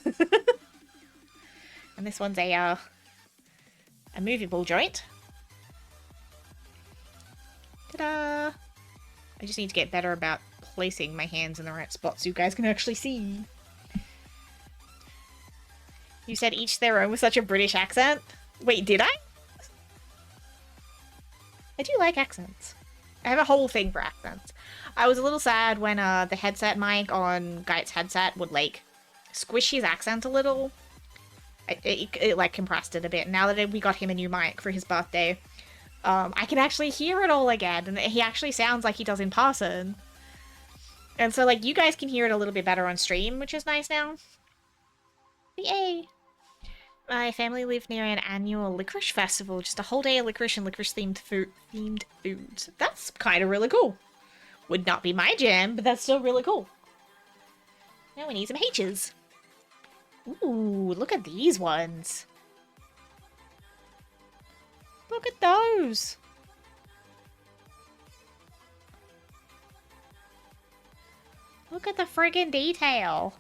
And this one's a movable joint. Ta-da! I just need to get better about placing my hands in the right spot so you guys can actually see. You said each their own with such a British accent? Wait, did I? I do like accents. I have a whole thing for accents. I was a little sad when the headset mic on Geit's headset would like squish his accent a little. It like compressed it a bit. Now that we got him a new mic for his birthday, I can actually hear it all again, and he actually sounds like he does in person. And so like you guys can hear it a little bit better on stream, which is nice now. Yay! My family lived near an annual licorice festival, just a whole day of licorice and licorice-themed foods. That's kind of really cool. Would not be my jam, but that's still really cool. Now we need some H's. Ooh, look at these ones. Look at those. Look at the friggin' detail.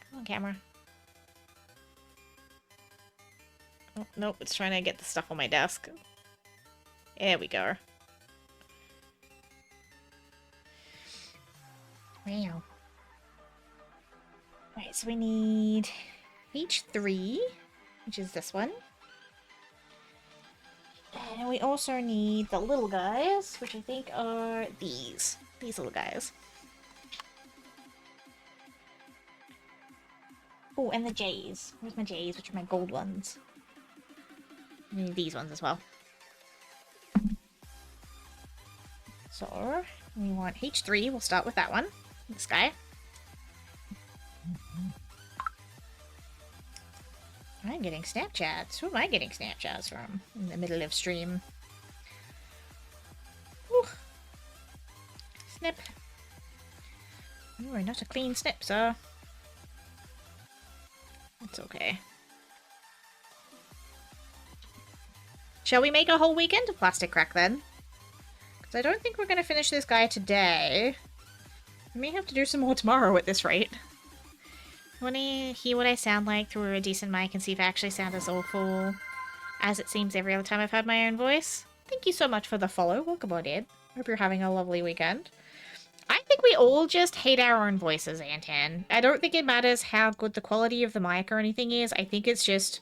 Come on, camera. Oh, nope, it's trying to get the stuff on my desk. There we go. Wow. Alright, so we need H3, which is this one. And we also need the little guys, which I think are these. These little guys. Oh, and the J's. Where's my J's, which are my gold ones? I need these ones as well. So, we want H3. We'll start with that one. This guy. I'm getting Snapchats. Who am I getting Snapchats from in the middle of stream? Whew. Snip. You are not a clean snip, sir. It's okay. Shall we make a whole weekend of plastic crack then? Because I don't think we're going to finish this guy today. We may have to do some more tomorrow at this rate. Want to hear what I sound like through a decent mic and see if I actually sound as awful as it seems every other time I've heard my own voice? Thank you so much for the follow. Welcome on in. Hope you're having a lovely weekend. I think we all just hate our own voices, Antan. I don't think it matters how good the quality of the mic or anything is. I think it's just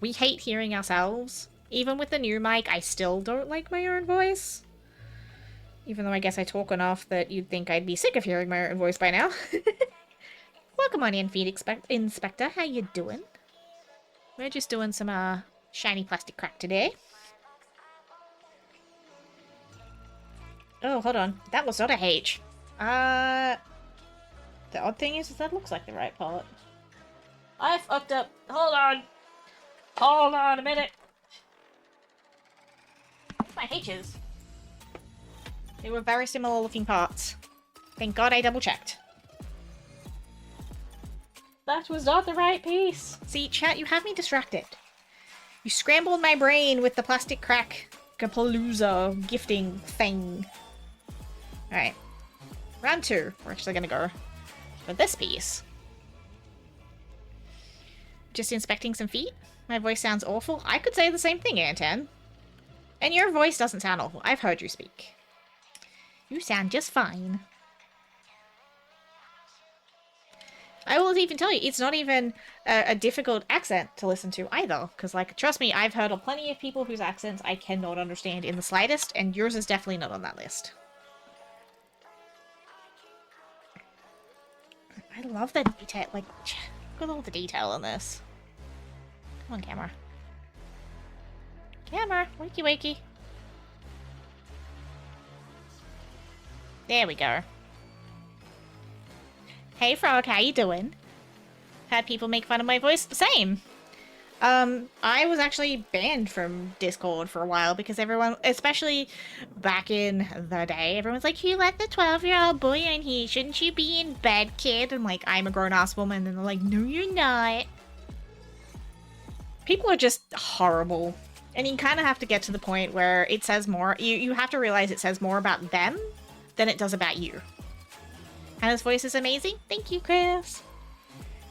we hate hearing ourselves. Even with the new mic, I still don't like my own voice. Even though I guess I talk enough that you'd think I'd be sick of hearing my own voice by now. Welcome on in, Feed Inspector. How you doing? We're just doing some shiny plastic crack today. Oh, hold on. That was not a H. The odd thing is that looks like the right part. I fucked up. Hold on. Hold on a minute. My H's. They were very similar looking parts. Thank God I double checked. That was not the right piece. See, chat, you have me distracted. You scrambled my brain with the plastic crack Kapalooza gifting thing. Alright. Round 2. We're actually gonna go for this piece. Just inspecting some feet. My voice sounds awful. I could say the same thing, Antan. And your voice doesn't sound awful. I've heard you speak. You sound just fine. I will even tell you, it's not even a difficult accent to listen to either. Because, like, trust me, I've heard of plenty of people whose accents I cannot understand in the slightest, and yours is definitely not on that list. I love the detail. Like, look at all the detail in this. Come on, camera. Camera, wakey wakey. There we go. Hey Frog, how you doing? Had people make fun of my voice? Same. I was actually banned from Discord for a while because everyone, especially back in the day, everyone's like, you let the 12-year-old boy in here, shouldn't you be in bed, kid? I'm like, I'm a grown-ass woman, and they're like, no you're not. People are just horrible. And you kind of have to get to the point where it says more, you have to realize it says more about them than it does about you. Hannah's voice is amazing. Thank you, Chris.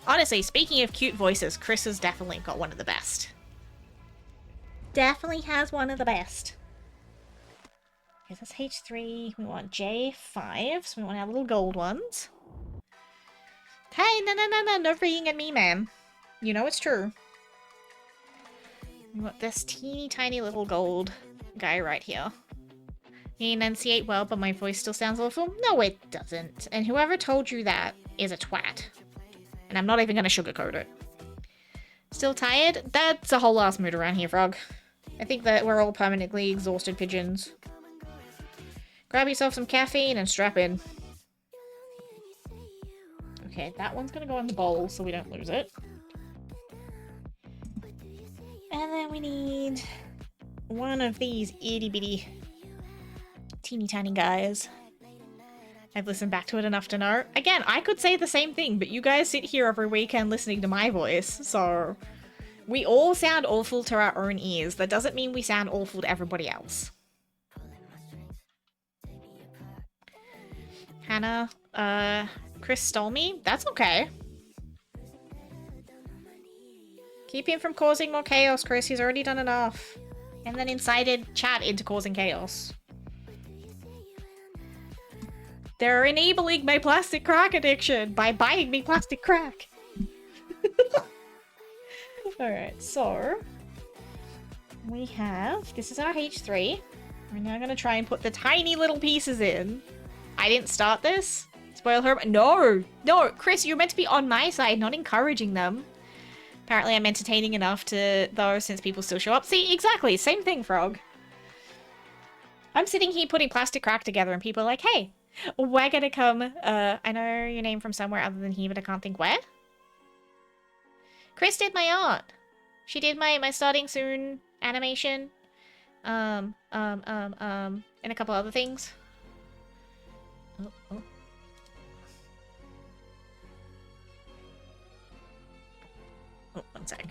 Honestly, speaking of cute voices, Chris has definitely got one of the best. Definitely has one of the best. Okay, that's H3. We want J5, so we want our little gold ones. Hey, no freaking at me, ma'am. You know it's true. We want this teeny tiny little gold guy right here. You enunciate well, but my voice still sounds awful? No, it doesn't. And whoever told you that is a twat. And I'm not even gonna sugarcoat it. Still tired? That's a whole ass mood around here, Frog. I think that we're all permanently exhausted pigeons. Grab yourself some caffeine and strap in. Okay, that one's gonna go in the bowl so we don't lose it. And then we need one of these itty bitty teeny tiny guys. I've listened back to it enough to know. Again, I could say the same thing, but you guys sit here every weekend listening to my voice, so we all sound awful to our own ears. That doesn't mean we sound awful to everybody else. Hannah, Chris stole me? That's okay. Keep him from causing more chaos, Chris. He's already done enough. And then incited chat into causing chaos. They're enabling my plastic crack addiction by buying me plastic crack. Alright, so we have, this is our H3. We're now gonna try and put the tiny little pieces in. I didn't start this. Spoil her. No, Chris, you're meant to be on my side, not encouraging them. Apparently I'm entertaining enough to, though, since people still show up. See, exactly, same thing, Frog. I'm sitting here putting plastic crack together and people are like, hey, we're gonna come, I know your name from somewhere other than here, but I can't think where. Chris did my art. She did my starting soon animation. And a couple other things. Oh. Oh, one sec.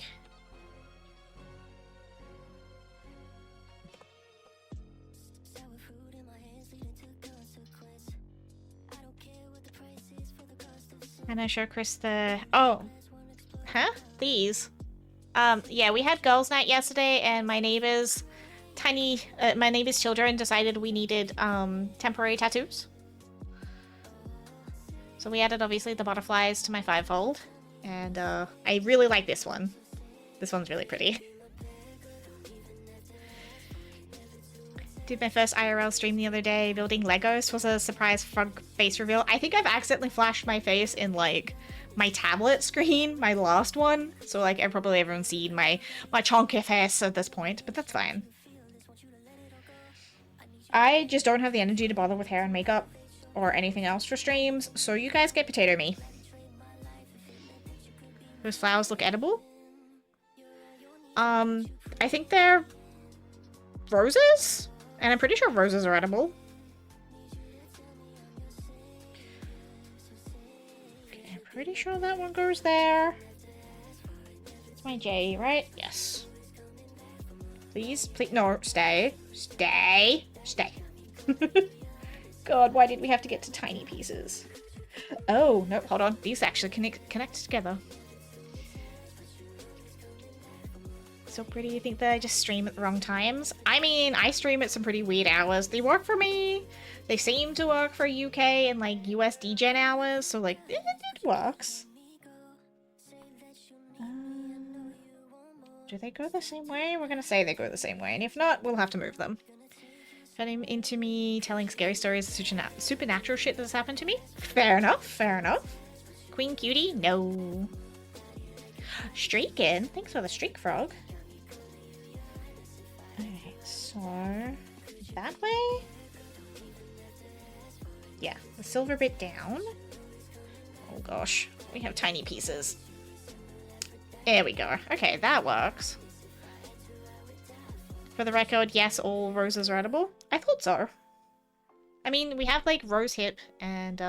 And I show Chris the... Oh. Huh? These? Yeah, we had girls' night yesterday, and my neighbor's children decided we needed, temporary tattoos. So we added, obviously, the butterflies to my 5-fold. And, I really like this one. This one's really pretty. Did my first IRL stream the other day building Legos. Was a surprise frog face reveal. I think I've accidentally flashed my face in, like, my tablet screen, my last one. So, like, probably everyone's seen my chonky face at this point, but that's fine. I just don't have the energy to bother with hair and makeup or anything else for streams, so you guys get potato me. Those flowers look edible? I think they're roses? And I'm pretty sure roses are edible. Okay, I'm pretty sure that one goes there. It's my J, right? Yes. Please, no, stay. Stay. God, why did we have to get to tiny pieces? Oh, no, hold on. These actually connect together. So pretty. You think that I just stream at the wrong times? I mean, I stream at some pretty weird hours. They work for me. They seem to work for UK and like US DGen hours, so like it works. Do they go the same way? We're gonna say they go the same way, and if not, we'll have to move them. Turning into me telling scary stories of supernatural shit that's happened to me? Fair enough, fair enough. Queen Cutie? No. Streaking? Thanks for the streak, frog. Alright, so... that way? Yeah, the silver bit down. Oh gosh, we have tiny pieces. There we go. Okay, that works. For the record, yes, all roses are edible. I thought so. I mean, we have, like, rose hip and,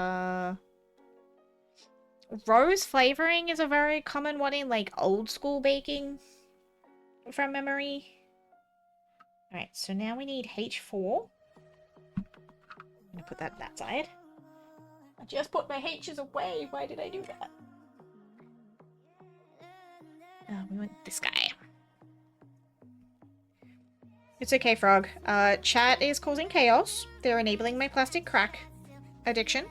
rose flavoring is a very common one in, like, old school baking from memory. Alright, so now we need H4. I'm gonna put that side. I just put my H's away. Why did I do that? We want this guy. It's okay, Frog. Chat is causing chaos. They're enabling my plastic crack addiction.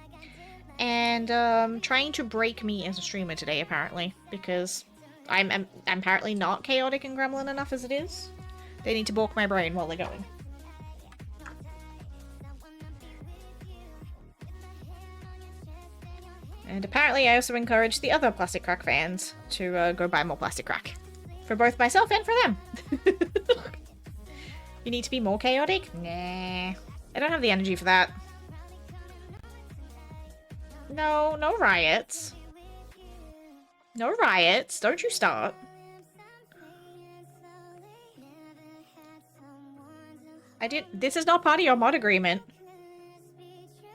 And, trying to break me as a streamer today, apparently. Because I'm apparently not chaotic and gremlin enough as it is. They need to balk my brain while they're going. And apparently I also encourage the other plastic crack fans to go buy more plastic crack. For both myself and for them. You need to be more chaotic? Nah. I don't have the energy for that. No, no riots. No riots. Don't you start. This is not part of your mod agreement.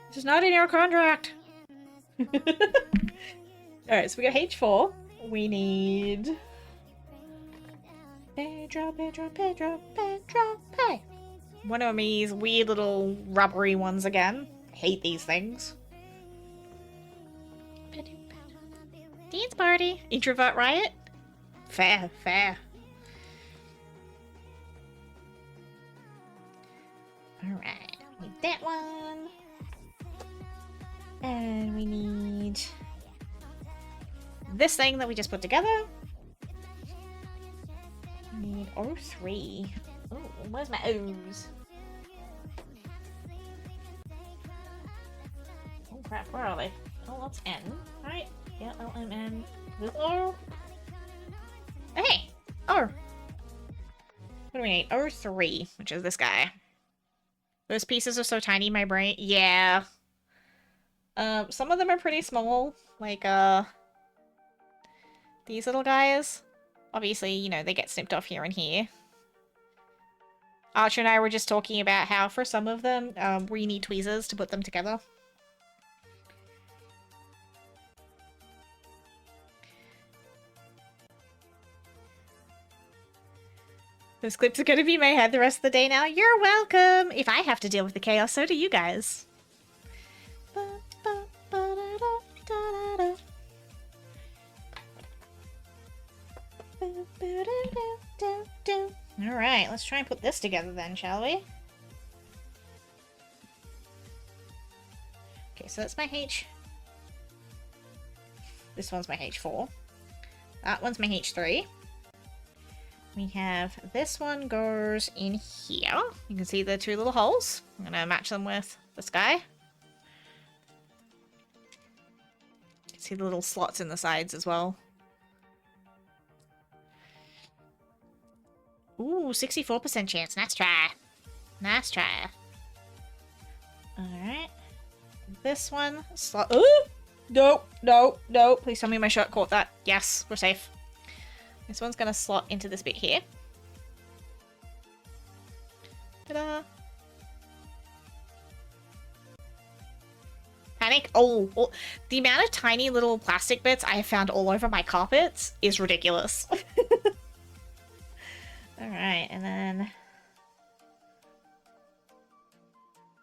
This is not in your contract. Alright, so we got H4. We need... Pedro, pay. One of these weird little rubbery ones again. Hate these things. Dance party. Introvert riot? Fair, fair. Alright, need that one. And we need this thing that we just put together. We need O3. Oh, where's my O's? Oh crap, where are they? Oh, that's N, right? Yeah, L, M, N. This O? Hey! O! What do we need? O3, which is this guy. Those pieces are so tiny, my brain. Yeah. Some of them are pretty small. Like, these little guys. Obviously, you know, they get snipped off here and here. Archer and I were just talking about how for some of them, we need tweezers to put them together. Those clips are going to be in my head the rest of the day now. You're welcome! If I have to deal with the chaos, so do you guys. Alright, let's try and put this together then, shall we? Okay, so that's my H. This one's my H4. That one's my H3. We have this one goes in here. You can see the two little holes. I'm gonna match them with this guy. You can see the little slots in the sides as well. Ooh, 64% chance. Nice try. Nice try. Alright. This one. Slot. Ooh! No, no, no. Please tell me my shirt caught that. Yes, we're safe. This one's gonna slot into this bit here. Ta-da! Panic. Oh, oh, the amount of tiny little plastic bits I have found all over my carpets is ridiculous. Alright, and then...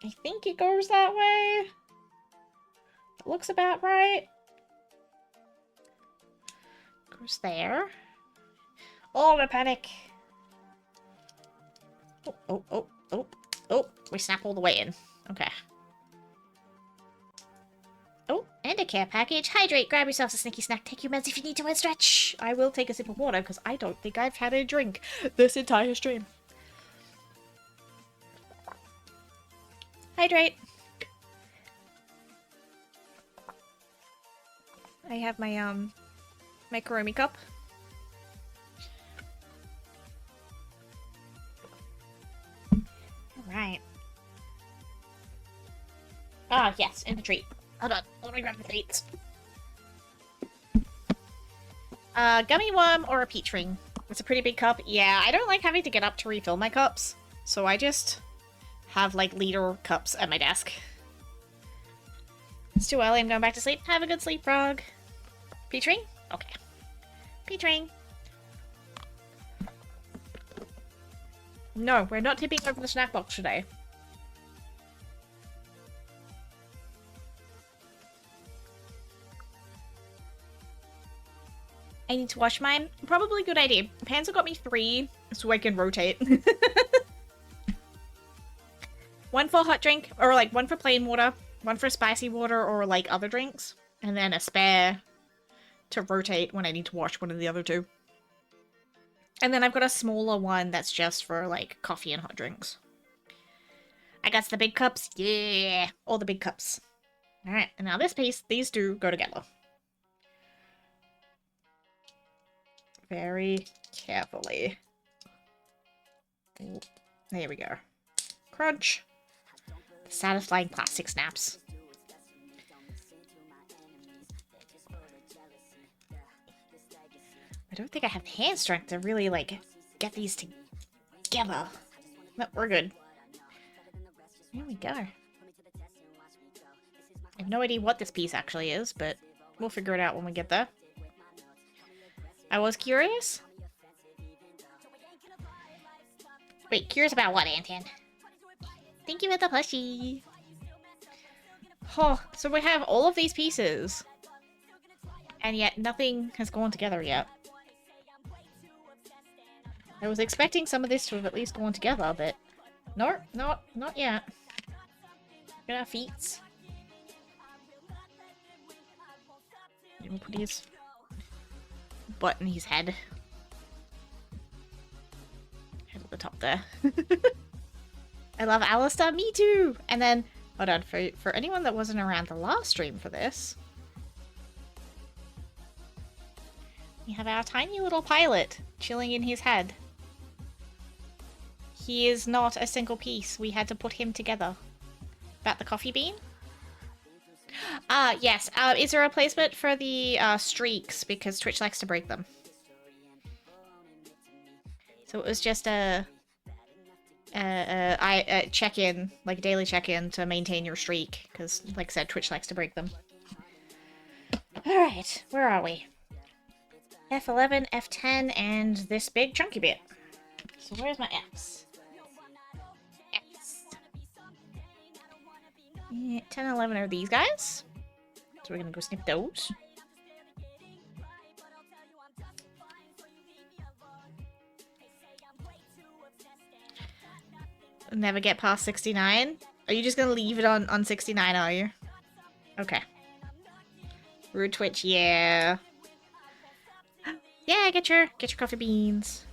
I think it goes that way. It looks about right. Goes there. Oh, the panic. Oh, oh, oh, oh, oh. We snap all the way in. Okay. Oh, and a care package. Hydrate. Grab yourself a sneaky snack. Take your meds if you need to and stretch. I will take a sip of water because I don't think I've had a drink this entire stream. Hydrate. I have my, my Kuromi cup. Alright. Ah, yes, and a treat. Hold on, let me grab the treats. Gummy worm or a peach ring? It's a pretty big cup. Yeah, I don't like having to get up to refill my cups, so I just have, like, liter cups at my desk. It's too early, I'm going back to sleep. Have a good sleep, frog. Peach ring? Okay. Peach ring. No, we're not tipping over the snack box today. I need to wash mine. Probably a good idea. Pans have got me 3, so I can rotate. 1 for hot drink, or like 1 for plain water, 1 for spicy water, or like other drinks, and then a spare to rotate when I need to wash one of the other 2. And then I've got a smaller one that's just for like coffee and hot drinks. I got the big cups. Yeah, all the big cups. Alright, and now this piece, these 2 go together. Very carefully. There we go. Crunch. Satisfying plastic snaps. I don't think I have the hand strength to really, like, get these together. But we're good. There we go. I have no idea what this piece actually is, but we'll figure it out when we get there. I was curious. Wait, curious about what, Anton? Thank you for the plushie. Oh, so we have all of these pieces. And yet nothing has gone together yet. I was expecting some of this to have at least gone together, but no, not yet. Look at our feet. We'll put his butt in his head. Head at the top there. I love Alistair, me too! And then, hold on, for anyone that wasn't around the last stream for this, we have our tiny little pilot chilling in his head. He is not a single piece. We had to put him together. About the coffee bean? Yes. Is there a replacement for the streaks? Because Twitch likes to break them. So it was just a check-in, like a daily check-in to maintain your streak. Because, like I said, Twitch likes to break them. Alright, where are we? F11, F10, and this big chunky bit. So where's my X? X. Yeah, 10 and 11 are these guys. So we're gonna go snip those. Never get past 69? Are you just gonna leave it on 69, are you? Okay. Rude Twitch, yeah. Yeah, get your coffee beans.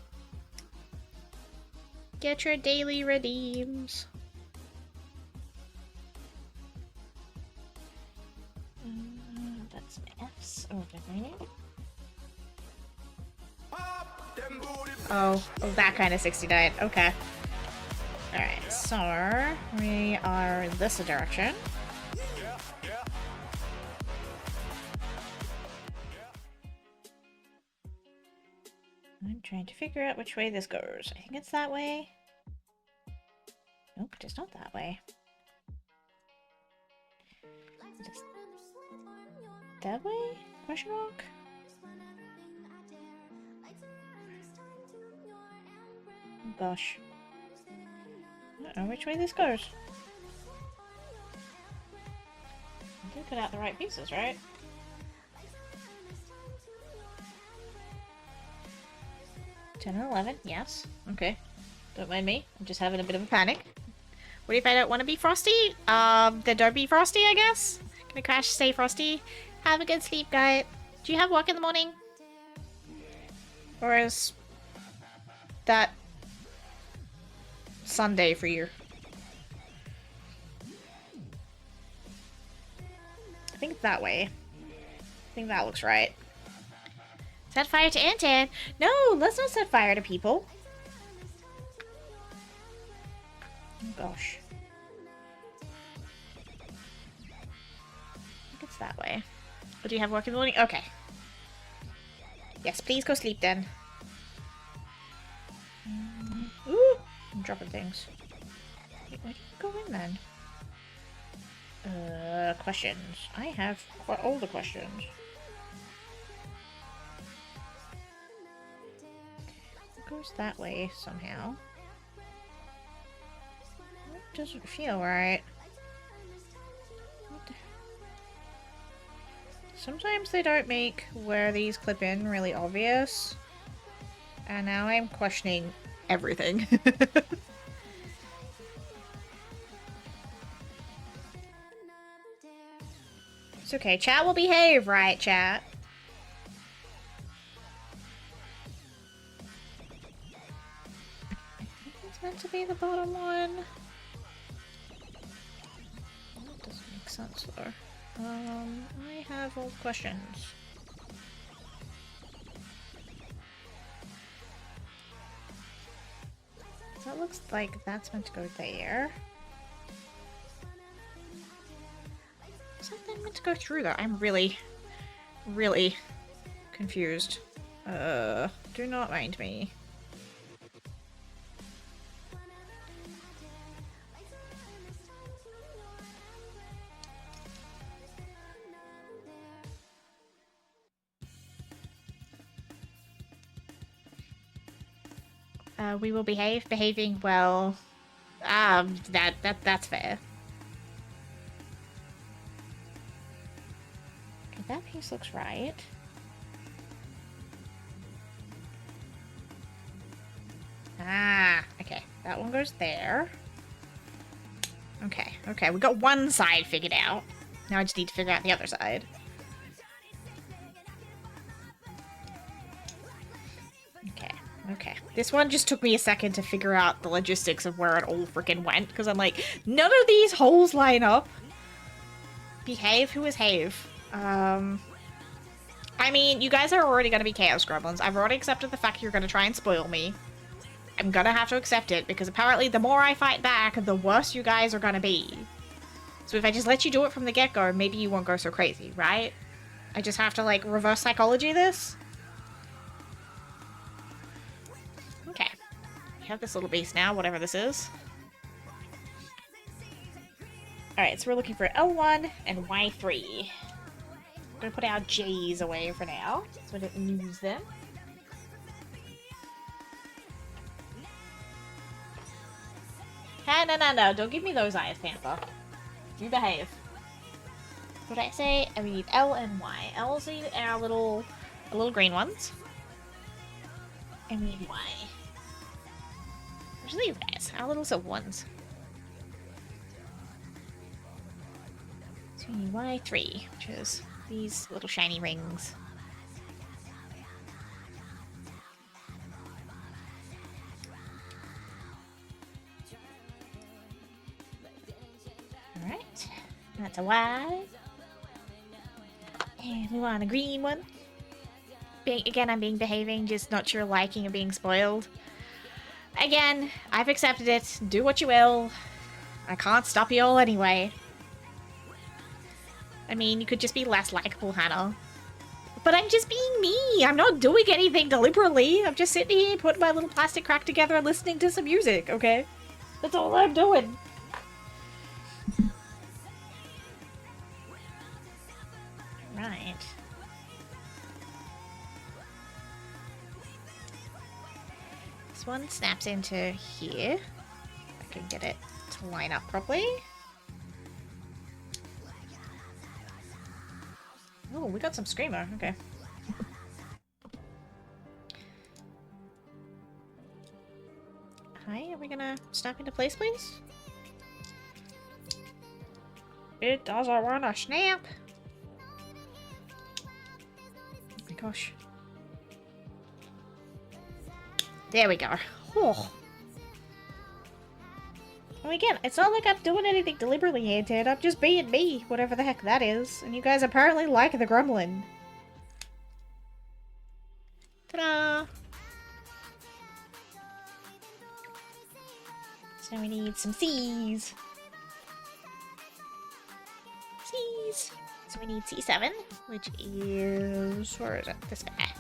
Get your daily redeems. That's F's. Oh, that kind of 69. Okay. Alright, so we are this direction. I'm trying to figure out which way this goes. I think it's that way. Nope, it's not that way. Just that way? Question mark? Oh, gosh. I don't know which way this goes. I did put out the right pieces, right? $10 and $11, yes. Okay. Don't mind me. I'm just having a bit of a panic. What if I don't want to be frosty? Then don't be frosty, I guess. Gonna crash, stay frosty. Have a good sleep, guy. Do you have work in the morning? Or is that Sunday for you? I think it's that way. I think that looks right. Set fire to Antan. No, let's not set fire to people. Oh gosh. I think it's that way. Or do you have work in the morning? Okay. Yes, please go sleep then. Ooh! I'm dropping things. Wait, where did you go in then? Questions. I have all the questions. It goes that way somehow. It doesn't feel right. Sometimes they don't make where these clip in really obvious. And now I'm questioning everything. It's okay. Chat will behave, right, chat? It's meant to be the bottom one. That doesn't make sense, though. I have all questions. So that looks like that's meant to go there. Something meant to go through though. I'm really confused. Do not mind me. We will behave. Behaving well. That's fair. Okay, that piece looks right. Ah, okay. That one goes there. Okay, okay. We got one side figured out. Now I just need to figure out the other side. Okay. This one just took me a second to figure out the logistics of where it all freaking went, because I'm like, none of these holes line up. Behave? Who is Have? I mean, you guys are already going to be Chaos Gremlins. I've already accepted the fact you're going to try and spoil me. I'm going to have to accept it, because apparently the more I fight back, the worse you guys are going to be. So if I just let you do it from the get-go, maybe you won't go so crazy, right? I just have to, like, reverse psychology this? Okay. We have this little beast now, whatever this is. Alright, so we're looking for L1 and Y3. I'm gonna put our J's away for now, so I don't lose them. Hey, no, don't give me those eyes, Panther. You behave. What did I say? And we need L and Y. L's our little green ones. And we need Y. Which are these guys? Our little silver ones. So we need Y3, which is these little shiny rings. Alright. That's a Y. And we want a green one. Again, I'm being behaving, just not sure liking of being spoiled. Again, I've accepted it. Do what you will. I can't stop you all anyway. I mean, you could just be less likable, Hannah. But I'm just being me. I'm not doing anything deliberately. I'm just sitting here putting my little plastic crack together and listening to some music, okay? That's all I'm doing. Right. This one snaps into here. I can get it to line up properly. Oh, we got some Screamer. Okay. Hi, are we gonna snap into place, please? It doesn't wanna snap! Oh my gosh. There we go. Oh. And again, it's not like I'm doing anything deliberately here, Ted. I'm just being me, whatever the heck that is. And you guys apparently like the gremlin. Ta-da! So we need some C's. C's. So we need C7, which is... where is it? This guy.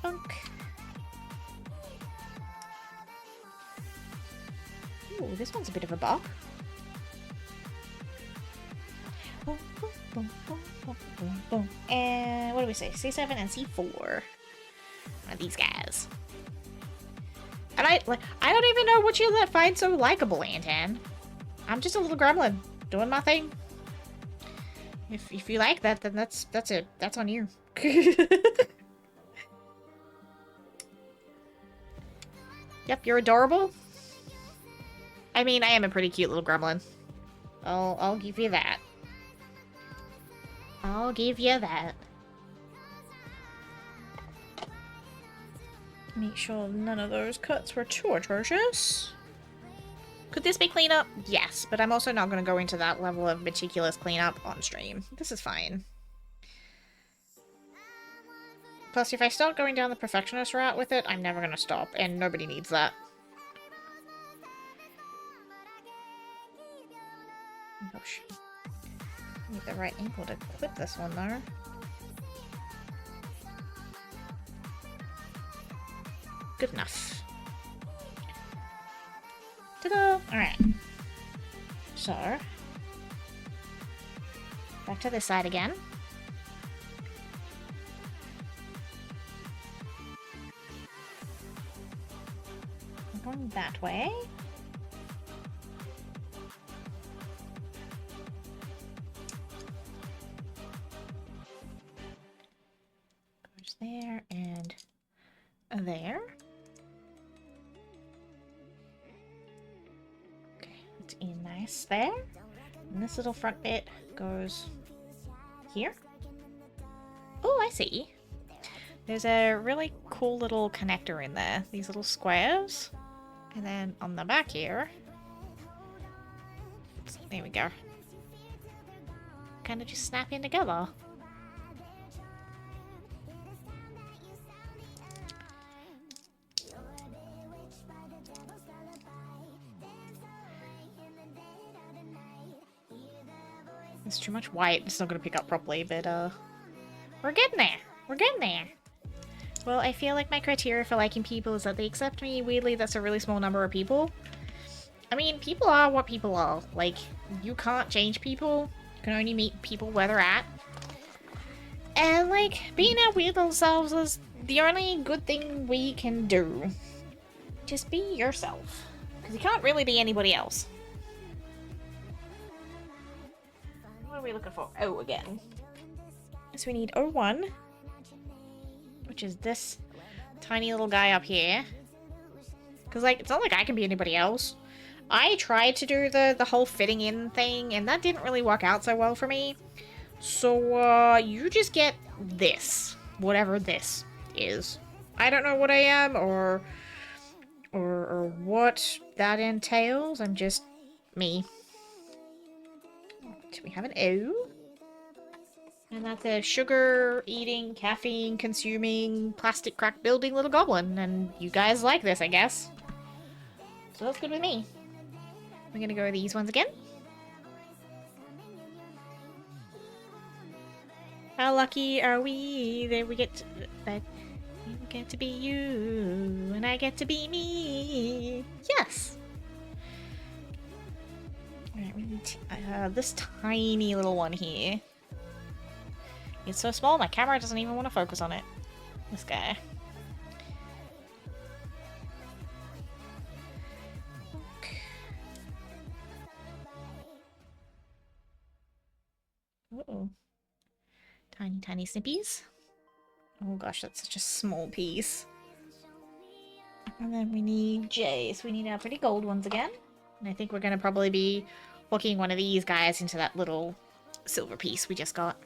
Funk. Ooh, this one's a bit of a bop. Boom, boom, boom, boom, boom, boom, boom. And what do we say? C7 and C4. One of these guys. And I don't even know what you find so likable, Antan. I'm just a little gremlin doing my thing. If you like that, then that's it. That's on you. Yep, you're adorable. I mean, I am a pretty cute little gremlin. I'll give you that. I'll give you that. Make sure none of those cuts were too atrocious. Could this be cleanup? Yes, but I'm also not going to go into that level of meticulous cleanup on stream. This is fine. Plus, if I start going down the perfectionist route with it, I'm never going to stop, and nobody needs that. Oh gosh. I need the right angle to clip this one, though. Good enough. Ta-da! Alright. So, back to this side again. I'm going that way. Goes there and there. In nice there. And this little front bit goes here. Oh, I see. There's a really cool little connector in there. These little squares. And then on the back here. There we go. Kind of just snap in together. There's too much white. It's not going to pick up properly, but, we're getting there. We're getting there. Well, I feel like my criteria for liking people is that they accept me. Weirdly, that's a really small number of people. I mean, people are what people are. Like, you can't change people. You can only meet people where they're at. And, like, being out with themselves is the only good thing we can do. Just be yourself. Because you can't really be anybody else. What are we looking for? O again. So we need O1, which is this tiny little guy up here. Because, like, it's not like I can be anybody else. I tried to do the whole fitting in thing, and that didn't really work out so well for me. So, you just get this. Whatever this is. I don't know what I am, or what that entails. I'm just me. Do we have an O? And that's a sugar-eating, caffeine-consuming, plastic crack-building little goblin. And you guys like this, I guess. So that's good with me. We're gonna go with these ones again. How lucky are we that we get to be you, and I get to be me. Yes! Alright, we need this tiny little one here. It's so small, my camera doesn't even want to focus on it. This guy. Okay. Uh-oh. Tiny, tiny snippies. Oh gosh, that's such a small piece. And then we need J, so we need our pretty gold ones again. And I think we're gonna probably be hooking one of these guys into that little silver piece we just got.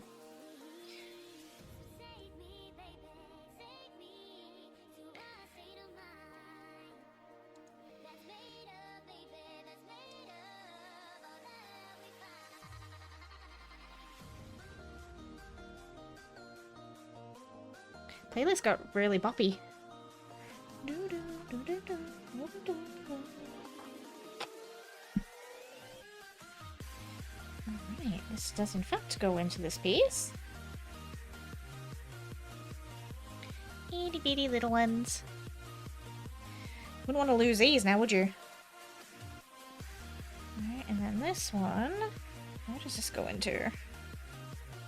Playlist got really boppy. Alright, this does in fact go into this piece. Itty bitty little ones. Wouldn't want to lose these now, would you? Alright, and then this one. Where does this go into?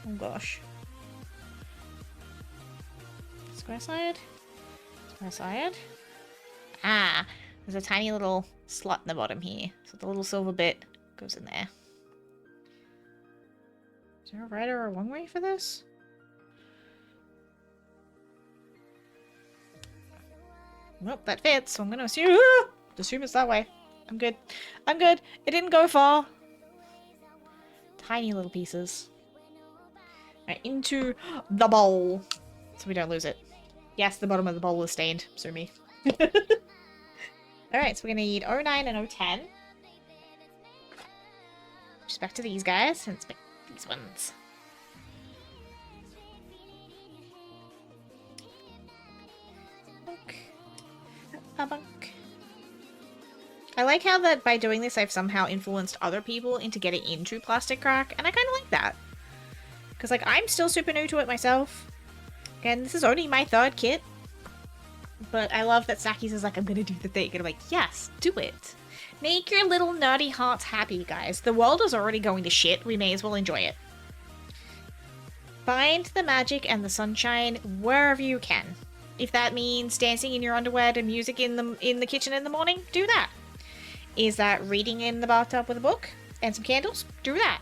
Oh gosh. Square side? Square side? Ah! There's a tiny little slot in the bottom here. So the little silver bit goes in there. Is there a right or a wrong way for this? Nope, that fits, so I'm gonna assume it's that way. I'm good. I'm good. It didn't go far. Tiny little pieces. Right, into the bowl. So we don't lose it. Yes, the bottom of the bowl is stained. Sue me. Alright, so we're gonna need 09 and 010. Just back to these guys. And inspect these ones. Bunk. A bunk. I like how that by doing this I've somehow influenced other people into getting into plastic crack, and I kind of like that. Because, like, I'm still super new to it myself. And this is only my third kit. But I love that Saki's is like, I'm gonna do the thing. And I'm like, yes, do it. Make your little nerdy hearts happy, guys. The world is already going to shit. We may as well enjoy it. Find the magic and the sunshine wherever you can. If that means dancing in your underwear to music in the kitchen in the morning, do that. Is that reading in the bathtub with a book and some candles? Do that.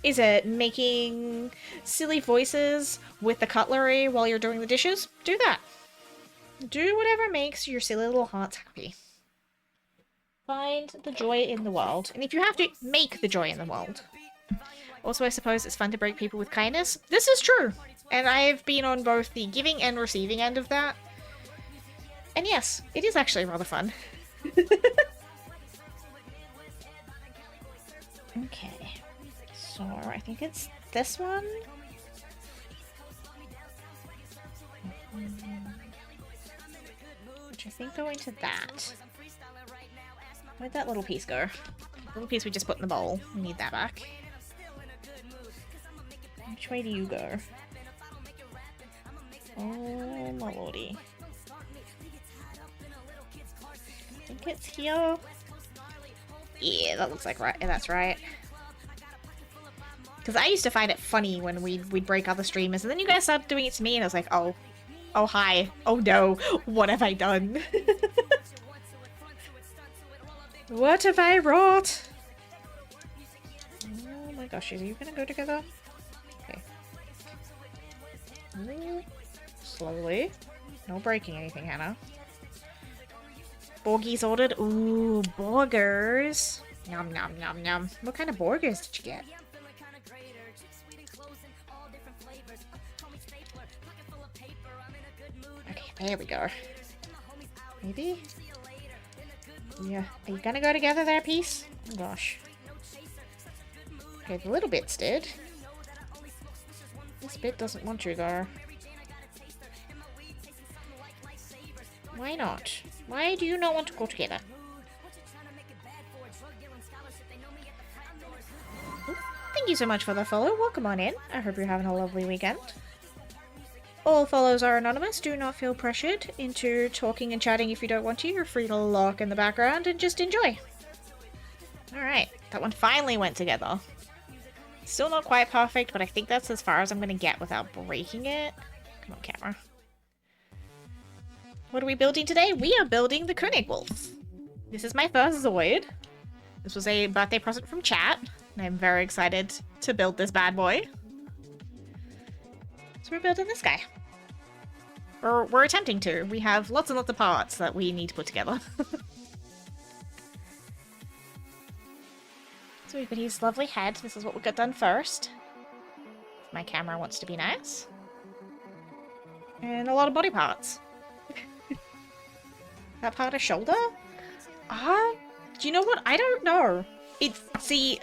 Is it making silly voices with the cutlery while you're doing the dishes? Do that. Do whatever makes your silly little hearts happy. Find the joy in the world. And if you have to, make the joy in the world. Also, I suppose it's fun to break people with kindness. This is true. And I've been on both the giving and receiving end of that. And yes, it is actually rather fun. Okay. So, I think it's this one. Which I think going to that. Where'd that little piece go? The little piece we just put in the bowl. We need that back. Which way do you go? Oh my lordy. I think it's here. Yeah, that looks like right. Yeah, that's right. Because I used to find it funny when we'd break other streamers, and then you guys started doing it to me, and I was like, oh hi, oh no, what have I done? What have I wrought? Oh my gosh, are you gonna go together? Okay. Slowly. No breaking anything, Hannah. Borgies ordered. Ooh, burgers. Nom nom nom nom. What kind of burgers did you get? Okay, there we go. Maybe? Yeah. Are you gonna go together there, piece? Oh gosh. Okay, the little bits did. This bit doesn't want you though. Why not? Why do you not want to go together? Ooh, thank you so much for the follow. Welcome on in. I hope you're having a lovely weekend. All follows are anonymous. Do not feel pressured into talking and chatting if you don't want to. You're free to lurk in the background and just enjoy. Alright, that one finally went together. Still not quite perfect, but I think that's as far as I'm going to get without breaking it. Come on, camera. What are we building today? We are building the König wolf. This is my first Zoid. This was a birthday present from chat, and I'm very excited to build this bad boy. So we're building this guy. We're attempting to. We have lots and lots of parts that we need to put together. So we've got his lovely head. This is what we got done first. My camera wants to be nice. And a lot of body parts. That part of shoulder? Do you know what? I don't know. It's the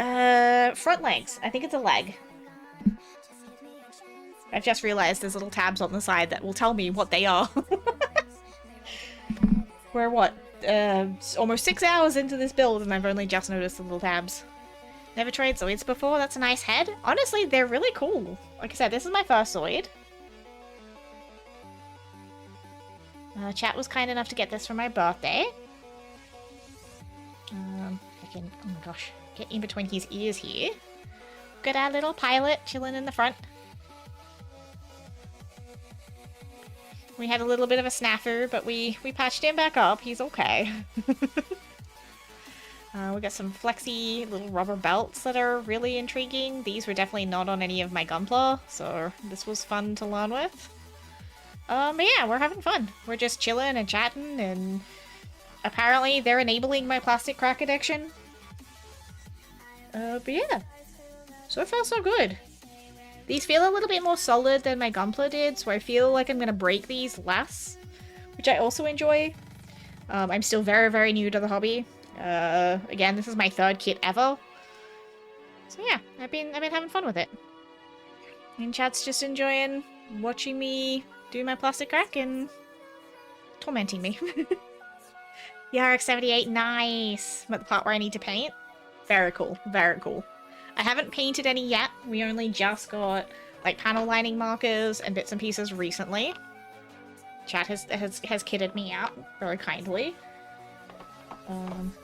front legs. I think it's a leg. I've just realized there's little tabs on the side that will tell me what they are. We're what? Almost 6 hours into this build and I've only just noticed the little tabs. Never tried Zoids before. That's a nice head. Honestly, they're really cool. Like I said, this is my first Zoid. Chat was kind enough to get this for my birthday. I can, oh my gosh, get in between his ears here. Got our little pilot chilling in the front. We had a little bit of a snafu, but we patched him back up. He's okay. We got some flexy little rubber belts that are really intriguing. These were definitely not on any of my Gunpla, so this was fun to learn with. But yeah, we're having fun. We're just chilling and chatting, and apparently they're enabling my plastic crack addiction. But yeah, so far so good. These feel a little bit more solid than my Gunpla did, so I feel like I'm gonna break these less, which I also enjoy. I'm still very, very new to the hobby. Again, this is my 3rd kit ever. So yeah, I've been having fun with it. And chat's just enjoying watching me do my plastic crack and tormenting me. The RX-78, nice! I'm at the part where I need to paint. Very cool, very cool. I haven't painted any yet. We only just got like panel lining markers and bits and pieces recently. Chat has kitted me out very kindly.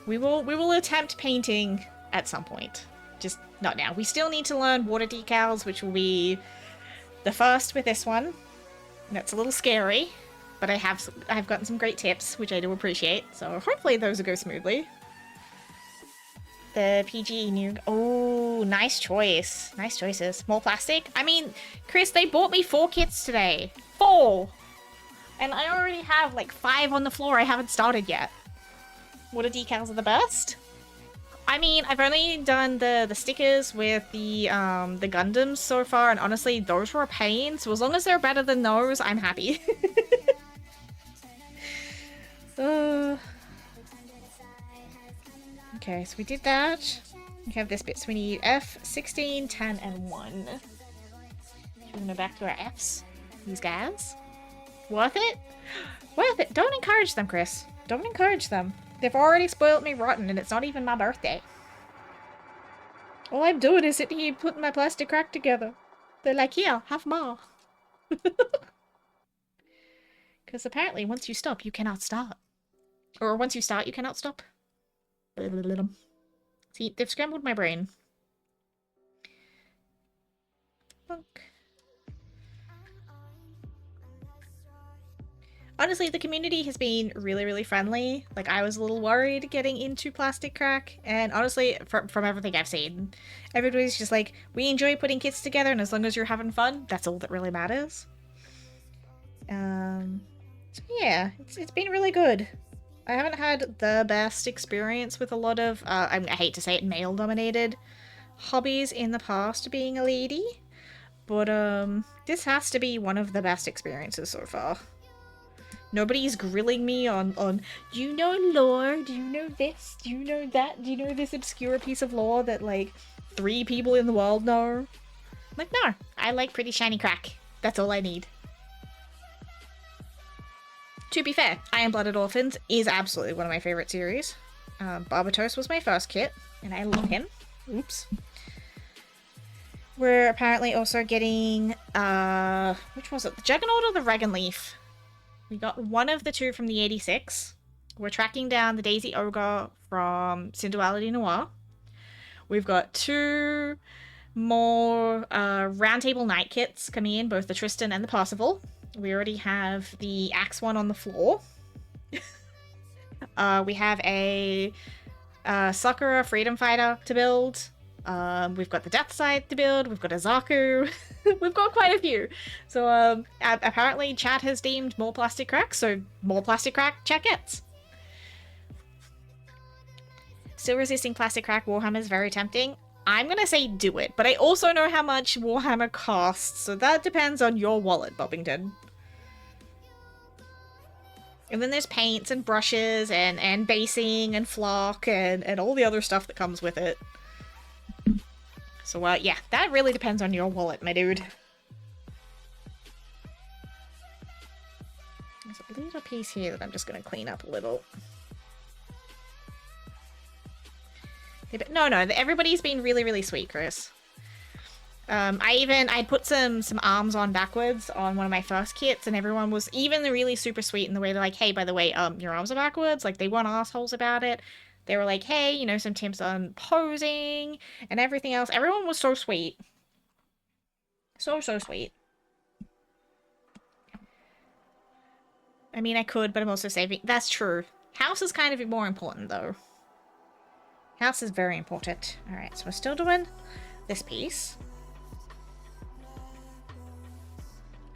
We will attempt painting at some point. Just not now. We still need to learn water decals, which will be the first with this one. That's a little scary, but I've gotten some great tips, which I do appreciate. So hopefully those will go smoothly. The PG new... Oh, nice choice. Nice choices. More plastic. I mean, Chris, they bought me 4 kits today. 4! And I already have like 5 on the floor I haven't started yet. Water decals are the best. I mean, I've only done the stickers with the Gundams so far, and honestly, those were a pain. So as long as they're better than those, I'm happy. Okay, so we did that. We have this bit, so we need F, 16, 10, and 1. We're gonna go back to our Fs. These guys. Worth it? Worth it! Don't encourage them, Chris. Don't encourage them. They've already spoiled me rotten, and it's not even my birthday. All I'm doing is sitting here putting my plastic crack together. They're like, here, have more. Because apparently, once you stop, you cannot start. Or once you start, you cannot stop. See, they've scrambled my brain. Bonk. Honestly, the community has been really, really friendly. Like, I was a little worried getting into plastic crack, and honestly, from everything I've seen, everybody's just like, we enjoy putting kits together, and as long as you're having fun, that's all that really matters. So yeah, it's been really good. I haven't had the best experience with a lot of, I hate to say it, male-dominated hobbies in the past, being a lady, but this has to be one of the best experiences so far. Nobody's grilling me on, do you know lore? Do you know this? Do you know that? Do you know this obscure piece of lore that, like, 3 people in the world know? I'm like, no, I like pretty shiny crack. That's all I need. To be fair, Iron-Blooded Orphans is absolutely one of my favorite series. Barbatos was my first kit, and I love him. Oops. We're apparently also getting, which was it? The Juggernaut or the Regenleaf? We got one of the 2 from the 86. We're tracking down the Daisy Ogre from Synduality Noir. We've got 2 more Roundtable Knight kits coming in, both the Tristan and the Parsifal. We already have the Axe one on the floor. We have a Sakura Freedom Fighter to build. We've got the Death Side to build. We've got a Zaku. We've got quite a few. So apparently chat has deemed more plastic cracks, so more plastic crack chat gets. Still resisting plastic crack Warhammer is very tempting. I'm gonna say do it, but I also know how much Warhammer costs, so that depends on your wallet, Bobbington. And then there's paints and brushes and basing and flock and all the other stuff that comes with it. So, yeah, that really depends on your wallet, my dude. There's a little piece here that I'm just gonna clean up a little. No, everybody's been really, really sweet, Chris. I put some arms on backwards on one of my first kits, and everyone was even really super sweet in the way they're like, hey, by the way, your arms are backwards. Like, they weren't assholes about it. They were like, hey, you know, some tips on posing and everything else. Everyone was so sweet. So sweet. I mean, I could, but I'm also saving. That's true. House is kind of more important, though. House is very important. Alright, so we're still doing this piece.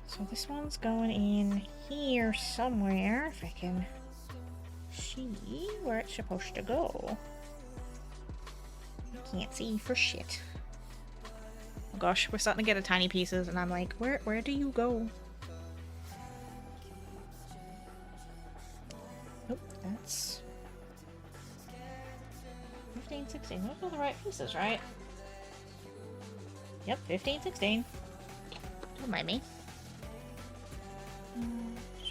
So this one's going in here somewhere, if I can see where it's supposed to go. I can't see for shit. Oh gosh, we're starting to get to tiny pieces, and I'm like, where do you go? Oh, that's 15, 16. Those are the right pieces, right? Yep, 15, 16. Don't mind me.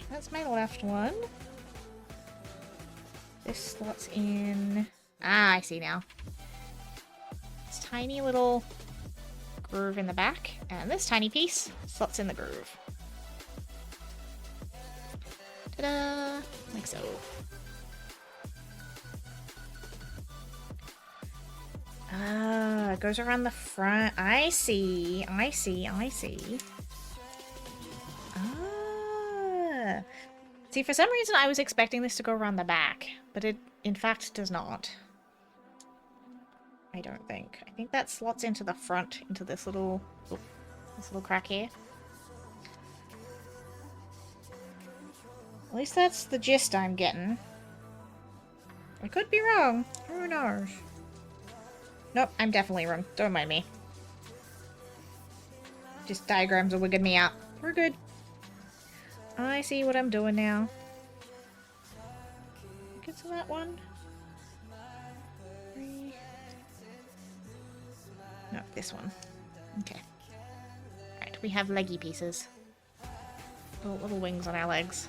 That's my left one. This slots in... Ah, I see now. This tiny little groove in the back, and this tiny piece slots in the groove. Ta-da! Like so. Ah, it goes around the front. I see. Ah. See, for some reason I was expecting this to go around the back, but it, in fact, does not. I don't think. I think that slots into the front, into this little crack here. At least that's the gist I'm getting. I could be wrong. Who knows? Nope, I'm definitely wrong. Don't mind me. Just diagrams are wigging me out. We're good. I see what I'm doing now. Get to that one. 3. No, this one. Okay. Alright, we have leggy pieces. Little wings on our legs.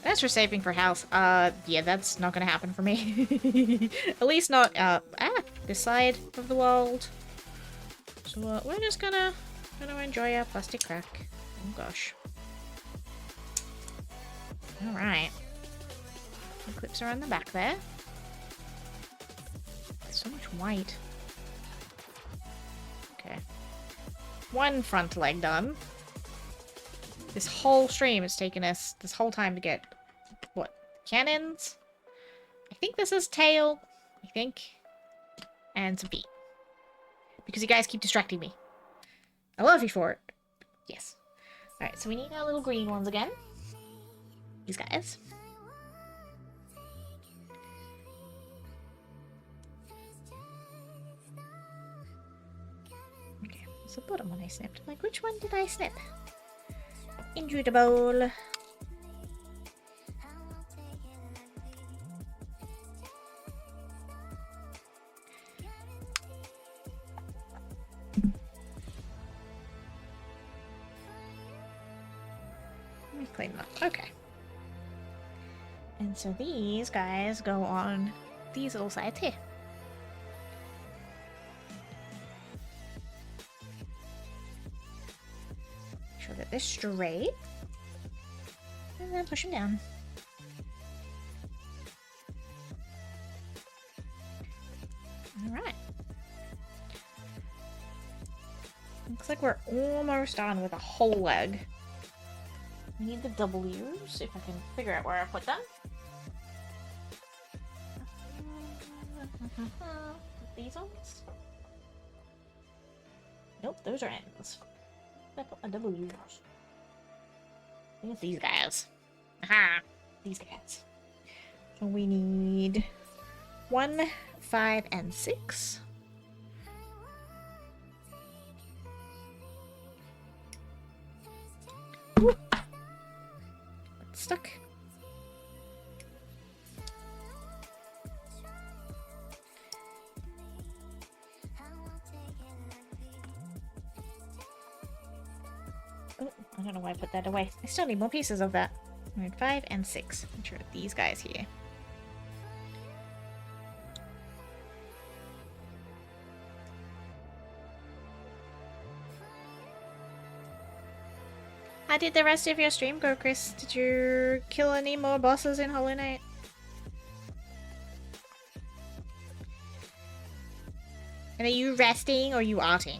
That's for saving for house. Yeah, that's not gonna happen for me. At least not, this side of the world. So, we're just gonna enjoy our plastic crack. Oh gosh. Alright. The clips are on the back there. There's so much white. Okay. One front leg done. This whole stream has taken us this whole time to get, what, cannons? I think this is tail. I think. And some feet. Because you guys keep distracting me. I love you for it. Yes. Alright, so we need our little green ones again. These guys. Okay, it's the bottom one I snipped. Like, which one did I snip? Into the bowl. Let me clean them up. Okay. And so these guys go on these little sides here. Make sure that they're straight. And then push them down. Alright. Looks like we're almost done with a whole leg. I need the W's, if I can figure out where I put them. These ones? Nope, those are N's. I put my W's. I think it's these guys. Aha! These guys. So we need 1, 5, and 6. Woo. It's stuck. Oh, I don't know why I put that away. I still need more pieces of that. I need 5 and 6. Which are these guys here. How did the rest of your stream go, Chris? Did you kill any more bosses in Hollow Knight? And are you resting or are you arting?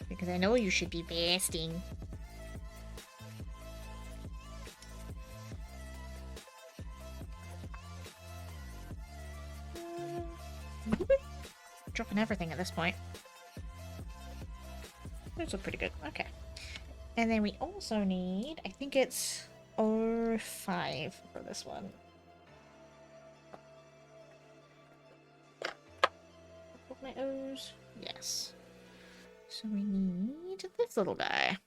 Because I know you should be resting. Dropping everything at this point. Those look pretty good. Okay. And then we also need, I think it's 05 for this one. Put my O's. Yes. So we need this little guy.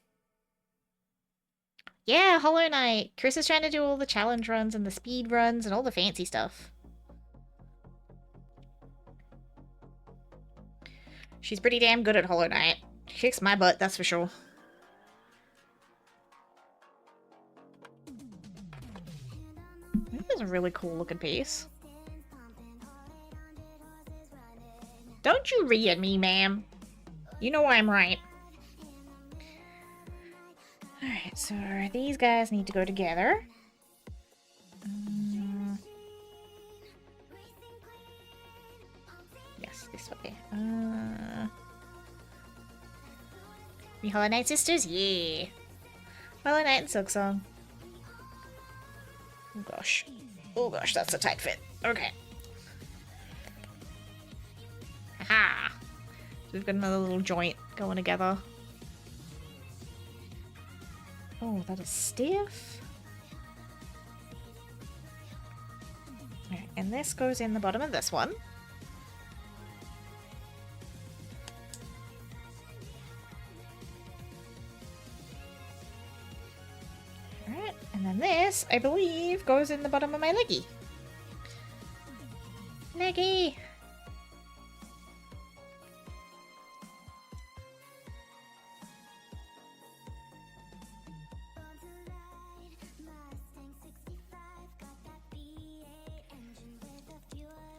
Yeah, Hollow Knight. Chris is trying to do all the challenge runs and the speed runs and all the fancy stuff. She's pretty damn good at Hollow Knight. She kicks my butt, that's for sure. This is a really cool looking piece. Don't you read at me, ma'am. You know I'm right. Alright, so these guys need to go together. Yes, this way. We Hollow Knight sisters? Yeah. Hollow Knight and Silksong. Oh gosh. Oh gosh, that's a tight fit. Okay. Aha! So we've got another little joint going together. Oh, that is stiff. Alright, and this goes in the bottom of this one. Alright, and then this, I believe, goes in the bottom of my leggy. Leggy!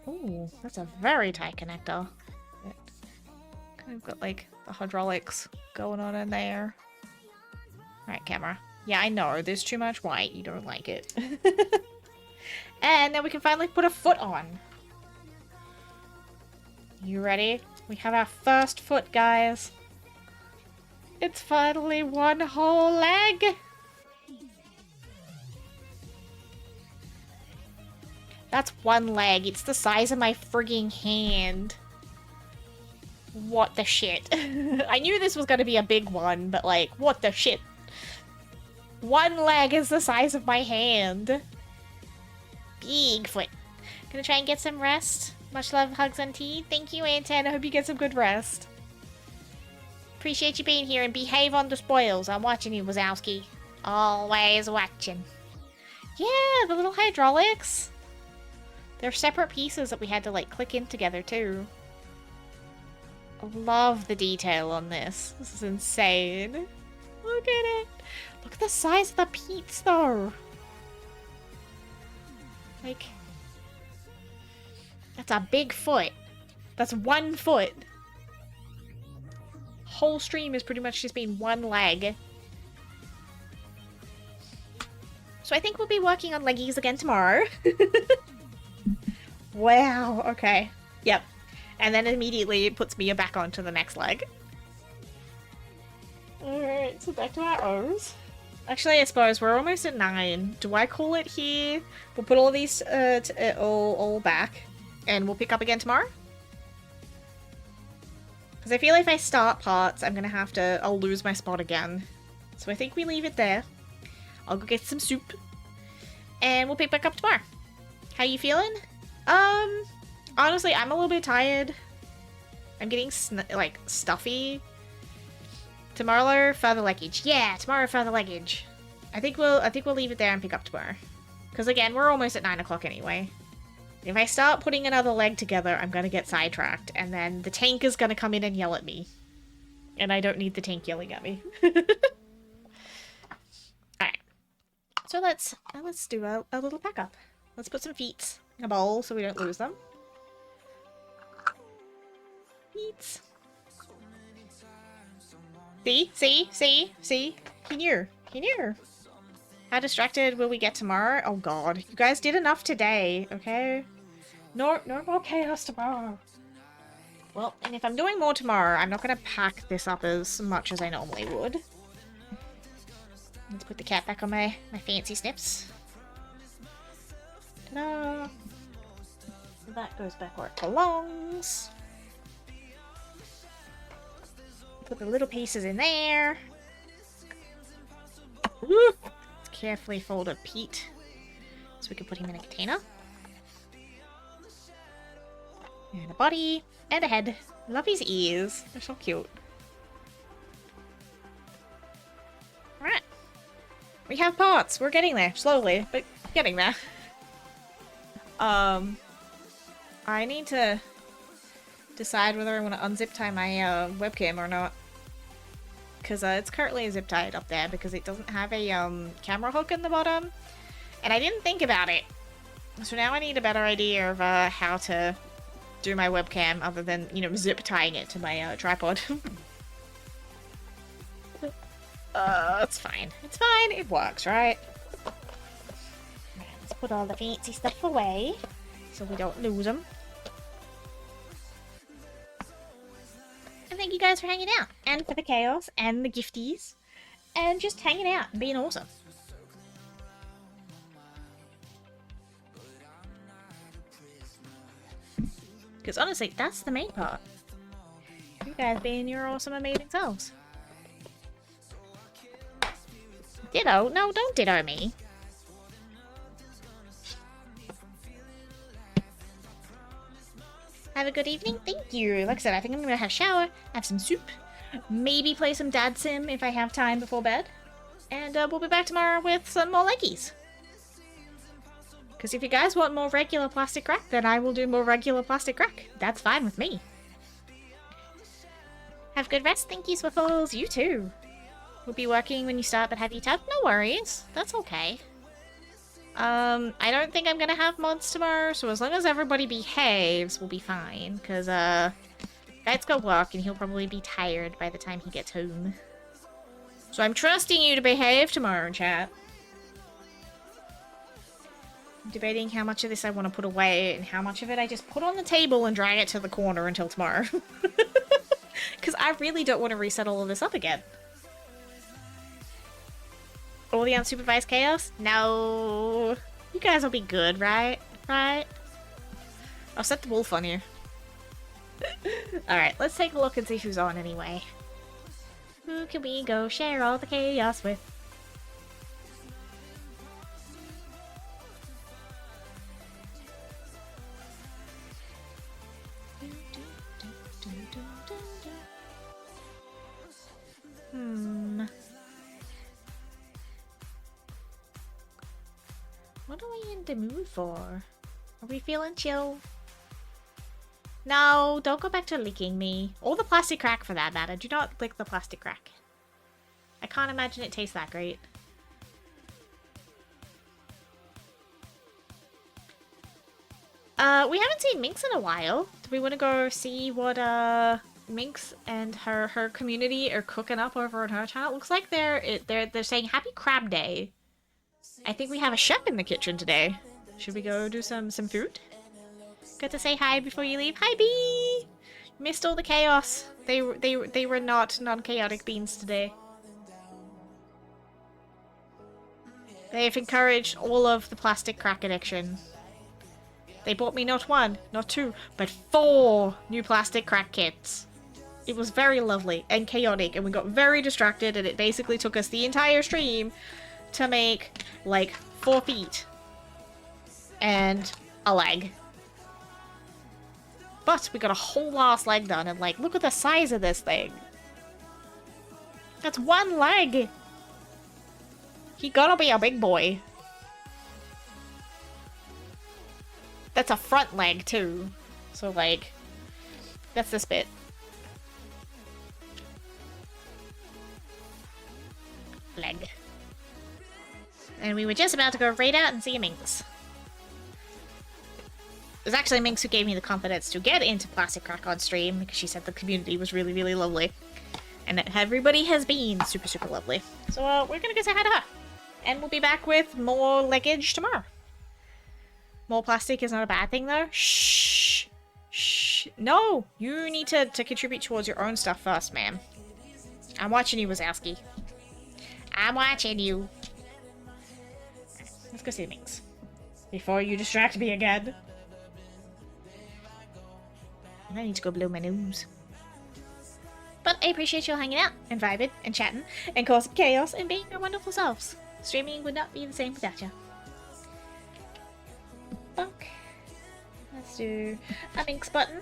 Ooh, that's a very tight connector. Kind of got like the hydraulics going on in there. Alright, camera. Yeah, I know, there's too much white. You don't like it. And then we can finally put a foot on. You ready? We have our first foot, guys. It's finally one whole leg. That's one leg. It's the size of my frigging hand. What the shit? I knew this was gonna be a big one, but like, what the shit? One leg is the size of my hand. Big foot. Gonna try and get some rest. Much love, hugs, and tea. Thank you, Anten. I hope you get some good rest. Appreciate you being here and behave on the spoils. I'm watching you, Wazowski. Always watching. Yeah, the little hydraulics. They're separate pieces that we had to, like, click in together, too. I love the detail on this. This is insane. Look at it. Look at the size of the peats, though. Like, that's a big foot. That's 1 foot. Whole stream is pretty much just being one leg. So I think we'll be working on leggies again tomorrow. Wow, okay. Yep. And then immediately it puts me back onto the next leg. Alright, so back to our O's. Actually, I suppose we're almost at 9. Do I call it here? We'll put all these all back, and we'll pick up again tomorrow? Because I feel like if I start parts, I'm gonna have to... I'll lose my spot again. So I think we leave it there. I'll go get some soup. And we'll pick back up tomorrow. How you feeling? Honestly, I'm a little bit tired. I'm getting, like, stuffy. Tomorrow, further luggage. Yeah, tomorrow, further luggage. I think we'll leave it there and pick up tomorrow. Because again, we're almost at 9 o'clock anyway. If I start putting another leg together, I'm gonna get sidetracked, and then the tank is gonna come in and yell at me. And I don't need the tank yelling at me. Alright. So let's do a little pack up. Let's put some feet in a bowl so we don't lose them. Feet. See? He knew. How distracted will we get tomorrow? Oh god. You guys did enough today, okay? No more chaos tomorrow. Well, and if I'm doing more tomorrow, I'm not gonna pack this up as much as I normally would. Let's put the cat back on my fancy snips. Ta-da! So that goes back where it belongs. Put the little pieces in there. Let's carefully fold up Pete so we can put him in a container. And a body and a head. Love his ears. They're so cute. Alright. We have parts. We're getting there. Slowly, but getting there. I need to decide whether I want to unzip tie my webcam or not. Because it's currently zip tied up there because it doesn't have a camera hook in the bottom. And I didn't think about it. So now I need a better idea of how to do my webcam other than, you know, zip tying it to my tripod. It's fine. It's fine. It works, right? Let's put all the fancy stuff away so we don't lose them. And thank you guys for hanging out, and for the chaos, and the gifties, and just hanging out and being awesome. Because honestly, that's the main part. You guys being your awesome, amazing selves. Ditto? No, don't ditto me. Have a good evening. Thank you. Like I said, I think I'm gonna have a shower, have some soup, maybe play some Dad Sim if I have time before bed, and we'll be back tomorrow with some more leggies. Because if you guys want more regular plastic rack, then I will do more regular plastic rack. That's fine with me. Have good rest. Thank you, Swiffles. You too. We'll be working when you start, but have you tapped? No worries. That's okay. I don't think I'm gonna have mods tomorrow, so as long as everybody behaves, we'll be fine. Because, Guy's got work, and he'll probably be tired by the time he gets home. So I'm trusting you to behave tomorrow, chat. I'm debating how much of this I want to put away, and how much of it I just put on the table and drag it to the corner until tomorrow. Because I really don't want to reset all of this up again. All the unsupervised chaos? No. You guys will be good, right? Right? I'll set the wolf on you. Alright, let's take a look and see who's on anyway. Who can we go share all the chaos with? What are we in the mood for? Are we feeling chill? No, don't go back to licking me. Or the plastic crack for that matter. Do not lick the plastic crack. I can't imagine it tastes that great. We haven't seen Minx in a while. Do we want to go see what Minx and her community are cooking up over on her channel? It looks like they're saying Happy Crab Day. I think we have a chef in the kitchen today. Should we go do some food? Got to say hi before you leave. Hi, Bee! Missed all the chaos. They were not non-chaotic beans today. They've encouraged all of the plastic crack addiction. They bought me not 1, not 2, but 4 new plastic crack kits. It was very lovely and chaotic, and we got very distracted, and it basically took us the entire stream to make, like, 4 feet. And a leg. But we got a whole ass leg done, and, like, look at the size of this thing. That's 1 leg! He gonna be a big boy. That's a front leg, too. So, like, that's this bit. Leg. And we were just about to go right out and see a minx. It was actually Minx who gave me the confidence to get into Plastic Crack on stream, because she said the community was really, really lovely. And that everybody has been super, super lovely. So, we're gonna go say hi to her. And we'll be back with more leggage tomorrow. More plastic is not a bad thing, though. Shh. Shh. No! You need to contribute towards your own stuff first, ma'am. I'm watching you, Wazowski. I'm watching you. Let's go see the minx. Before you distract me again. I need to go blow my nose. But I appreciate you all hanging out, and vibing, and chatting, and causing chaos, and being your wonderful selves. Streaming would not be the same without you. Okay. Let's do a minx button.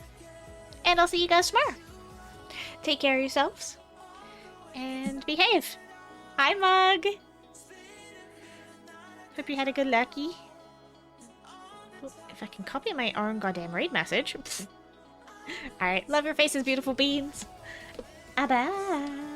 And I'll see you guys tomorrow. Take care of yourselves. And behave. Hi, Mug! Hope you had a good lucky. If I can copy my own goddamn raid message. Alright, love your faces, beautiful beans. Bye-bye.